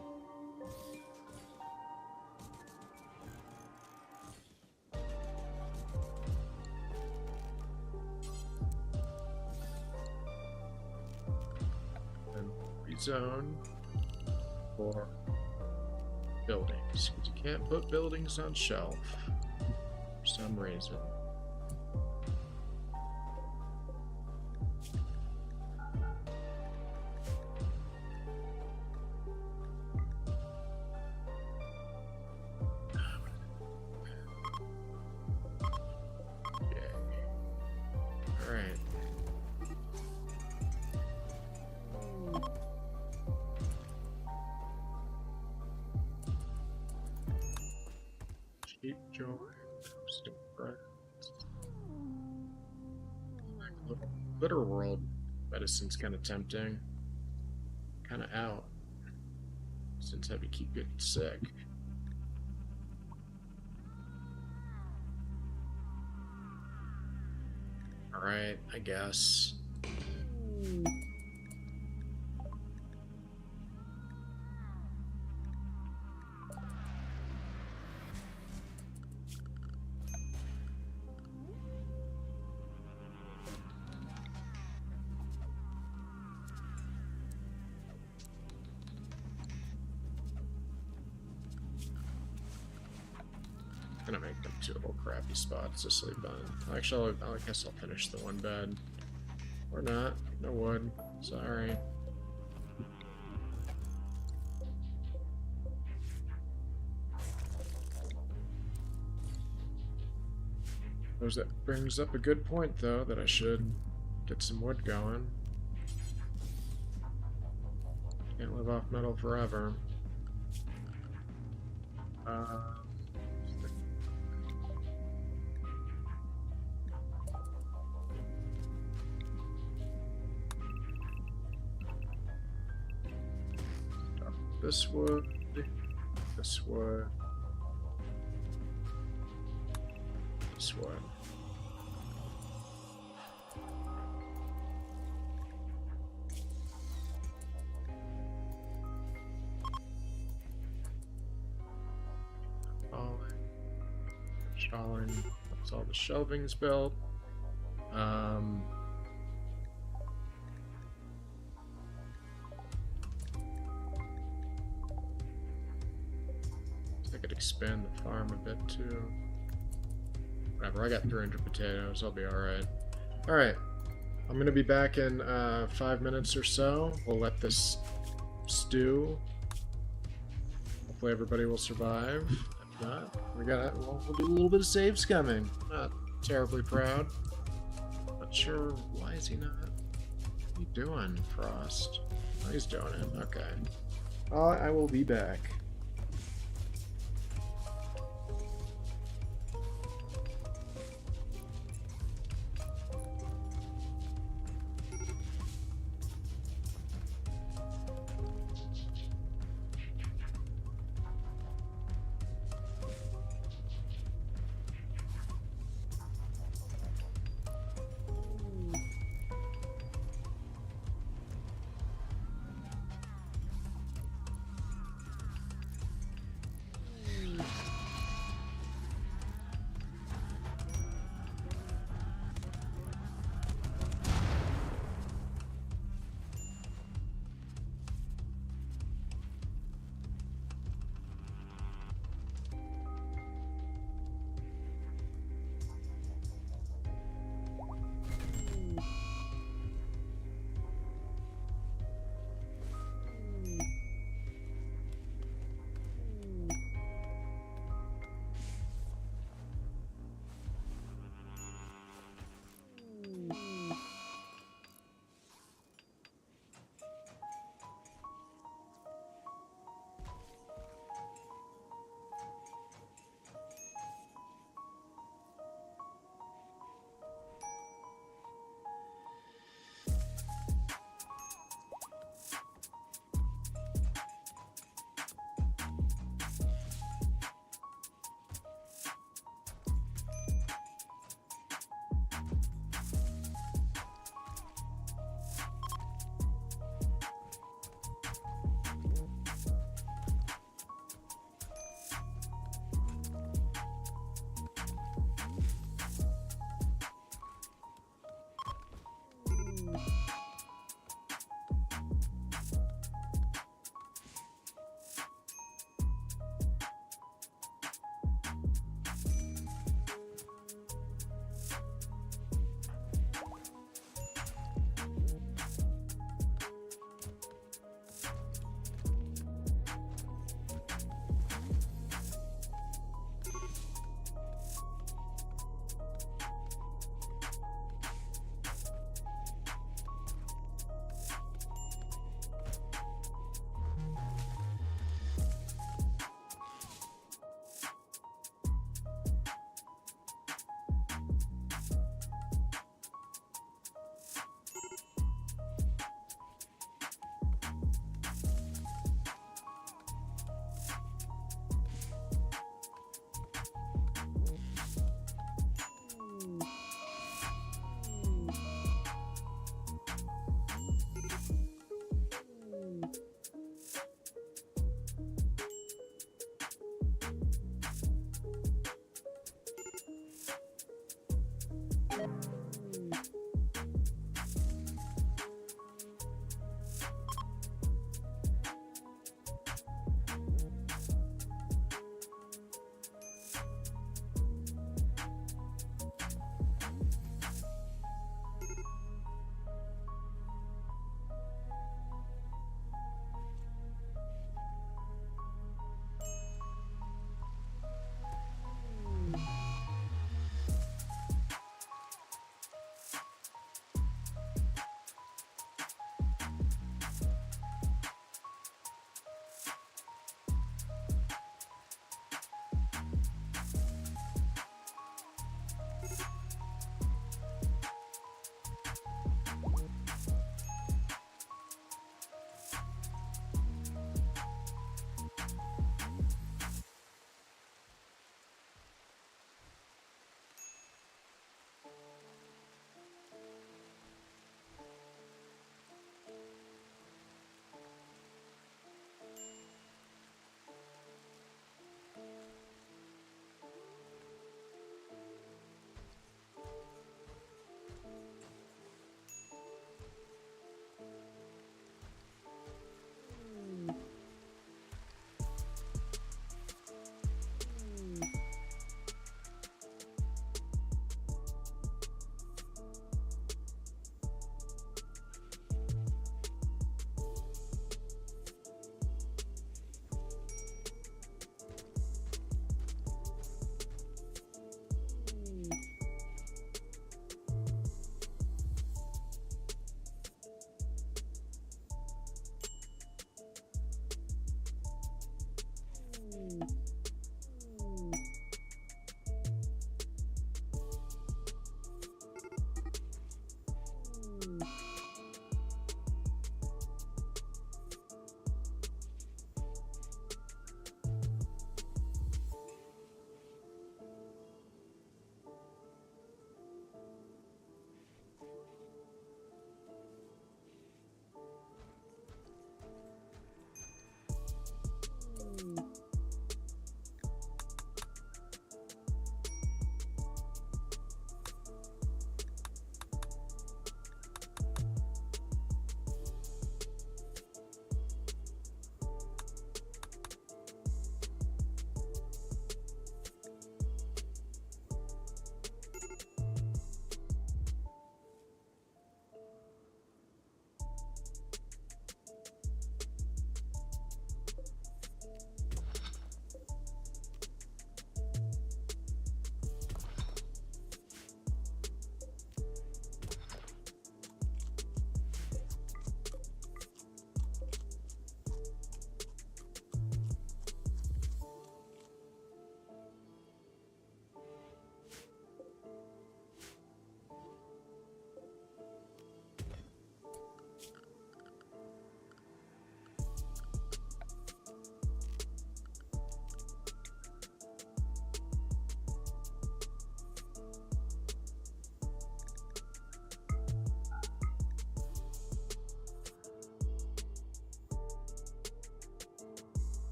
[SPEAKER 2] And rezone for buildings, because you can't put buildings on shelf for some reason. Alright. Cheap joy. Rimworld medicine's kind of tempting. Kind of out. Since I keep getting sick. Alright, I guess. Gonna make them two little crappy spots to sleep on. Actually, I guess I'll finish the one bed. Or not. No wood. Sorry. That brings up a good point, though, that I should get some wood going. Can't live off metal forever. This wood. This wood. This wood. Stalling. That's all the shelving's built. I could expand the farm a bit too. Whatever, I got 300 potatoes, I'll be alright. Alright, I'm gonna be back in 5 minutes or so. We'll let this stew. Hopefully everybody will survive. If not, we'll do a little bit of save scumming. Not terribly proud. Not sure, why is he not? What are you doing, Frost? Oh, he's doing it, okay. I will be back.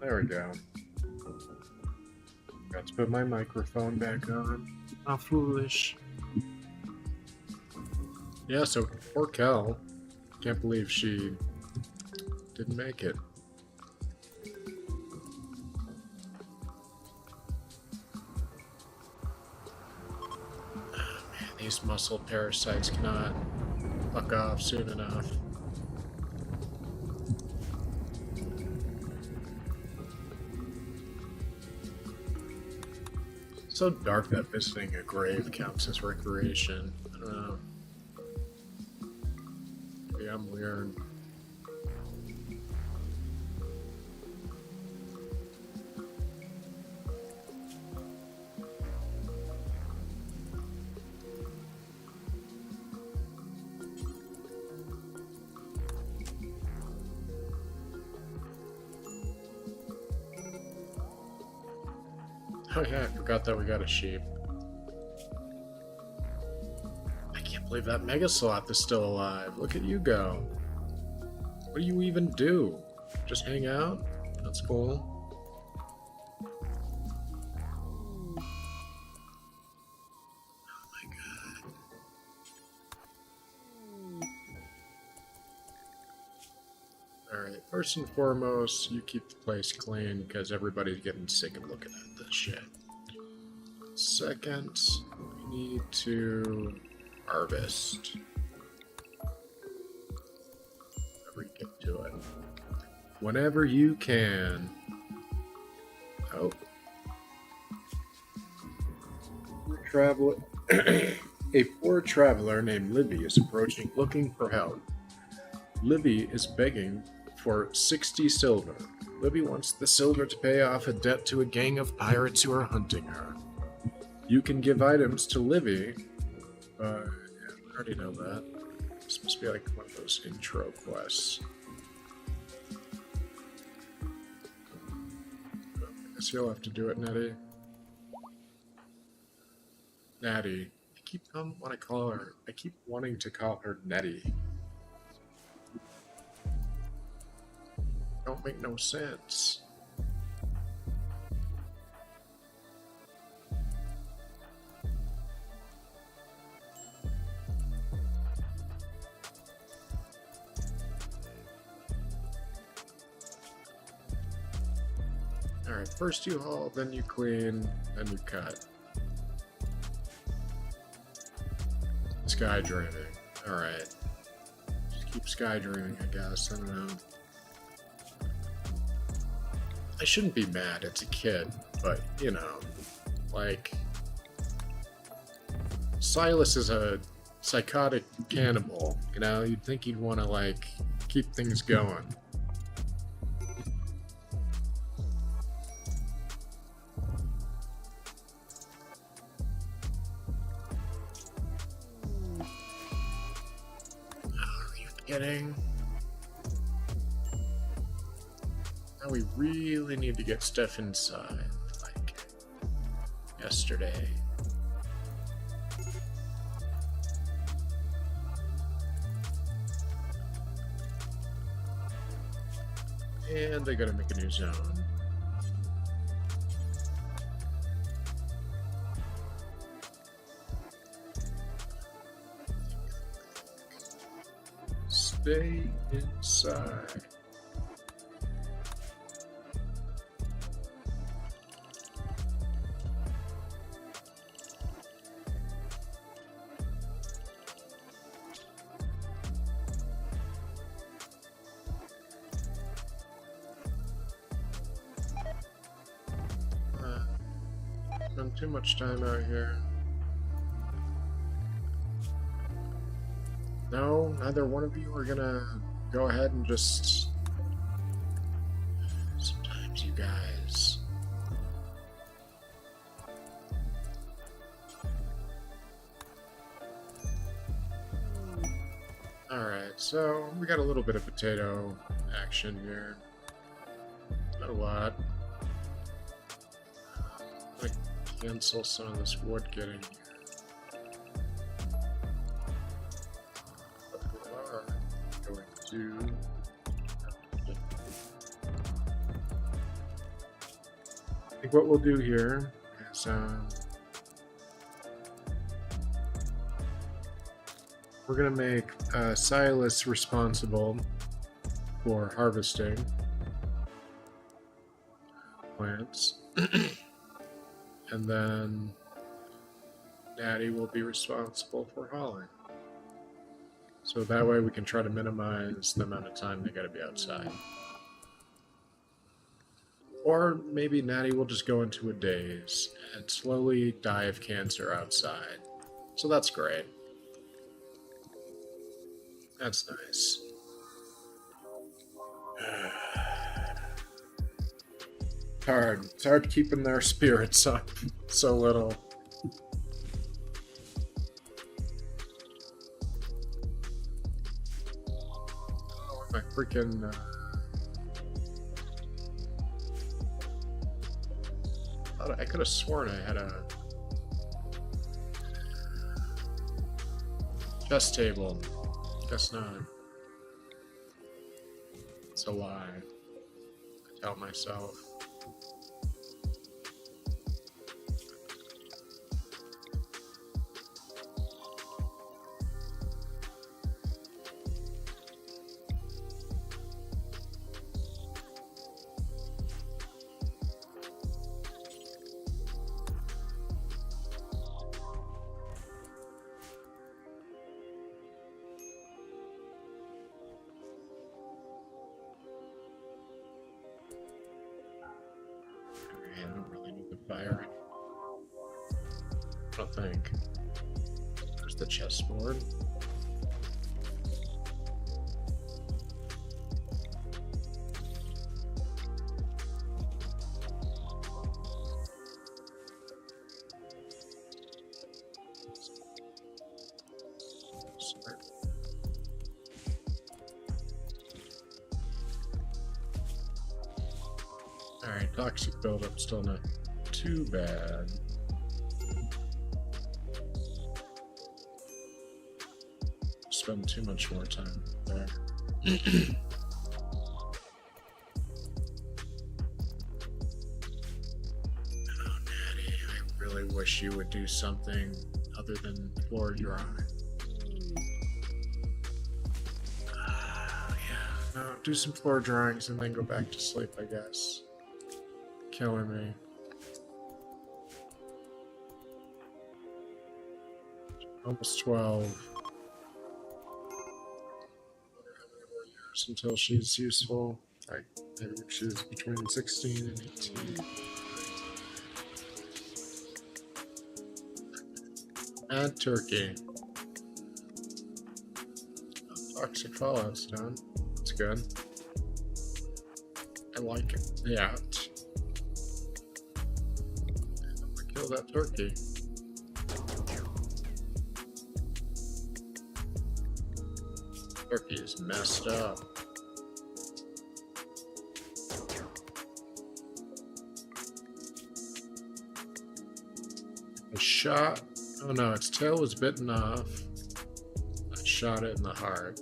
[SPEAKER 1] There we go. Got to put my microphone back on. How foolish. Yeah, so poor Kel. Can't believe she didn't make it. Man, these muscle parasites cannot fuck off soon enough. It's so dark that visiting a grave counts as recreation. I don't know. Maybe I'm weird. Oh yeah, I forgot that we got a sheep. I can't believe that Mega Sloth is still alive. Look at you go. What do you even do? Just hang out? That's cool. Oh my god. Alright, first and foremost, you keep the place clean because everybody's getting sick of looking at this shit. Second, we need to harvest. Whenever you get to it. Whenever you can. Oh. A poor traveler named Livy is approaching looking for help. Livy is begging for 60 silver. Livy wants the silver to pay off a debt to a gang of pirates who are hunting her. You can give items to Livy. Yeah, we already know that. This must be like one of those intro quests. I guess you'll have to do it, Nettie. Natty. I keep wanting to call her Nettie. Don't make no sense. Alright, first you haul, then you clean, then you cut. Sky dreaming. Alright. Just keep sky dreaming, I guess. I don't know. I shouldn't be mad, it's a kid, but, you know, like, Silas is a psychotic cannibal, you know? You'd think he'd want to, like, keep things going. Are you kidding? Now we really need to get stuff inside, like yesterday. And they gotta make a new zone. Stay inside. Spend too much time out here. No, neither one of you are gonna go ahead and just... Sometimes you guys... Alright, so we got a little bit of potato action here. Not a lot. I'm gonna cancel some of this wood getting here. But we are going to I think what we'll do here is we're going to make Silas responsible for harvesting plants. And then Natty will be responsible for hauling. So that way we can try to minimize the amount of time they got to be outside. Or maybe Natty will just go into a daze and slowly die of cancer outside. So that's great. That's nice. It's hard keeping their spirits up so little. Oh, my freaking... I could have sworn I had a chess table. Guess not. It's a lie. I tell myself. I don't really need the fire. I don't think. There's the chessboard. Alright, toxic buildup still not too bad. Spend too much more time there. Oh, Natty, I really wish you would do something other than floor dry. Yeah, no, do some floor drawings and then go back to sleep, I guess. Killing me. Almost 12. Until she's useful. Like, maybe she's between 16 and 18. Add turkey. Toxic fallout's done. That's good. I like it. Yeah. I'm gonna kill that turkey. Turkey is messed up. A shot. Oh no, its tail was bitten off. I shot it in the heart.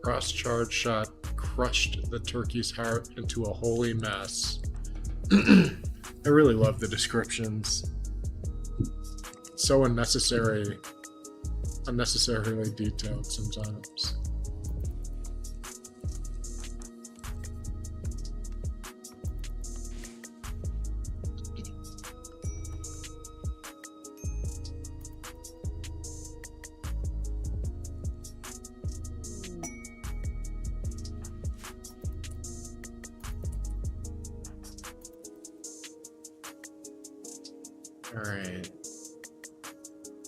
[SPEAKER 1] Cross charge shot crushed the turkey's heart into a holy mess. I really love the descriptions. So unnecessarily detailed sometimes. Alright.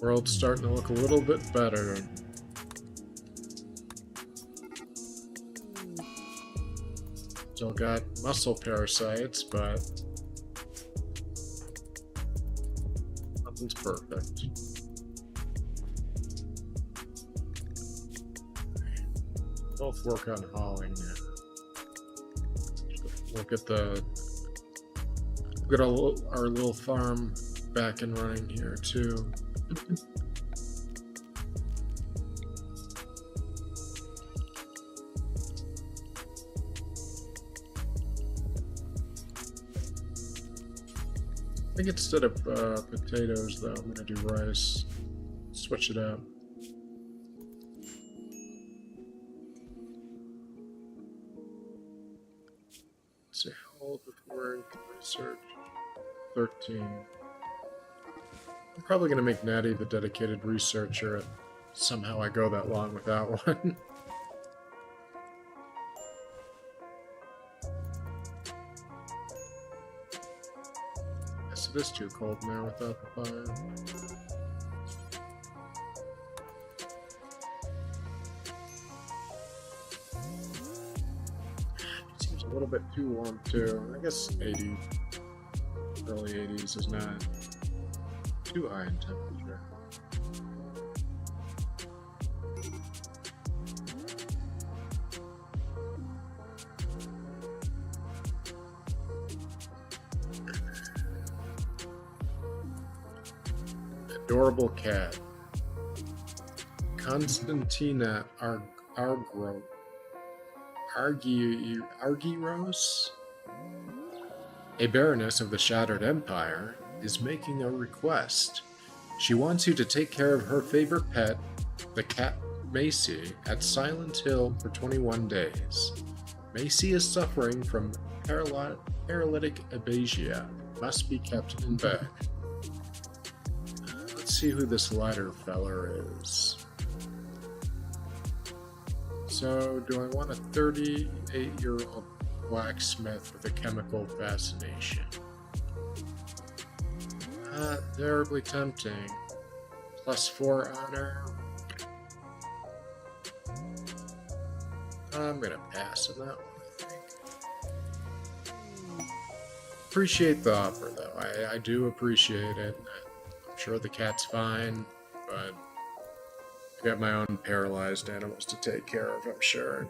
[SPEAKER 1] World's starting to look a little bit better. Still got muscle parasites, but nothing's perfect. Both work on hauling now. We'll get our little farm back and running here too. I think instead of potatoes, though, I'm going to do rice. Switch it up. Let's see, how old before research? 13. I'm probably going to make Natty the dedicated researcher. Somehow I go that long without one. Guess it is too cold now without the fire. Seems a little bit too warm too. I guess 80, early 80s is not too high in temperature. Adorable cat. Constantina Argro. Argyros, a baroness of the Shattered Empire, is making a request. She wants you to take care of her favorite pet, the cat Macy, at Silent Hill for 21 days. Macy is suffering from paralytic aphasia, must be kept in bed. Let's see who this latter feller is. So, do I want a 38-year-old blacksmith with a chemical fascination? Terribly tempting. +4 honor. I'm gonna pass on that one, I think. Appreciate the offer, though. I do appreciate it. I'm sure the cat's fine, but I got my own paralyzed animals to take care of, I'm sure.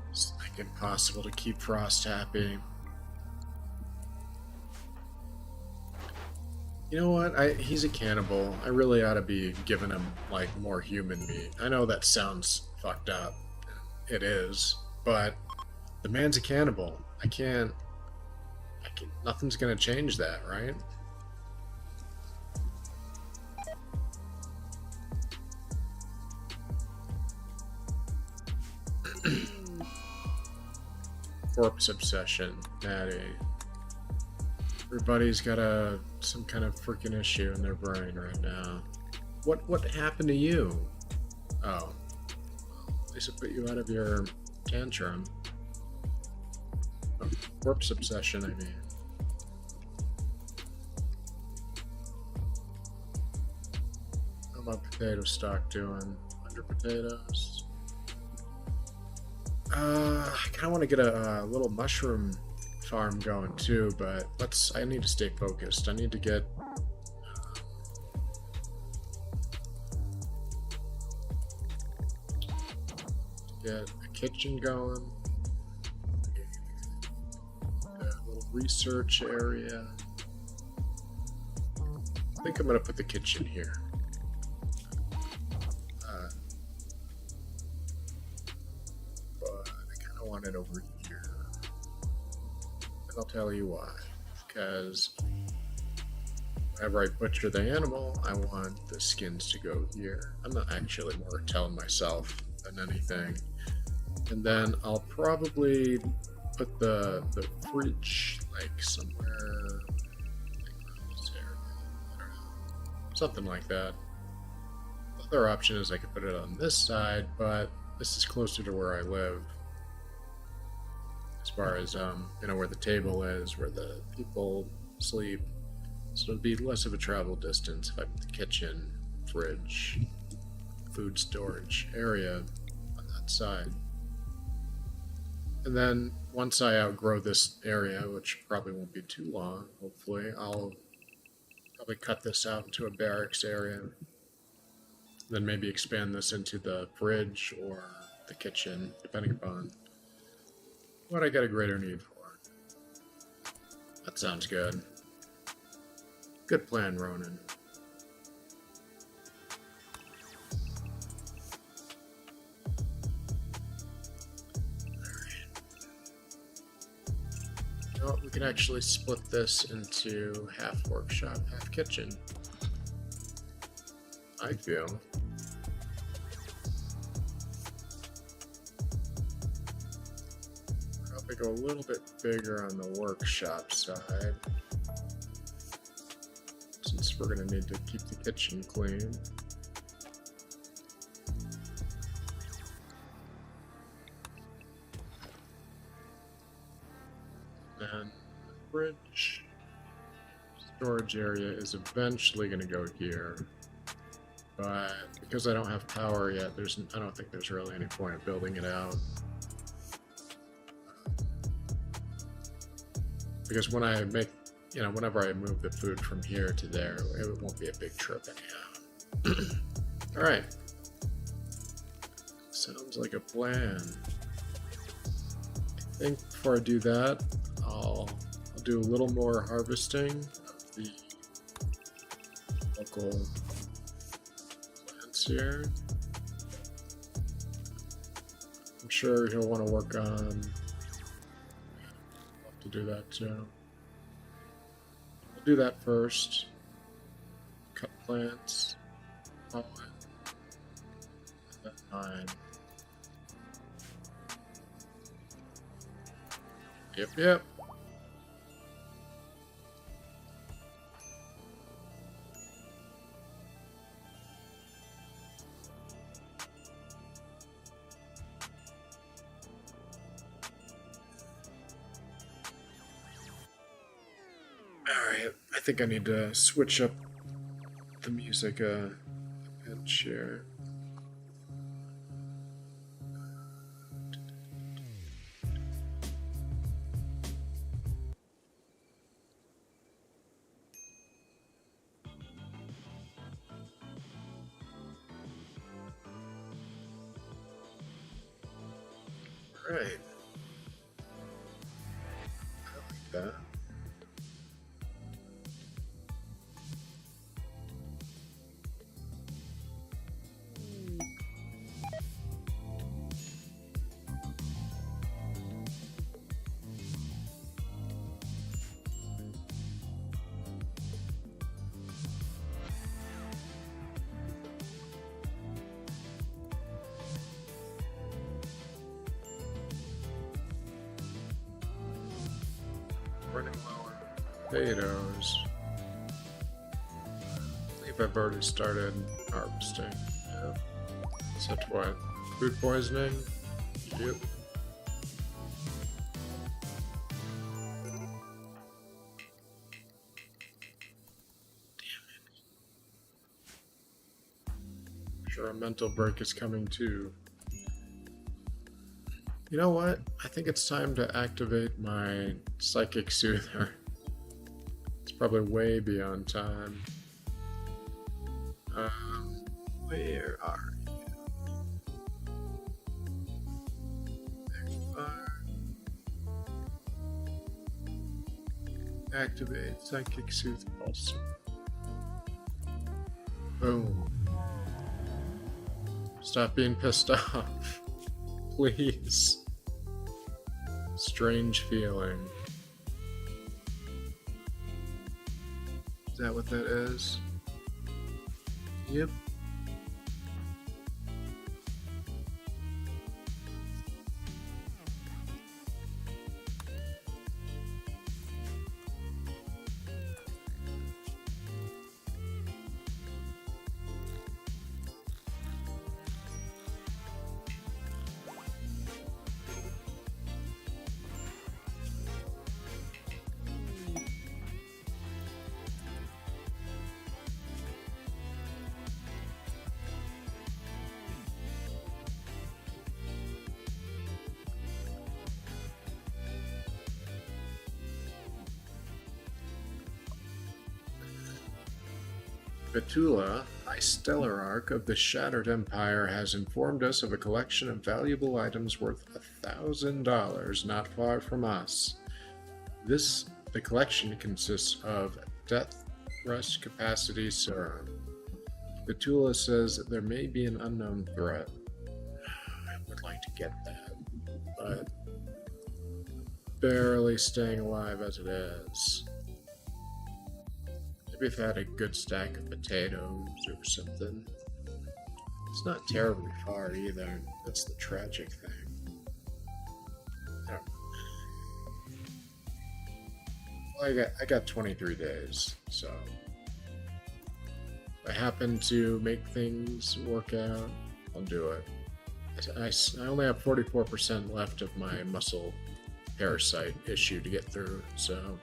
[SPEAKER 1] It's like impossible to keep Frost happy. You know what? He's a cannibal. I really ought to be giving him like more human meat. I know that sounds fucked up. It is, but the man's a cannibal. I can't. Nothing's gonna change that, right? Corpse obsession, Natty. Everybody's got some kind of freaking issue in their brain right now. What happened to you? Oh, at least it put you out of your tantrum. Oh, corpse obsession, I mean. How about potato stock doing? 100 potatoes. I kind of want to get a little mushroom farm going too, but I need to stay focused. I need to get a kitchen going, a little research area. I think I'm gonna put the kitchen here. But I kind of want it over here. I'll tell you why. Because whenever I butcher the animal, I want the skins to go here. I'm not actually more telling myself than anything. And then I'll probably put the fridge like somewhere like around this area. I don't know. Something like that. The other option is I could put it on this side, but this is closer to where I live. As far as where the table is, where the people sleep, so it'd be less of a travel distance if I put the kitchen, fridge, food storage area on that side. And then once I outgrow this area, which probably won't be too long, hopefully, I'll probably cut this out into a barracks area. Then maybe expand this into the fridge or the kitchen, depending upon
[SPEAKER 2] what I got a greater need for. That sounds good. Good plan, Ronan. You know what, we can actually split this into half workshop, half kitchen. I feel. Probably go a little bit bigger on the workshop side, since we're going to need to keep the kitchen clean. And the fridge storage area is eventually going to go here, but because I don't have power yet, I don't think there's really any point of building it out. Because when I make, whenever I move the food from here to there, it won't be a big trip anyhow. All right. Sounds like a plan. I think before I do that, I'll do a little more harvesting of the local plants here. I'm sure he'll want to work on. To do that too. We'll do that first. Cut plants. Pollen. And then mine. Yep. Alright, I think I need to switch up the music a pinch here. Alright. I like that. Running low on potatoes. I believe I've already started harvesting. Yeah. Except what? Food poisoning? Yep. Sure, a mental break is coming too. You know what? I think it's time to activate my psychic soother. It's probably way beyond time. Where are you? There you are. Activate psychic soothe pulse. Boom. Stop being pissed off. Please. Strange feeling. Is that what that is? Yep. Betula, High Stellarch of the Shattered Empire, has informed us of a collection of valuable items worth $1,000 not far from us. The collection consists of Death Rush Capacity Serum. Betula says that there may be an unknown threat. I would like to get that, but barely staying alive as it is. Maybe if I had a good stack of potatoes or something. It's not terribly far either. That's the tragic thing. Oh. Well, I got 23 days, so if I happen to make things work out, I'll do it. I only have 44% left of my muscle parasite issue to get through, so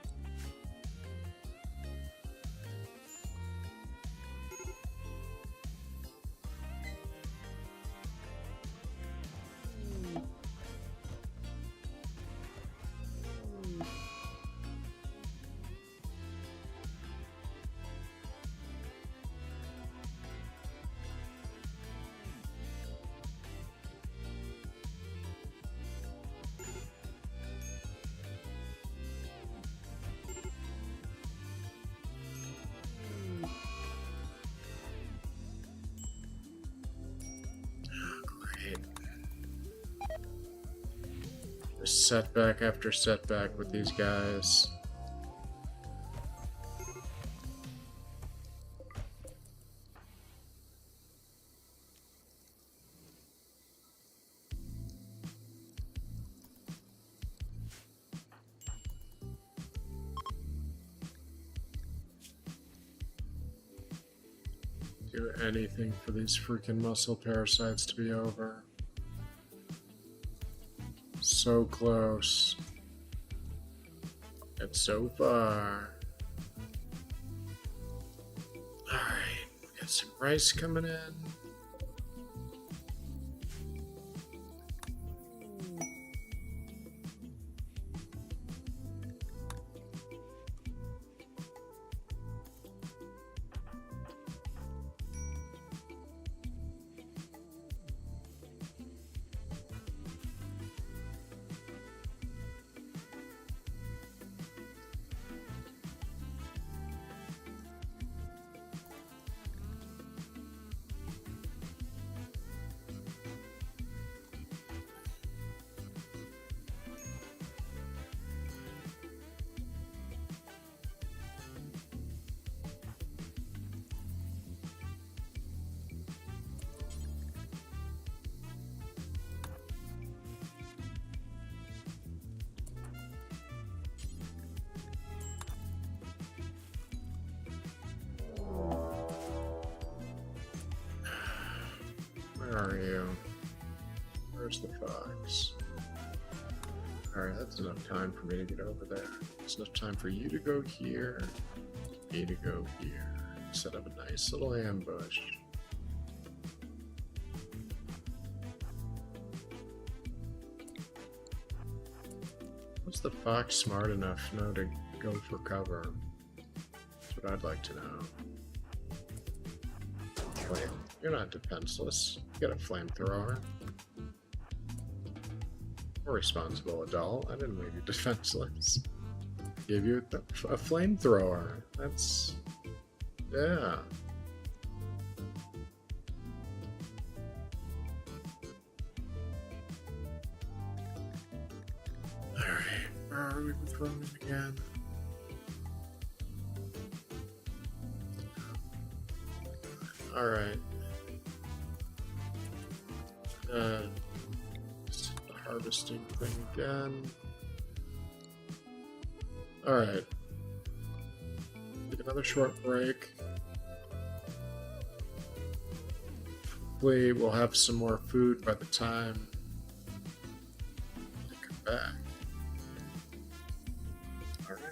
[SPEAKER 2] just setback after setback with these guys. Do anything for these freaking muscle parasites to be over. So close. Yet so far. Alright, got some rice coming in. Where are you? Where's the fox? Alright, that's enough time for me to get over there. It's enough time for you to go here, me to go here. Set up a nice little ambush. Was the fox smart enough now to go for cover? That's what I'd like to know. Wait, you're not defenseless. You got a flamethrower. A responsible adult. I didn't leave you defenseless. Gave you a flamethrower. That's... yeah. Alright, where are we with Roman again? Alright. Just the harvesting thing again. Alright. Take another short break. Hopefully we'll have some more food by the time I come back. Alright.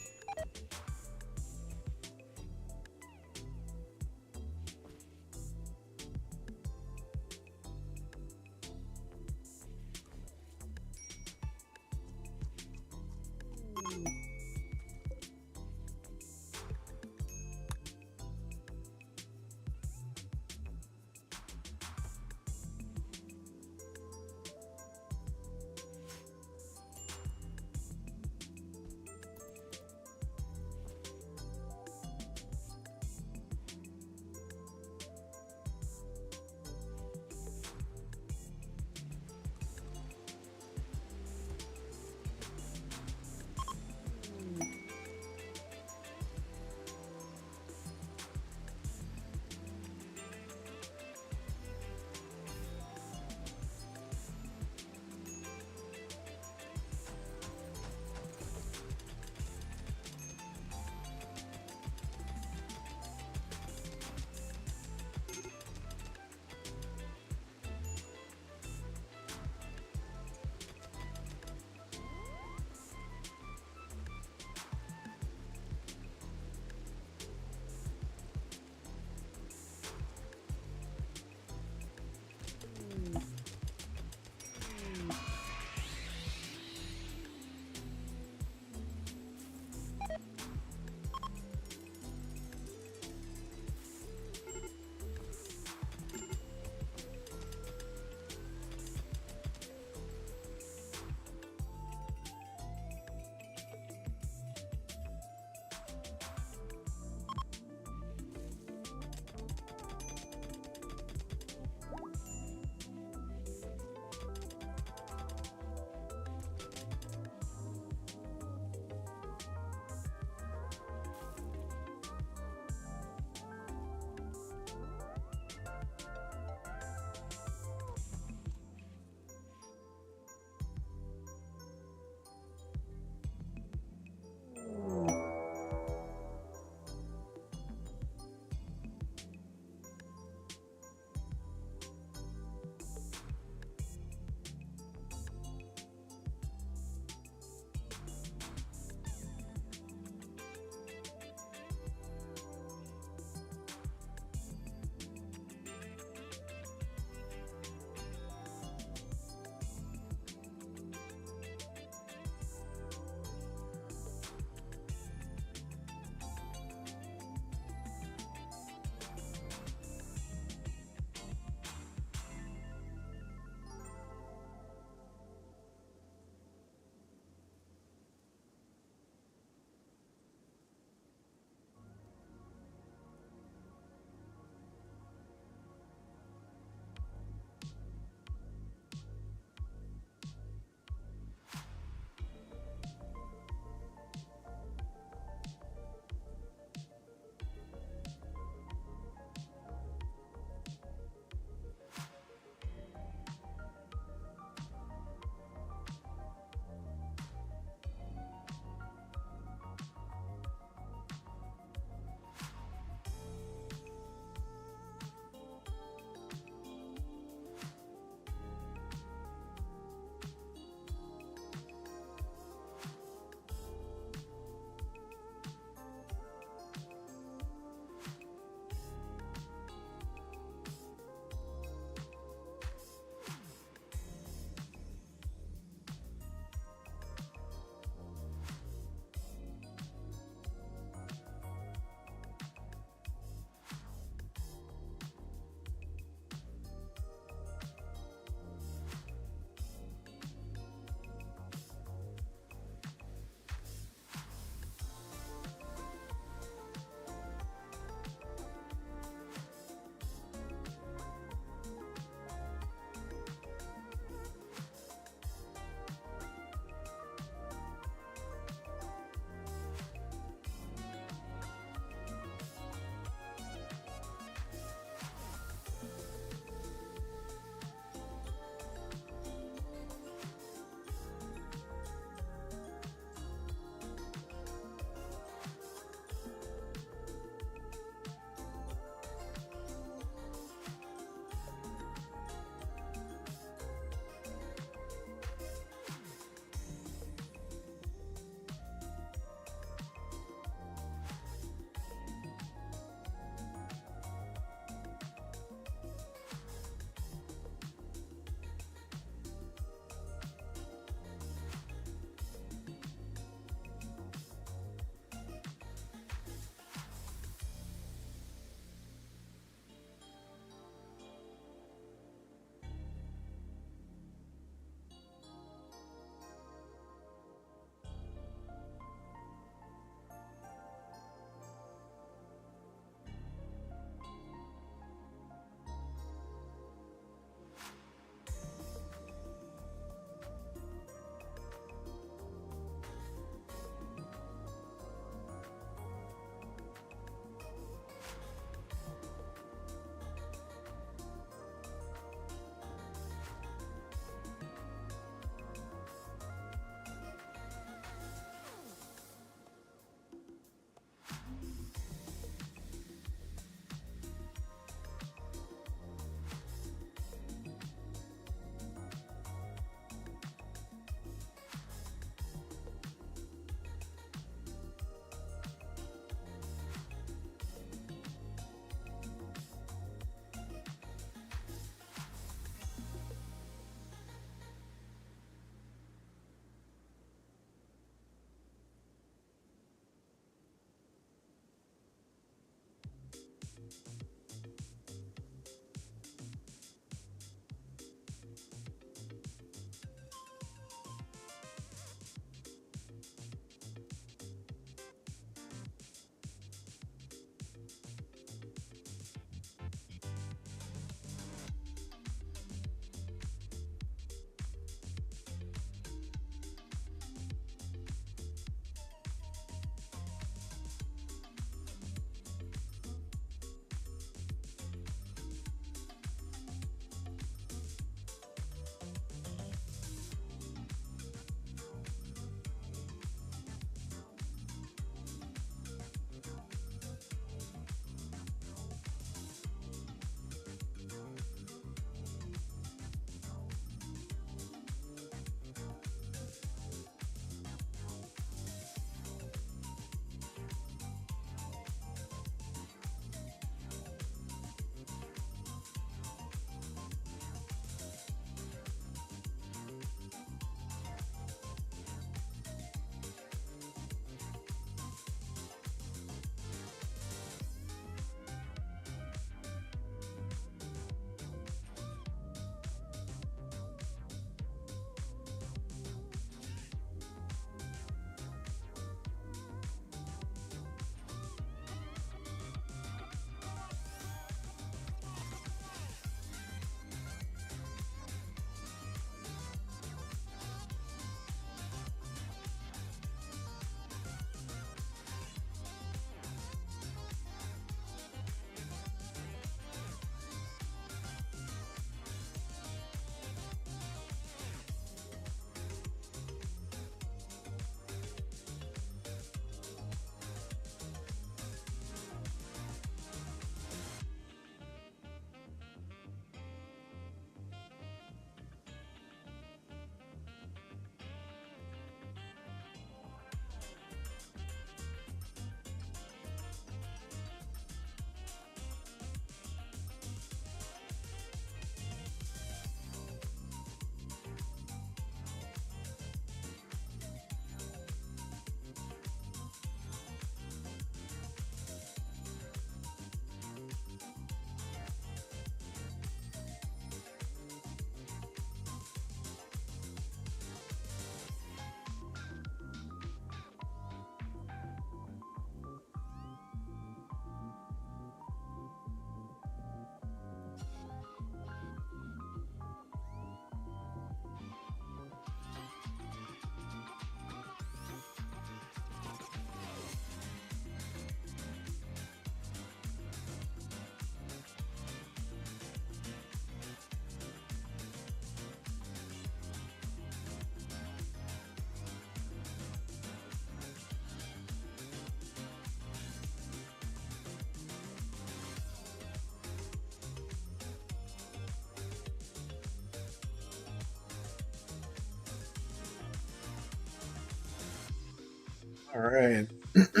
[SPEAKER 2] All right. Looks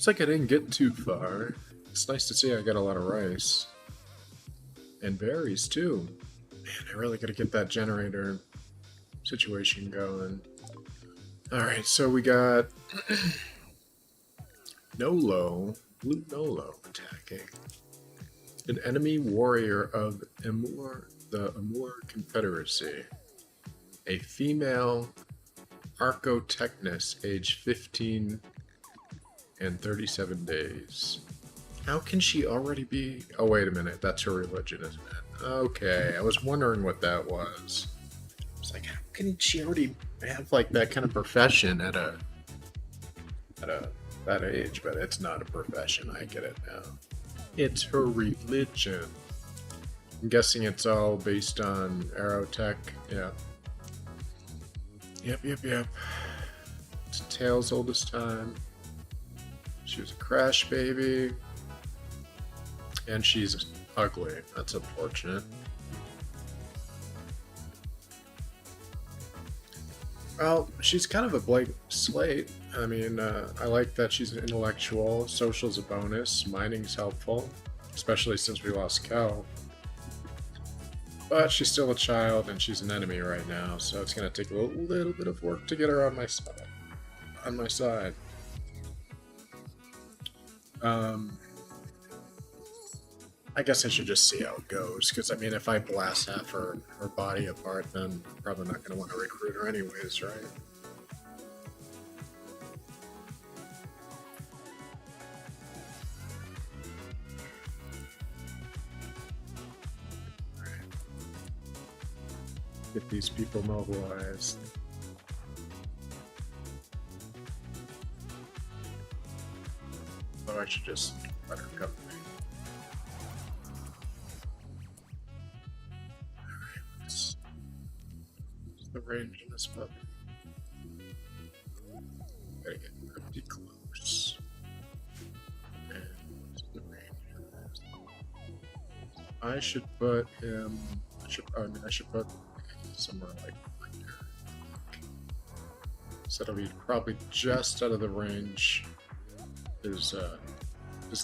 [SPEAKER 2] like I didn't get too far. It's nice to see I got a lot of rice. And berries, too. Man, I really gotta get that generator situation going. Alright, so we got Nolo, Blue Nolo attacking. An enemy warrior of the Amur Confederacy. A female Archotechnus, age 15 and 37 days. How can she already be? Oh, wait a minute. That's her religion, isn't it? Okay, I was wondering what that was. It's like, how can she already have like that kind of profession at a that age? But it's not a profession. I get it now. It's her religion. I'm guessing it's all based on aerotech. Yeah. Yep. It's Tails' oldest time. She was a crash baby. And she's ugly. That's unfortunate. Well, she's kind of a blank slate. I mean, I like that she's an intellectual. Social's a bonus. Mining's helpful, especially since we lost Kel. But she's still a child, and she's an enemy right now, so it's going to take a little bit of work to get her on my side. I guess I should just see how it goes, because I mean, if I blast half her body apart, then I'm probably not going to want to recruit her anyways, right? Get these people mobilized. Oh, I should just let her come to me. Alright, what's the range in this puppy? Gotta get pretty close. And what's the range of this? I should put him. I should put somewhere like here. So it'll be probably just out of the range. His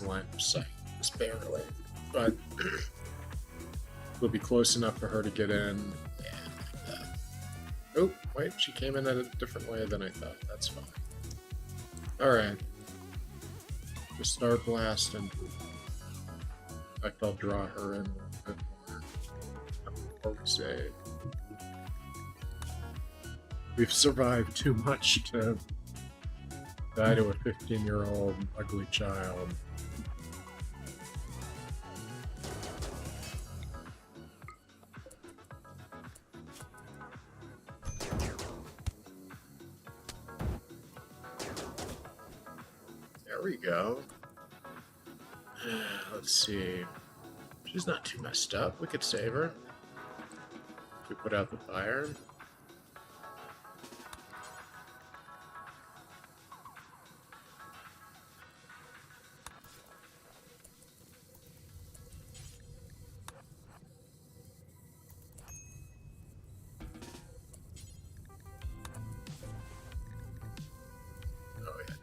[SPEAKER 2] line of sight, just barely, but will be close enough for her to get in. Oh, wait, she came in at a different way than I thought. That's fine. All right, just start blasting. In fact, I'll draw her in a bit more before we save. We've survived too much to die to a 15-year-old ugly child. There we go. Let's see. She's not too messed up. We could save her if we put out the fire.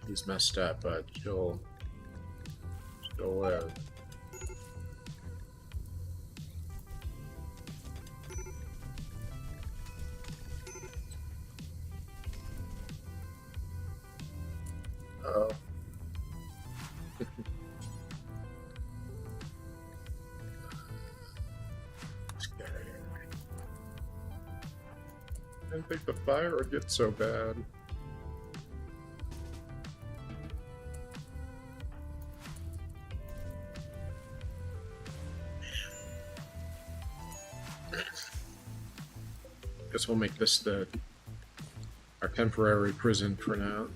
[SPEAKER 2] He's messed up, but she'll live. Oh. Scary. I didn't think the fire would get so bad. Guess we'll make this our temporary prison for now.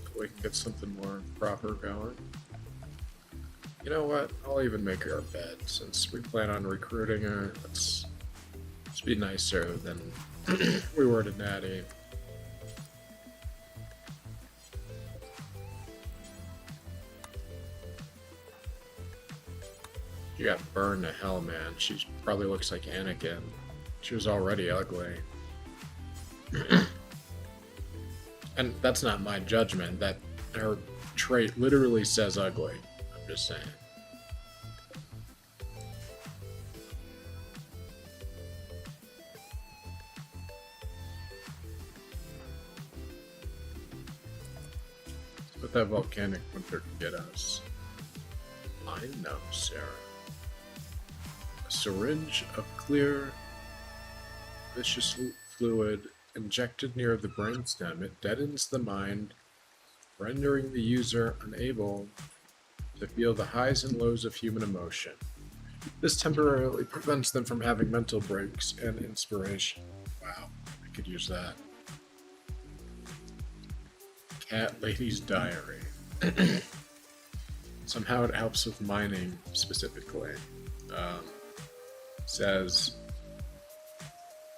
[SPEAKER 2] So we can get something more proper going. You know what? I'll even make her a bed since we plan on recruiting her. Let's be nicer than we were to Natty. She got burned to hell, man. She probably looks like Anakin. She was already ugly. And that's not my judgment. That her trait literally says ugly. I'm just saying. What that volcanic winter can get us. I know, Sarah. A syringe of clear, viscous fluid injected near the brainstem. It deadens the mind, rendering the user unable to feel the highs and lows of human emotion. This temporarily prevents them from having mental breaks and inspiration. Wow, I could use that. Cat Lady's Diary. Somehow it helps with mining specifically. Says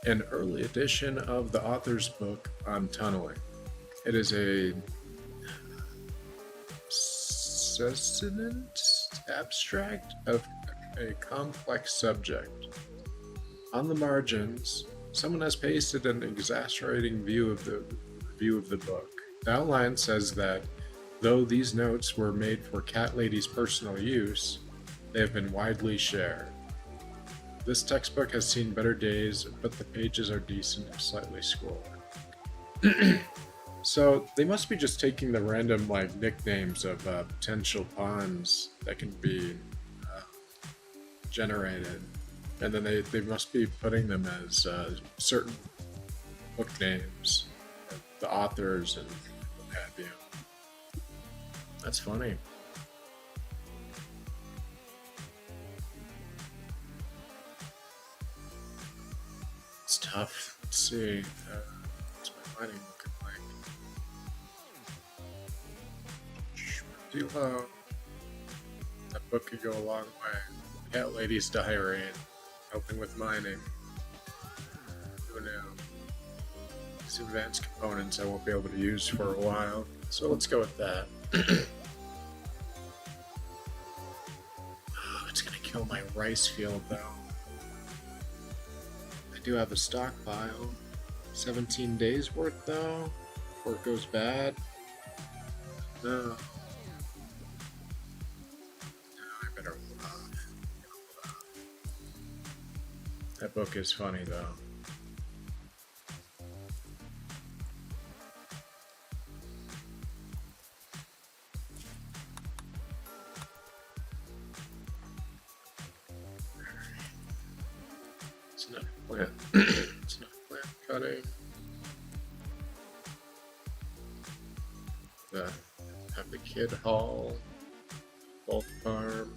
[SPEAKER 2] an early edition of the author's book on tunneling. It is a succinct abstract of a complex subject. On the margins, someone has pasted an exaggerating view of the book. The outline says that though these notes were made for Cat Lady's personal use, they have been widely shared. This textbook has seen better days, but the pages are decent if slightly scrolled. So they must be just taking the random like nicknames of potential pawns that can be generated, and then they must be putting them as certain book names, the authors, and what have you. That's funny. It's tough. Let's see. What's my writing looking like? Too low. That book could go a long way. Cat Lady's Diary. Helping with mining. Who knew? These advanced components I won't be able to use for a while. So let's go with that. Oh, it's gonna kill my rice field though. I do have a stockpile. 17 days worth though, before it goes bad. No. No, I better hold off. That book is funny though. It's not plant. It's not plant cutting. Have the kid haul, bulk farm.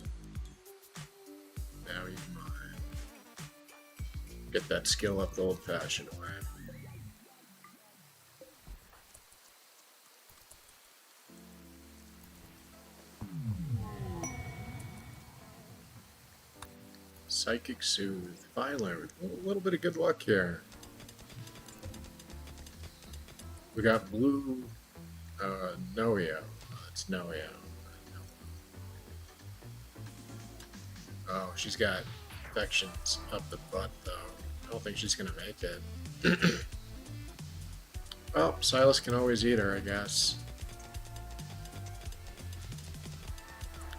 [SPEAKER 2] Now you mine. Get that skill up the old-fashioned way. Psychic Soothe. Finally, a little bit of good luck here. We got blue Noio. It's Noio. Oh, she's got infections up the butt, though. I don't think she's gonna make it. Well, Silas can always eat her, I guess.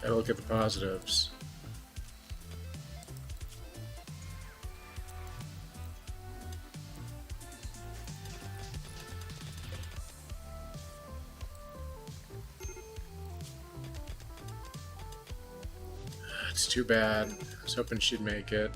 [SPEAKER 2] Gotta look at the positives. It's too bad. I was hoping she'd make it.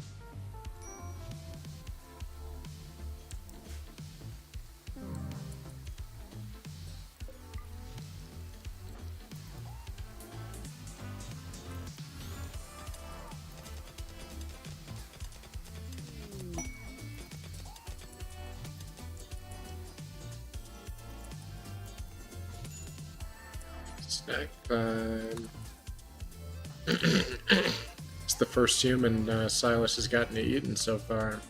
[SPEAKER 2] Snack time. It's the first human Silas has gotten to eat so far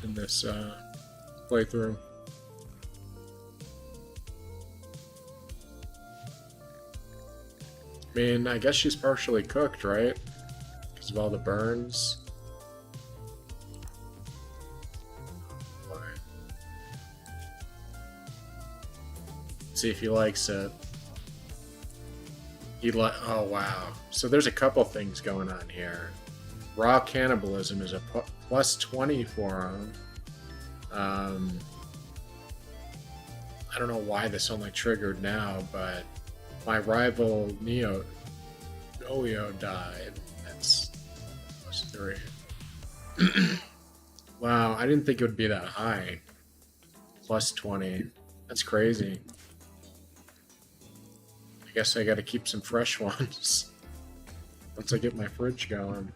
[SPEAKER 2] in this playthrough. I mean, I guess she's partially cooked, right? Because of all the burns. See if he likes it. Oh wow. So there's a couple things going on here. Raw cannibalism is a plus 20 for him. I don't know why this only triggered now, but my rival Noio died. That's plus 3. Wow, I didn't think it would be that high. Plus 20. That's crazy. I guess I gotta keep some fresh ones once I get my fridge going.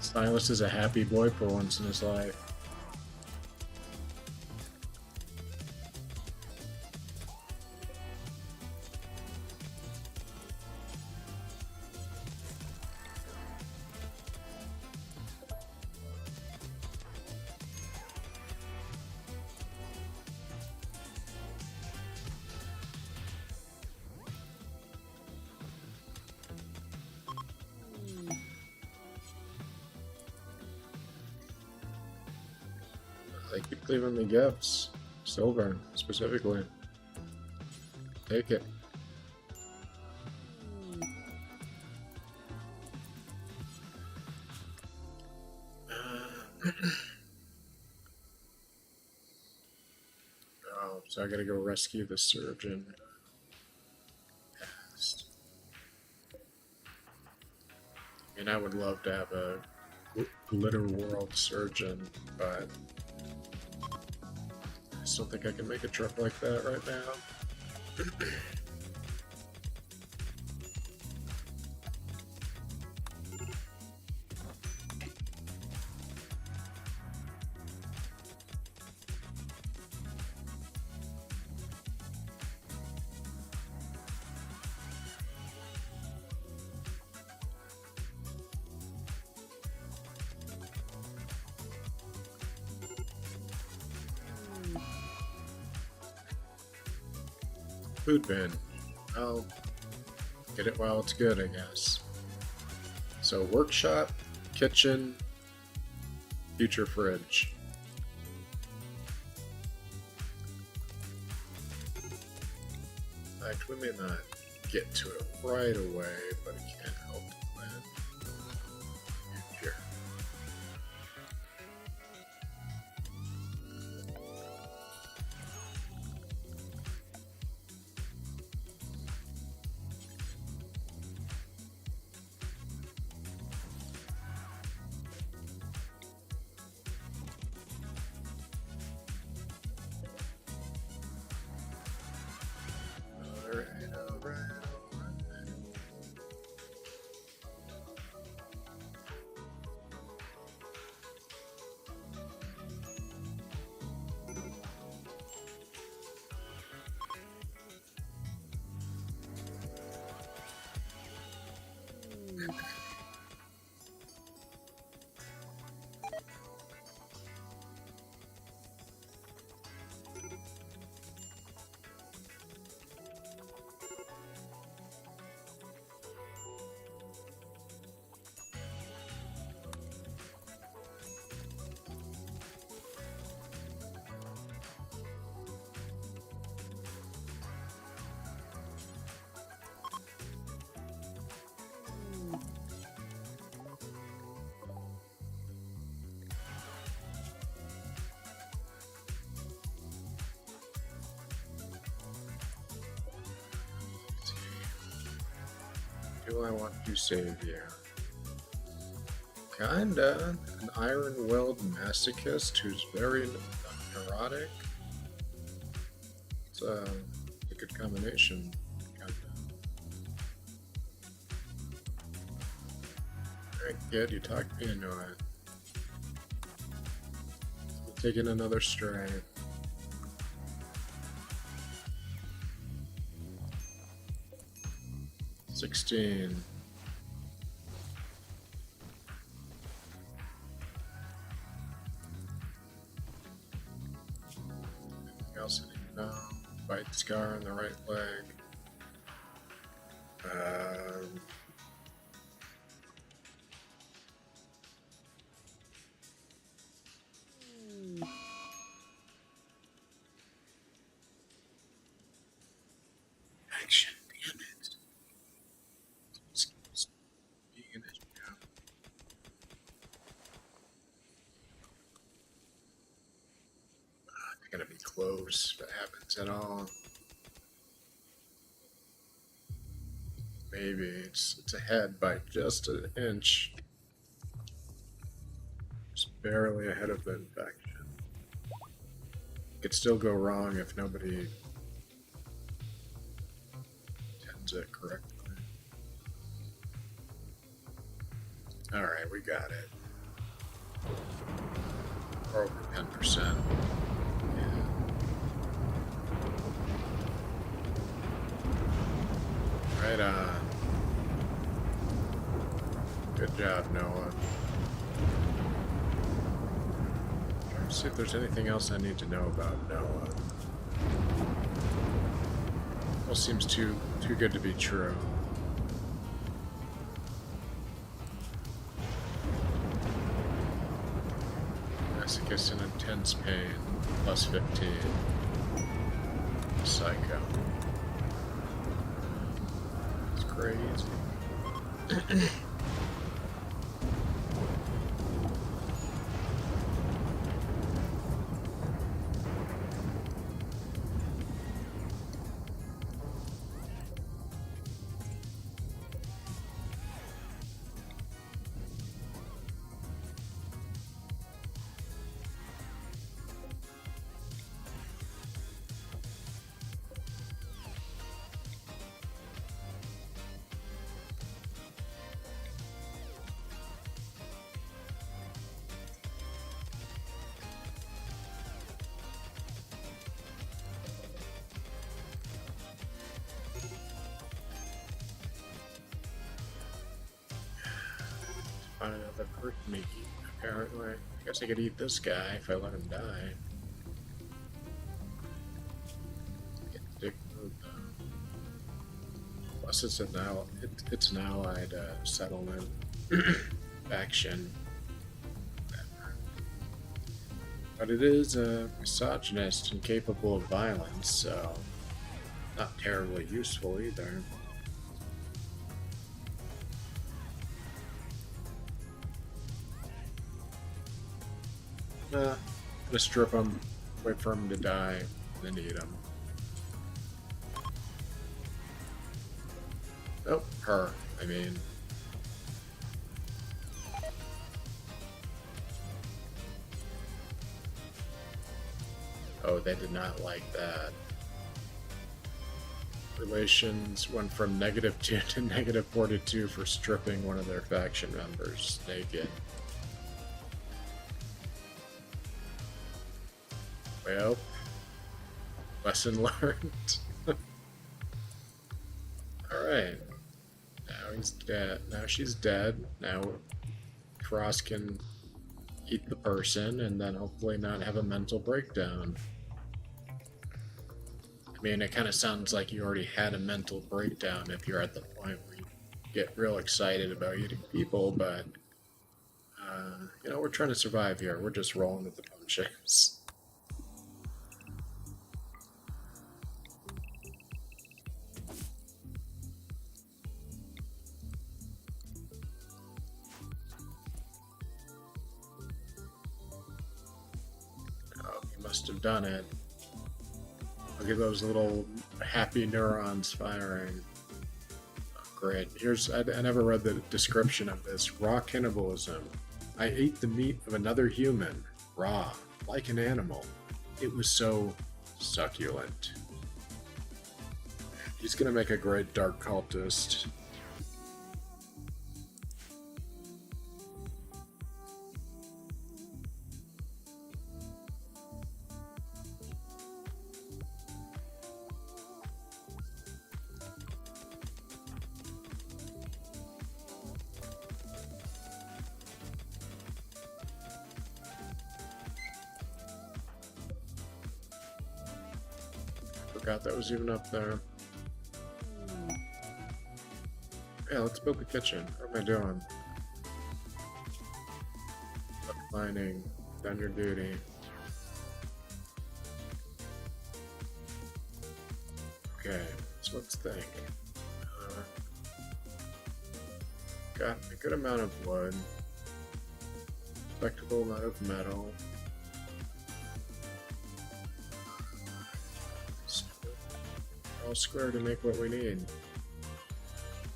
[SPEAKER 2] Silas is a happy boy for once in his life. They keep leaving me gifts. Silver, specifically. Take it. Oh, so I gotta go rescue the surgeon. And I would love to have a glitter world surgeon, but I still think I can make a trip like that right now. Food bin. I'll get it while it's good, I guess. So workshop, kitchen, future fridge. In fact, we may not get to it right away, but it can't help to plan. Future. Alright. Do I want to save you? Kinda. An iron-willed masochist who's very neurotic. It's a good combination. Kinda. Alright, good. You talked me into it. Taking another stray. $16. Anything else I need to know? Bite scar on the right leg. gonna be close if it happens at all. Maybe it's ahead by just an inch. Just barely ahead of the infection. Could still go wrong if nobody tends it correctly. Alright, we got it. We're over 10%. Yeah. Right on. Good job, Noah. Trying to see if there's anything else I need to know about Noah. All seems too good to be true. Masochist in intense pain, plus 15. Psycho. It's crazy. Find another person to eat, apparently. I guess I could eat this guy if I let him die. Get the dick move though. Plus it's an allied settlement faction. But it is a misogynist and capable of violence, so not terribly useful either. Gonna strip him, wait for him to die, then eat him. Oh, her, I mean. Oh, they did not like that. Relations went from -2 to -42 for stripping one of their faction members naked. Well, lesson learned. Alright. Now he's dead. Now she's dead. Now Frost can eat the person and then hopefully not have a mental breakdown. I mean, it kind of sounds like you already had a mental breakdown if you're at the point where you get real excited about eating people, but, you know, we're trying to survive here. We're just rolling with the punches. Oh, you must have done it. Look at those little happy neurons firing. Oh, great. I never read the description of this. Raw cannibalism. I ate the meat of another human, raw, like an animal. It was so succulent. He's gonna make a great dark cultist. Forgot that was even up there. Yeah, let's build the kitchen. What am I doing? Mining, done your duty. Okay, so let's think. Got a good amount of wood, respectable amount of metal. all square to make what we need.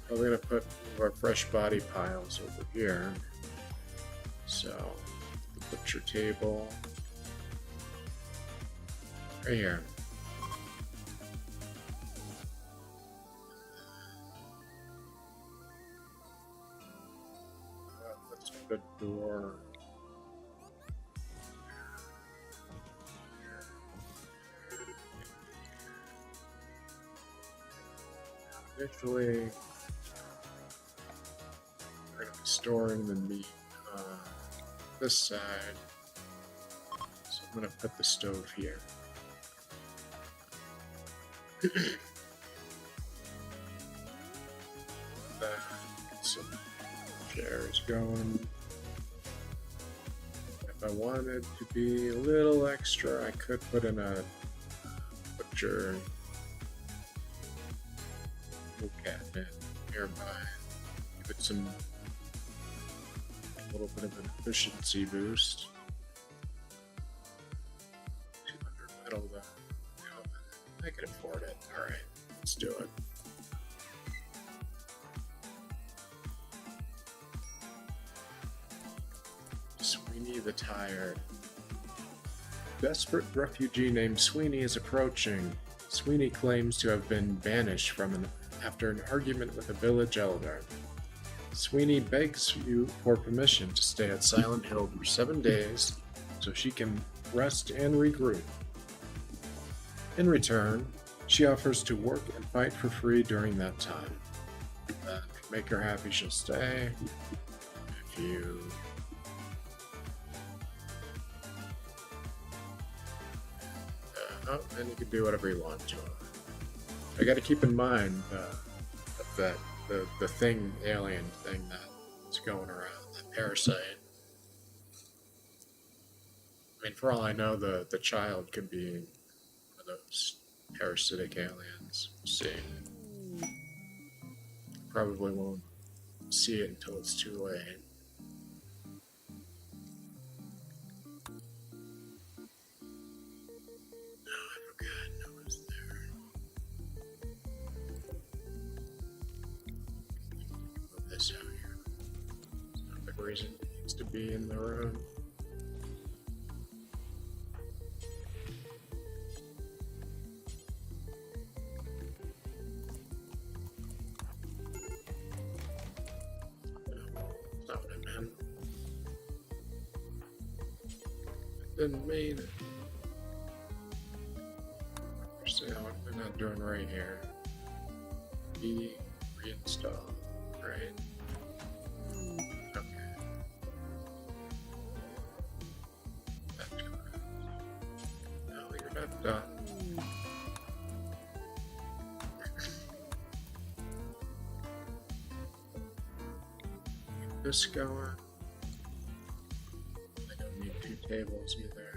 [SPEAKER 2] We're gonna put our fresh body piles over here. So the butcher table right here. Let's put a door. Initially, we're going to be storing the meat on this side. So I'm going to put the stove here. Get some chairs going. If I wanted to be a little extra, I could put in a butcher cabinet nearby. Give it a little bit of an efficiency boost. 200 metal though. I can afford it. Alright, let's do it. Sweeney the Tired. Desperate refugee named Sweeney is approaching. Sweeney claims to have been banished after an argument with a village elder. Sweeney begs you for permission to stay at Silent Hill for 7 days so she can rest and regroup. In return, she offers to work and fight for free during that time. If you make her happy, she'll stay. If you then you can do whatever you want to her. I got to keep in mind that the thing, alien thing that's going around, that parasite. I mean, for all I know, the child could be one of those parasitic aliens. We'll see. Probably won't see it until it's too late. Reason it needs to be in the room. That's not what I meant. Didn't mean it. So what am I not doing right here? Reinstall, right? Done. Get this going. I don't need 2 tables either.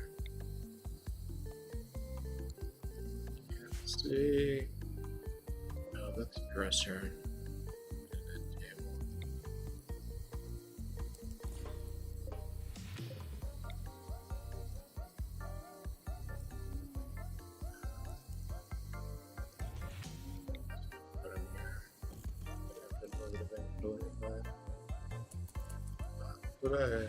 [SPEAKER 2] Let's see. Oh, that's a dresser. And then table. Today.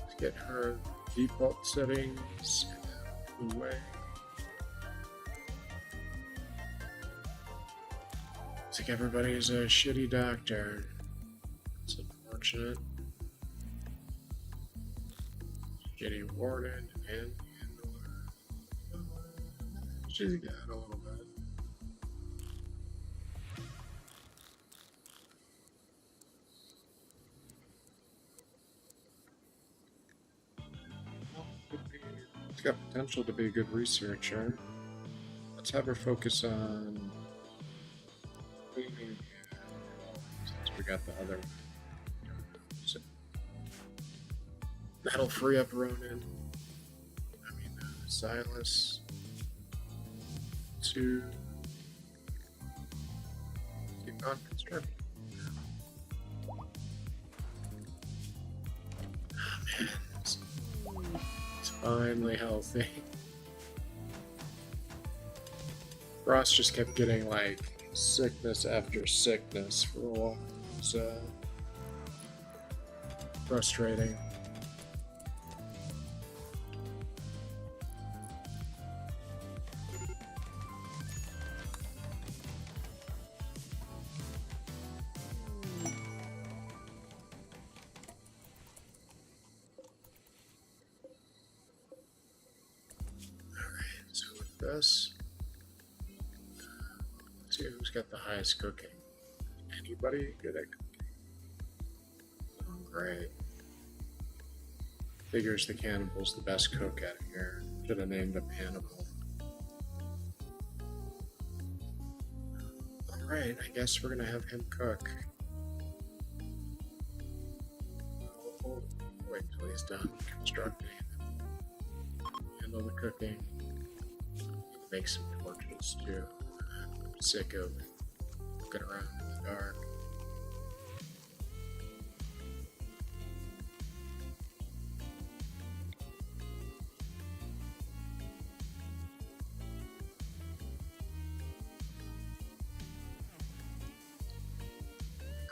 [SPEAKER 2] Let's get her default settings away. Looks like everybody's a shitty doctor. It's unfortunate. Shitty warden and handler. She's got a little bit. She's got potential to be a good researcher. Let's have her focus on cleaning. Since we got the other one. So that'll free up Ronan. Silas. to keep on constructing. Oh man, it's finally healthy. Ross just kept getting like sickness after sickness for a while. It was frustrating. So with this, let's see who's got the highest cooking. Anybody good at cooking? Oh, great. Figures the cannibal's the best cook out of here. Should have named him Hannibal. Alright, I guess we're gonna have him cook. We'll wait until he's done constructing. Handle the cooking. Make some torches too. I'm sick of looking around in the dark.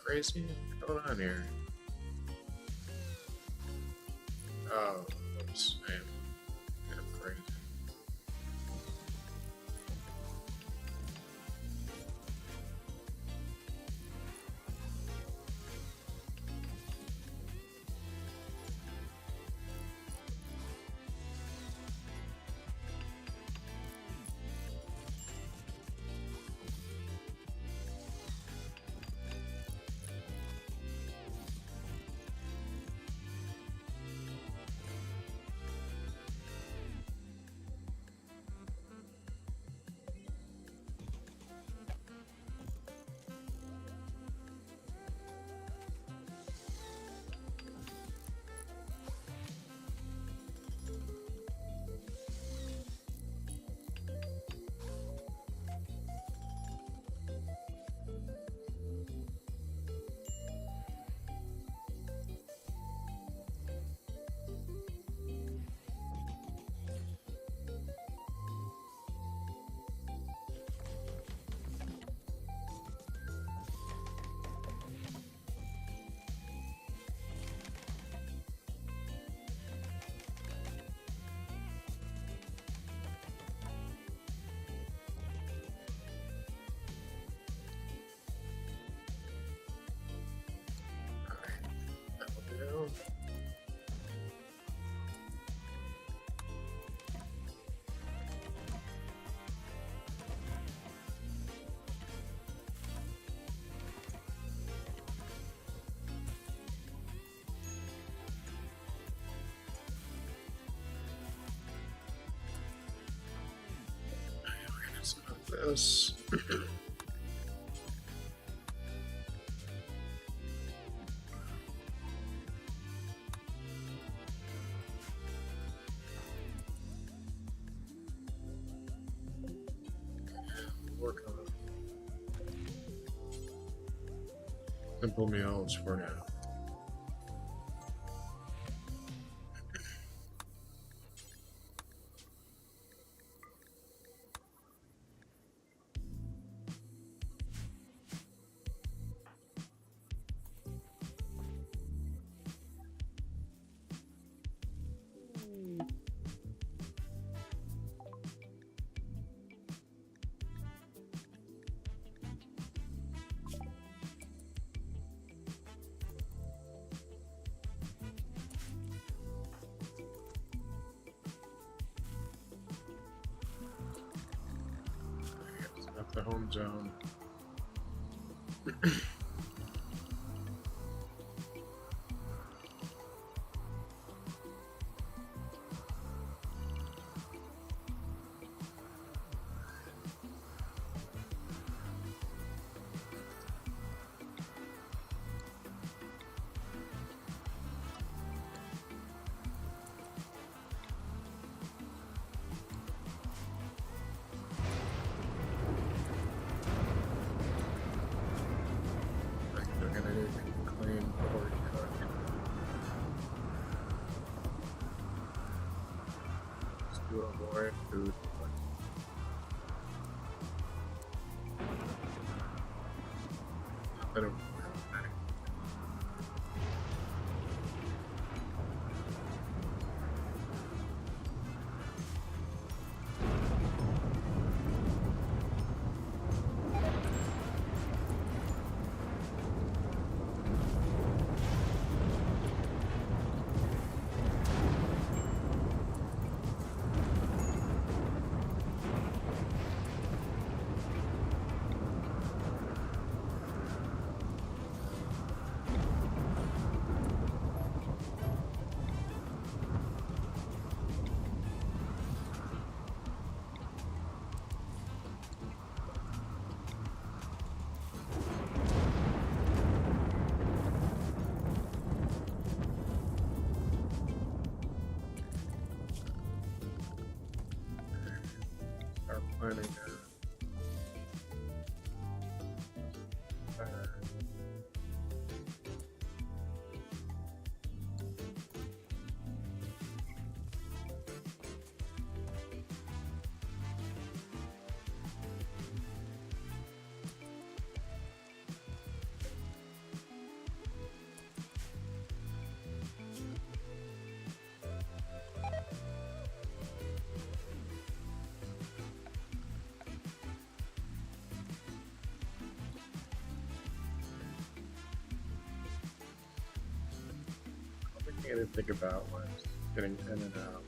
[SPEAKER 2] Crazy? What's going on here? Oh, oops, I am crazy. No. We're gonna set up this. Work on simple meals for now. Set up the home zone. ready to be cleaned before you cook. Just to avoid food. I don't know. Start planning I didn't think about was getting in and out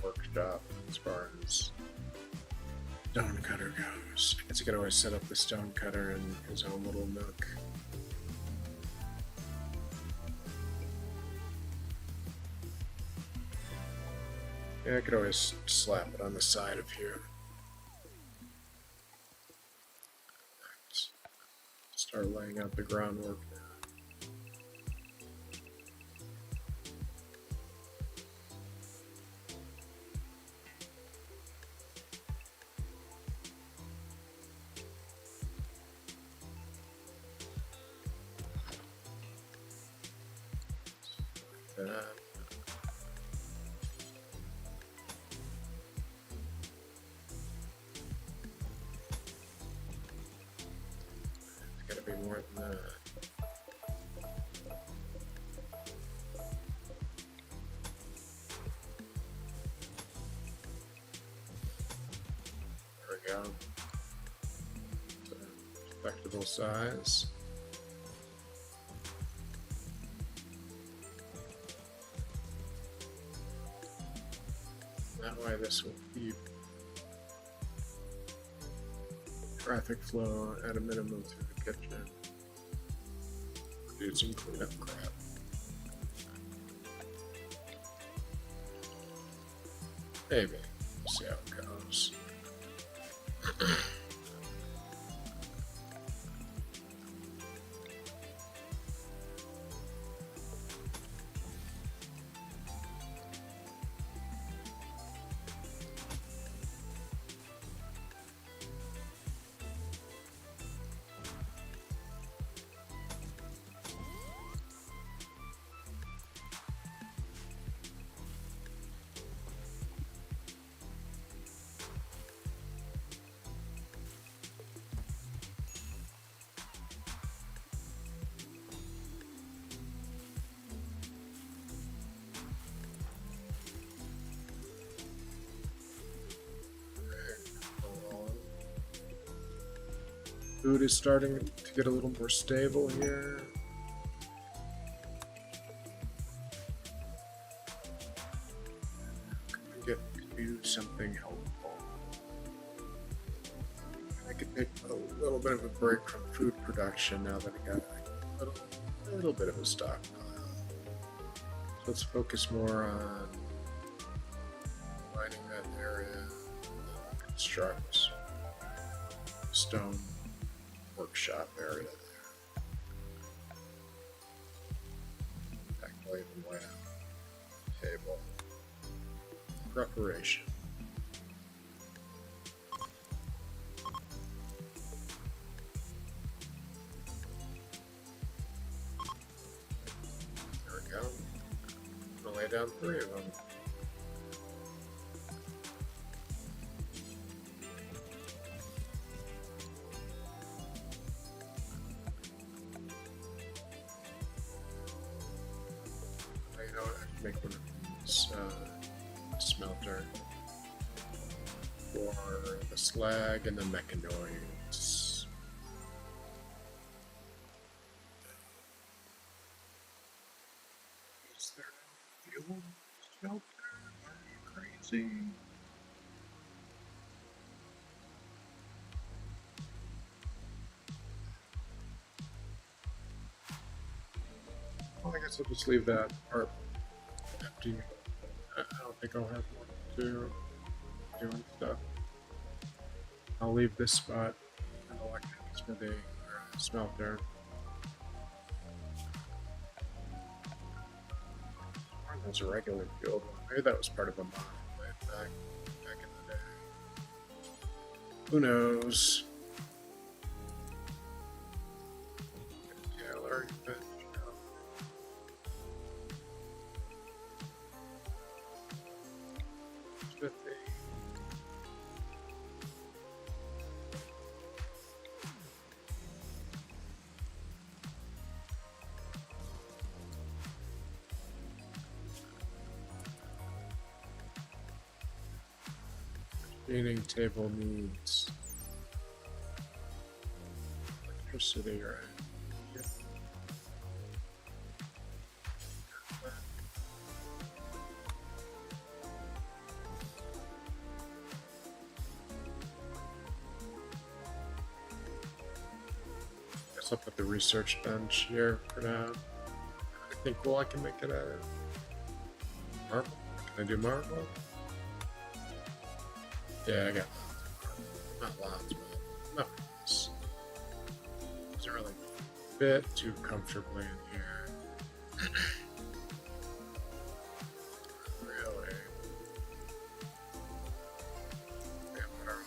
[SPEAKER 2] workshop as far as stone cutter goes. I guess you could always set up the stone cutter in his own little nook. Yeah, I could always slap it on the side of here. Start laying out the groundwork now. It's gotta be more than that. There we go. It's a respectable size. That way this will keep traffic flow at a minimum through the kitchen. Do some cleanup crap. Maybe. We'll see how it goes. Food is starting to get a little more stable here. Could do something helpful. I could take a little bit of a break from food production now that I got a little bit of a stockpile. So let's focus more on mining that area, construct stone workshop area there. Backplate and lamp, table, preparation. lay down 3 of them. You know, I can make one of these smelter for the slag and the mechanoids. Is there a fuel smelter? Are you crazy? Well, I guess I'll just leave that part empty. I don't think I'll have more to do doing stuff. I'll leave this spot an electric smithy or smelter. There's a regular field one. Maybe that was part of a mod back in the day. Who knows? Taylor, but Meeting table needs electricity, right? Yep. Guess I'll put the research bench here for now. Anything cool I can make it out of? Marble? Can I do marble? Yeah, I got not lots, but not lots. Doesn't really fit too comfortably in here. Really. Yeah, whatever.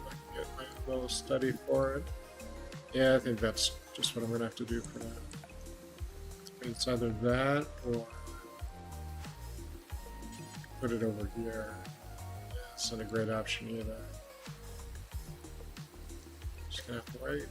[SPEAKER 2] I can get my little study for it. Yeah, I think that's just what I'm gonna have to do for that. It's either that or put it over here. It's not a great option either. Just gonna have to wait.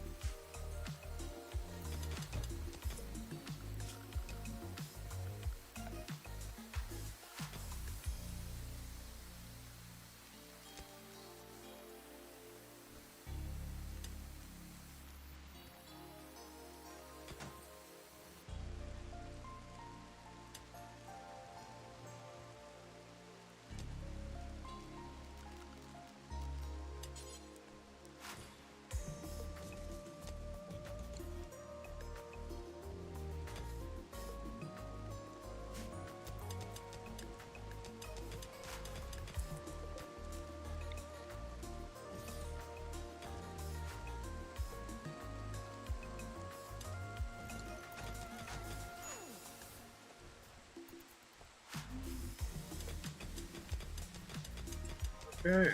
[SPEAKER 2] Okay.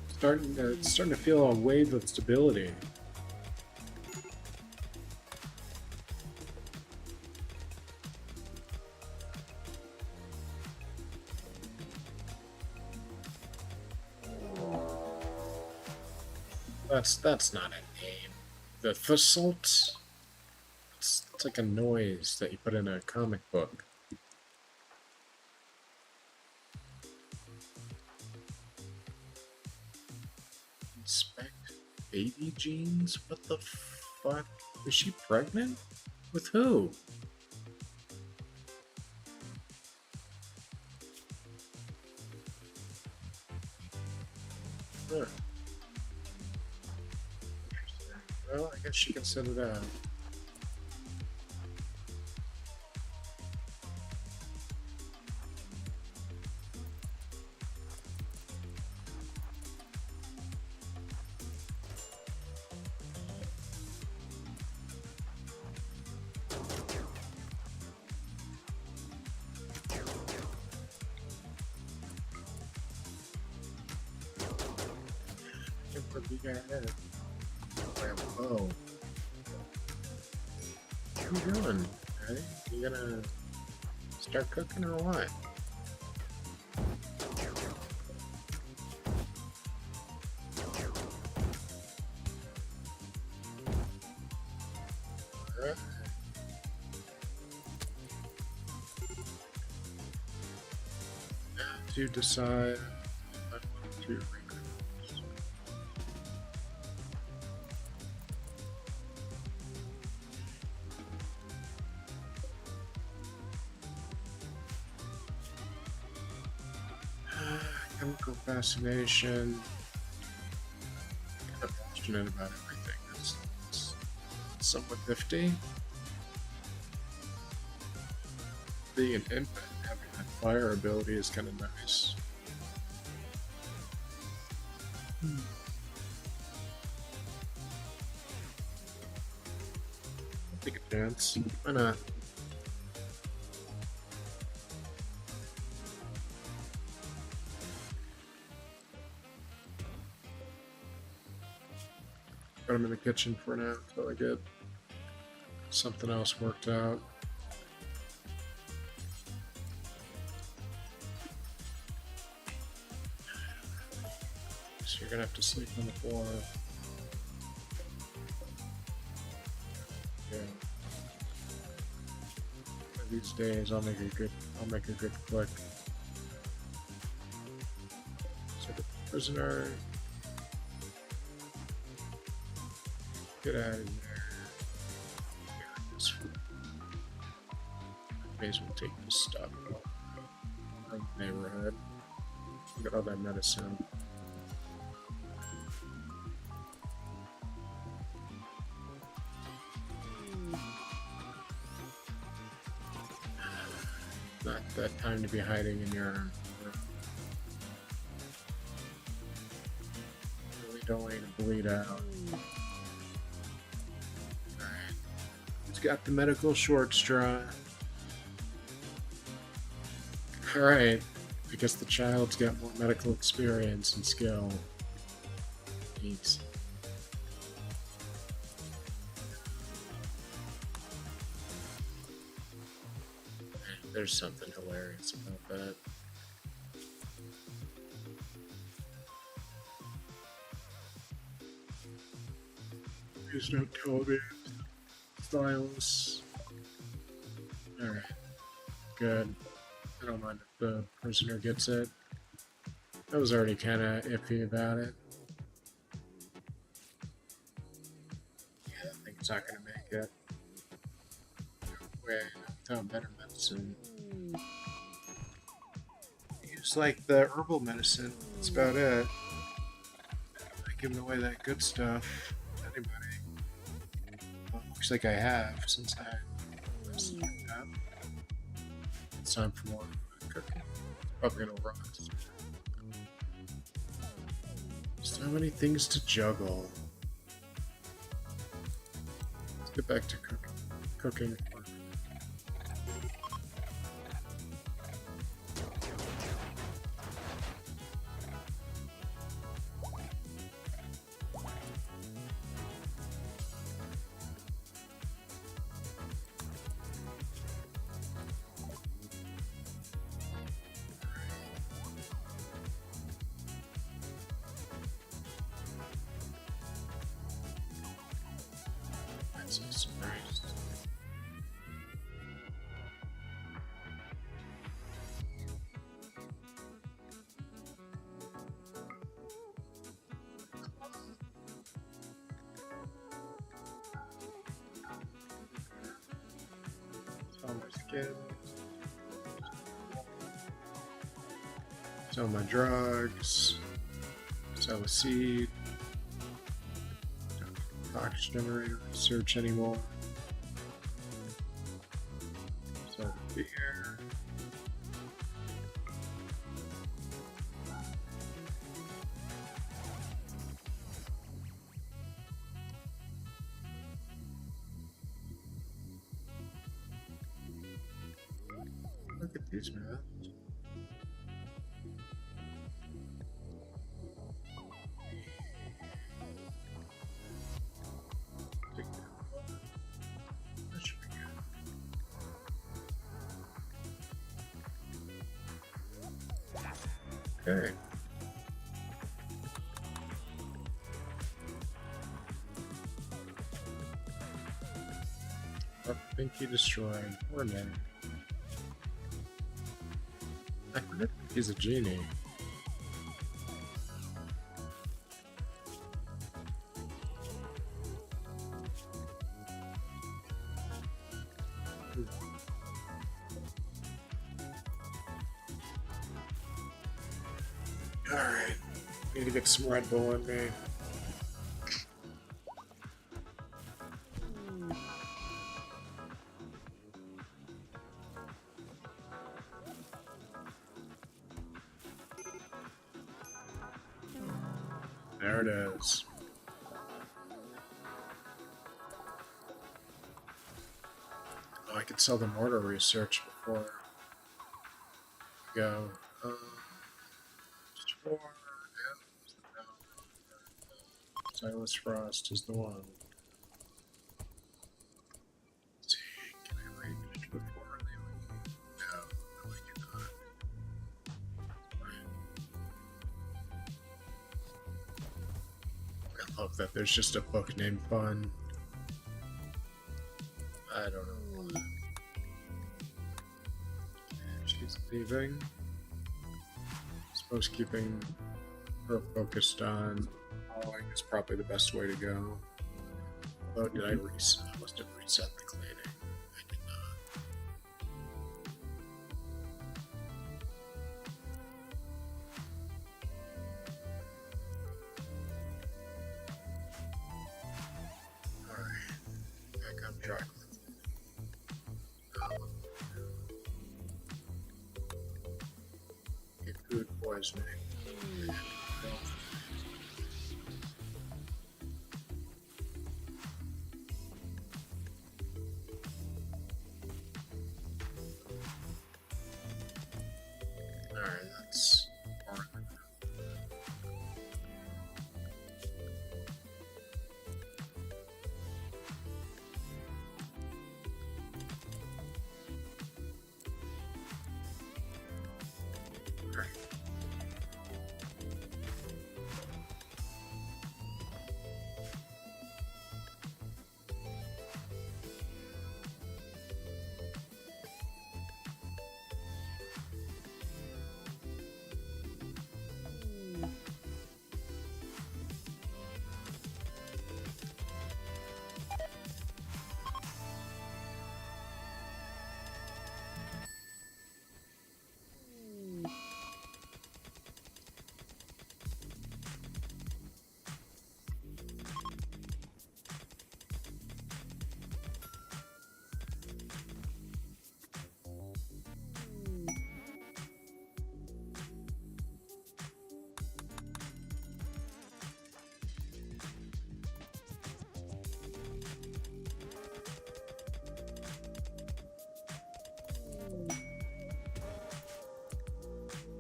[SPEAKER 2] It's starting to feel a wave of stability. That's not a name. The Thusalt. It's like a noise that you put in a comic book. Inspect baby genes? What the fuck? Is she pregnant? With who? Huh. Well, I guess she can send it out. What we got ahead? Oh. What are you doing? Right? You gonna Start cooking or what? Alright. Now to decide if I want to recruit. Chemical fascination. I'm passionate about everything. It's somewhat nifty. Being an imp and having that fire ability is kind of nice. Take a chance. Why not? Put him in the kitchen for now until I get something else worked out. So you're gonna have to sleep on the floor. Yeah. One of these days I'll make a good click. So the prisoner. Get out of there. This may as well take this stuff from the neighborhood. Look at all that medicine. Not that time to be hiding in your room. Really don't want you to bleed out. Got the medical short straw. Alright, I guess the child's got more medical experience and skill. Thanks. There's something hilarious about that. Please don't tell me. Stylus. Alright. Good. I don't mind if the prisoner gets it. I was already kinda iffy about it. Yeah, I think it's not gonna make it. Wait, no better medicine. Use like the herbal medicine. That's about it. Not giving away that good stuff to anybody. Looks like I have since I was up. It's time for more cooking. Probably gonna rot. So many things to juggle. Let's get back to cooking. Surprised. Sell my skin. Sell my drugs. Sell a seed. Box generator research anymore. Sell the beer. Look at these, man. That should be good. Okay. I think he destroyed. Poor man. I forget he's a genie. Alright. Need to get some Red Bull in me. There it is. Oh, I could sell the mortar research before we go. Store, Silas Frost is the one. Let's see, can I read it before they leave? No, I cannot. I love that there's just a book named Fun. I don't know why. She's leaving. I suppose keeping her focused on following is probably the best way to go. Oh, did I reset? I must have reset the cleaning. I did not. Alright. Back on track. Get food poisoning. Alright, that's far enough. Alright.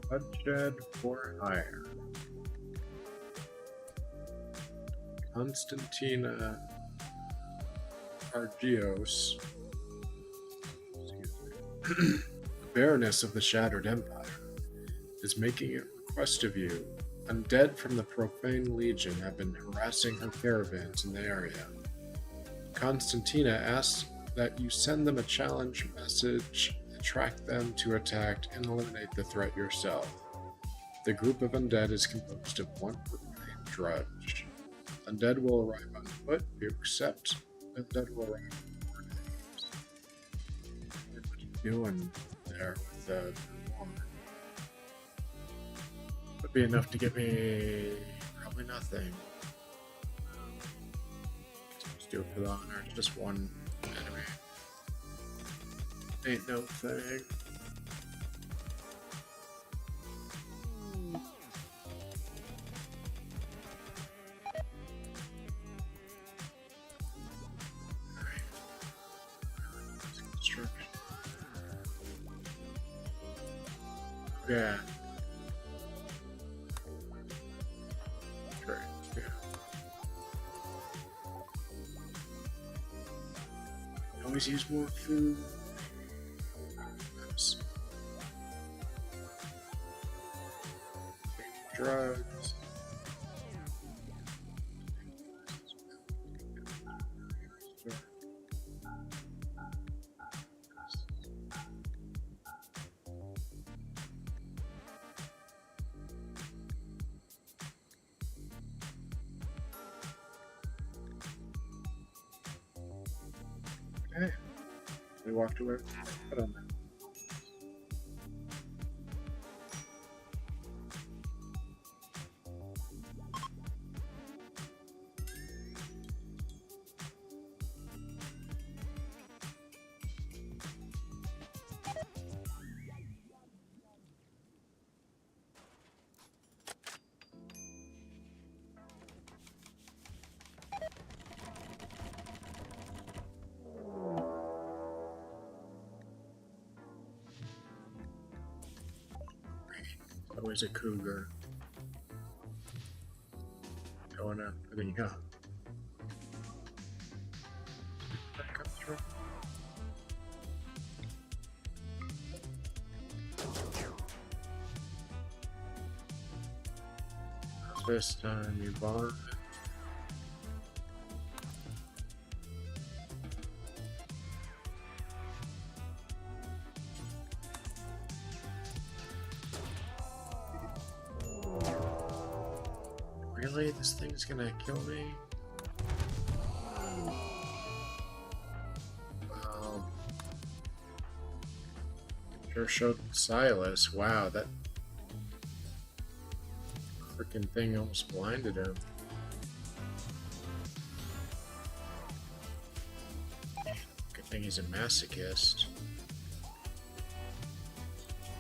[SPEAKER 2] Bloodshed for hire. Constantina Argios, the Baroness of the Shattered Empire, is making a request of you. Undead from the Profane Legion have been harassing her caravans in the area. Constantina asks that you send them a challenge message, attract them to attack, and eliminate the threat yourself. The group of undead is composed of one profane drudge. Undead will arrive on foot. If you accept, undead will arrive in 4 days. What are you doing there with the woman? Would be enough to get me probably nothing. Let's do it for the honor. It's just one enemy. Ain't no thing. Yeah. Great. Yeah. Always use more food. Oops. drugs. Okay. We walked away. Put on that. Always a cougar. Going after the young. That comes through. This time you bond. Really? This thing's gonna kill me? Wow. Sure showed Silas. Wow, that freaking thing almost blinded him. Good thing he's a masochist.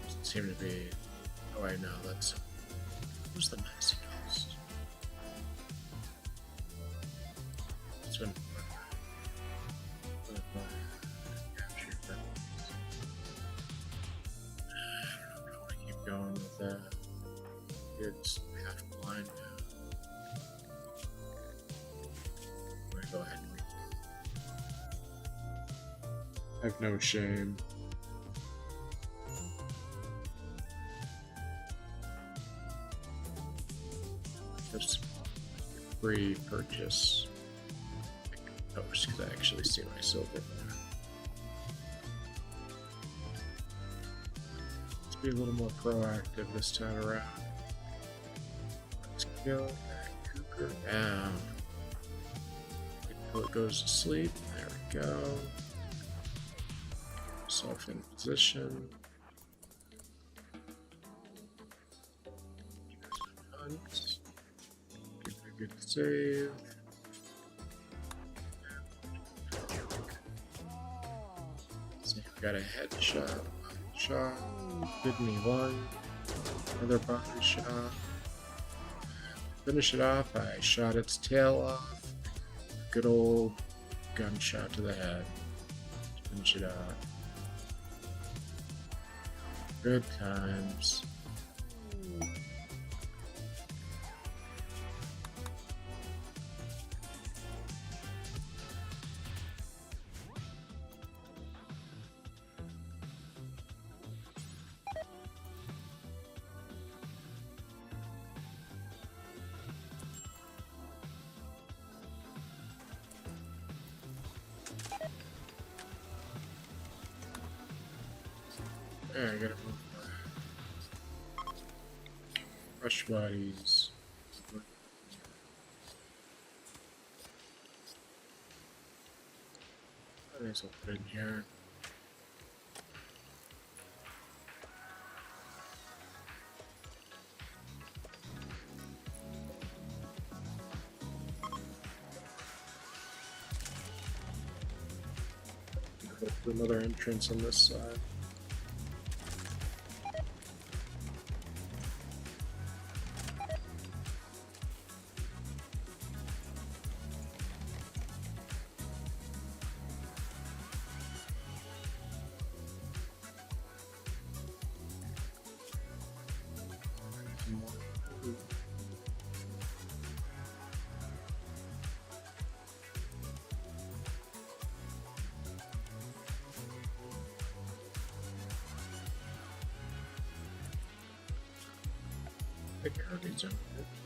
[SPEAKER 2] Doesn't seem to be. Oh, I know. That's. Who's the masochist? That's when. Captured that. I don't know. I keep going with that. It's half blind now. I'm gonna go ahead and
[SPEAKER 1] I have no shame.
[SPEAKER 2] just free purchase. Oh, because I actually see my silver there. Let's be a little more proactive this time around. Let's kill that cougar down until it goes to sleep. There we go. Self in position. Hunt. Get a good save. So we've got a headshot, shot, good knee one, another body shot. Finish it off, I shot its tail off. Good old gunshot to the head. Finish it off. Good times. Yeah, I gotta move my brush bodies. I guess I'll put it in here. Put another entrance on this side.
[SPEAKER 1] take care of these in a bit.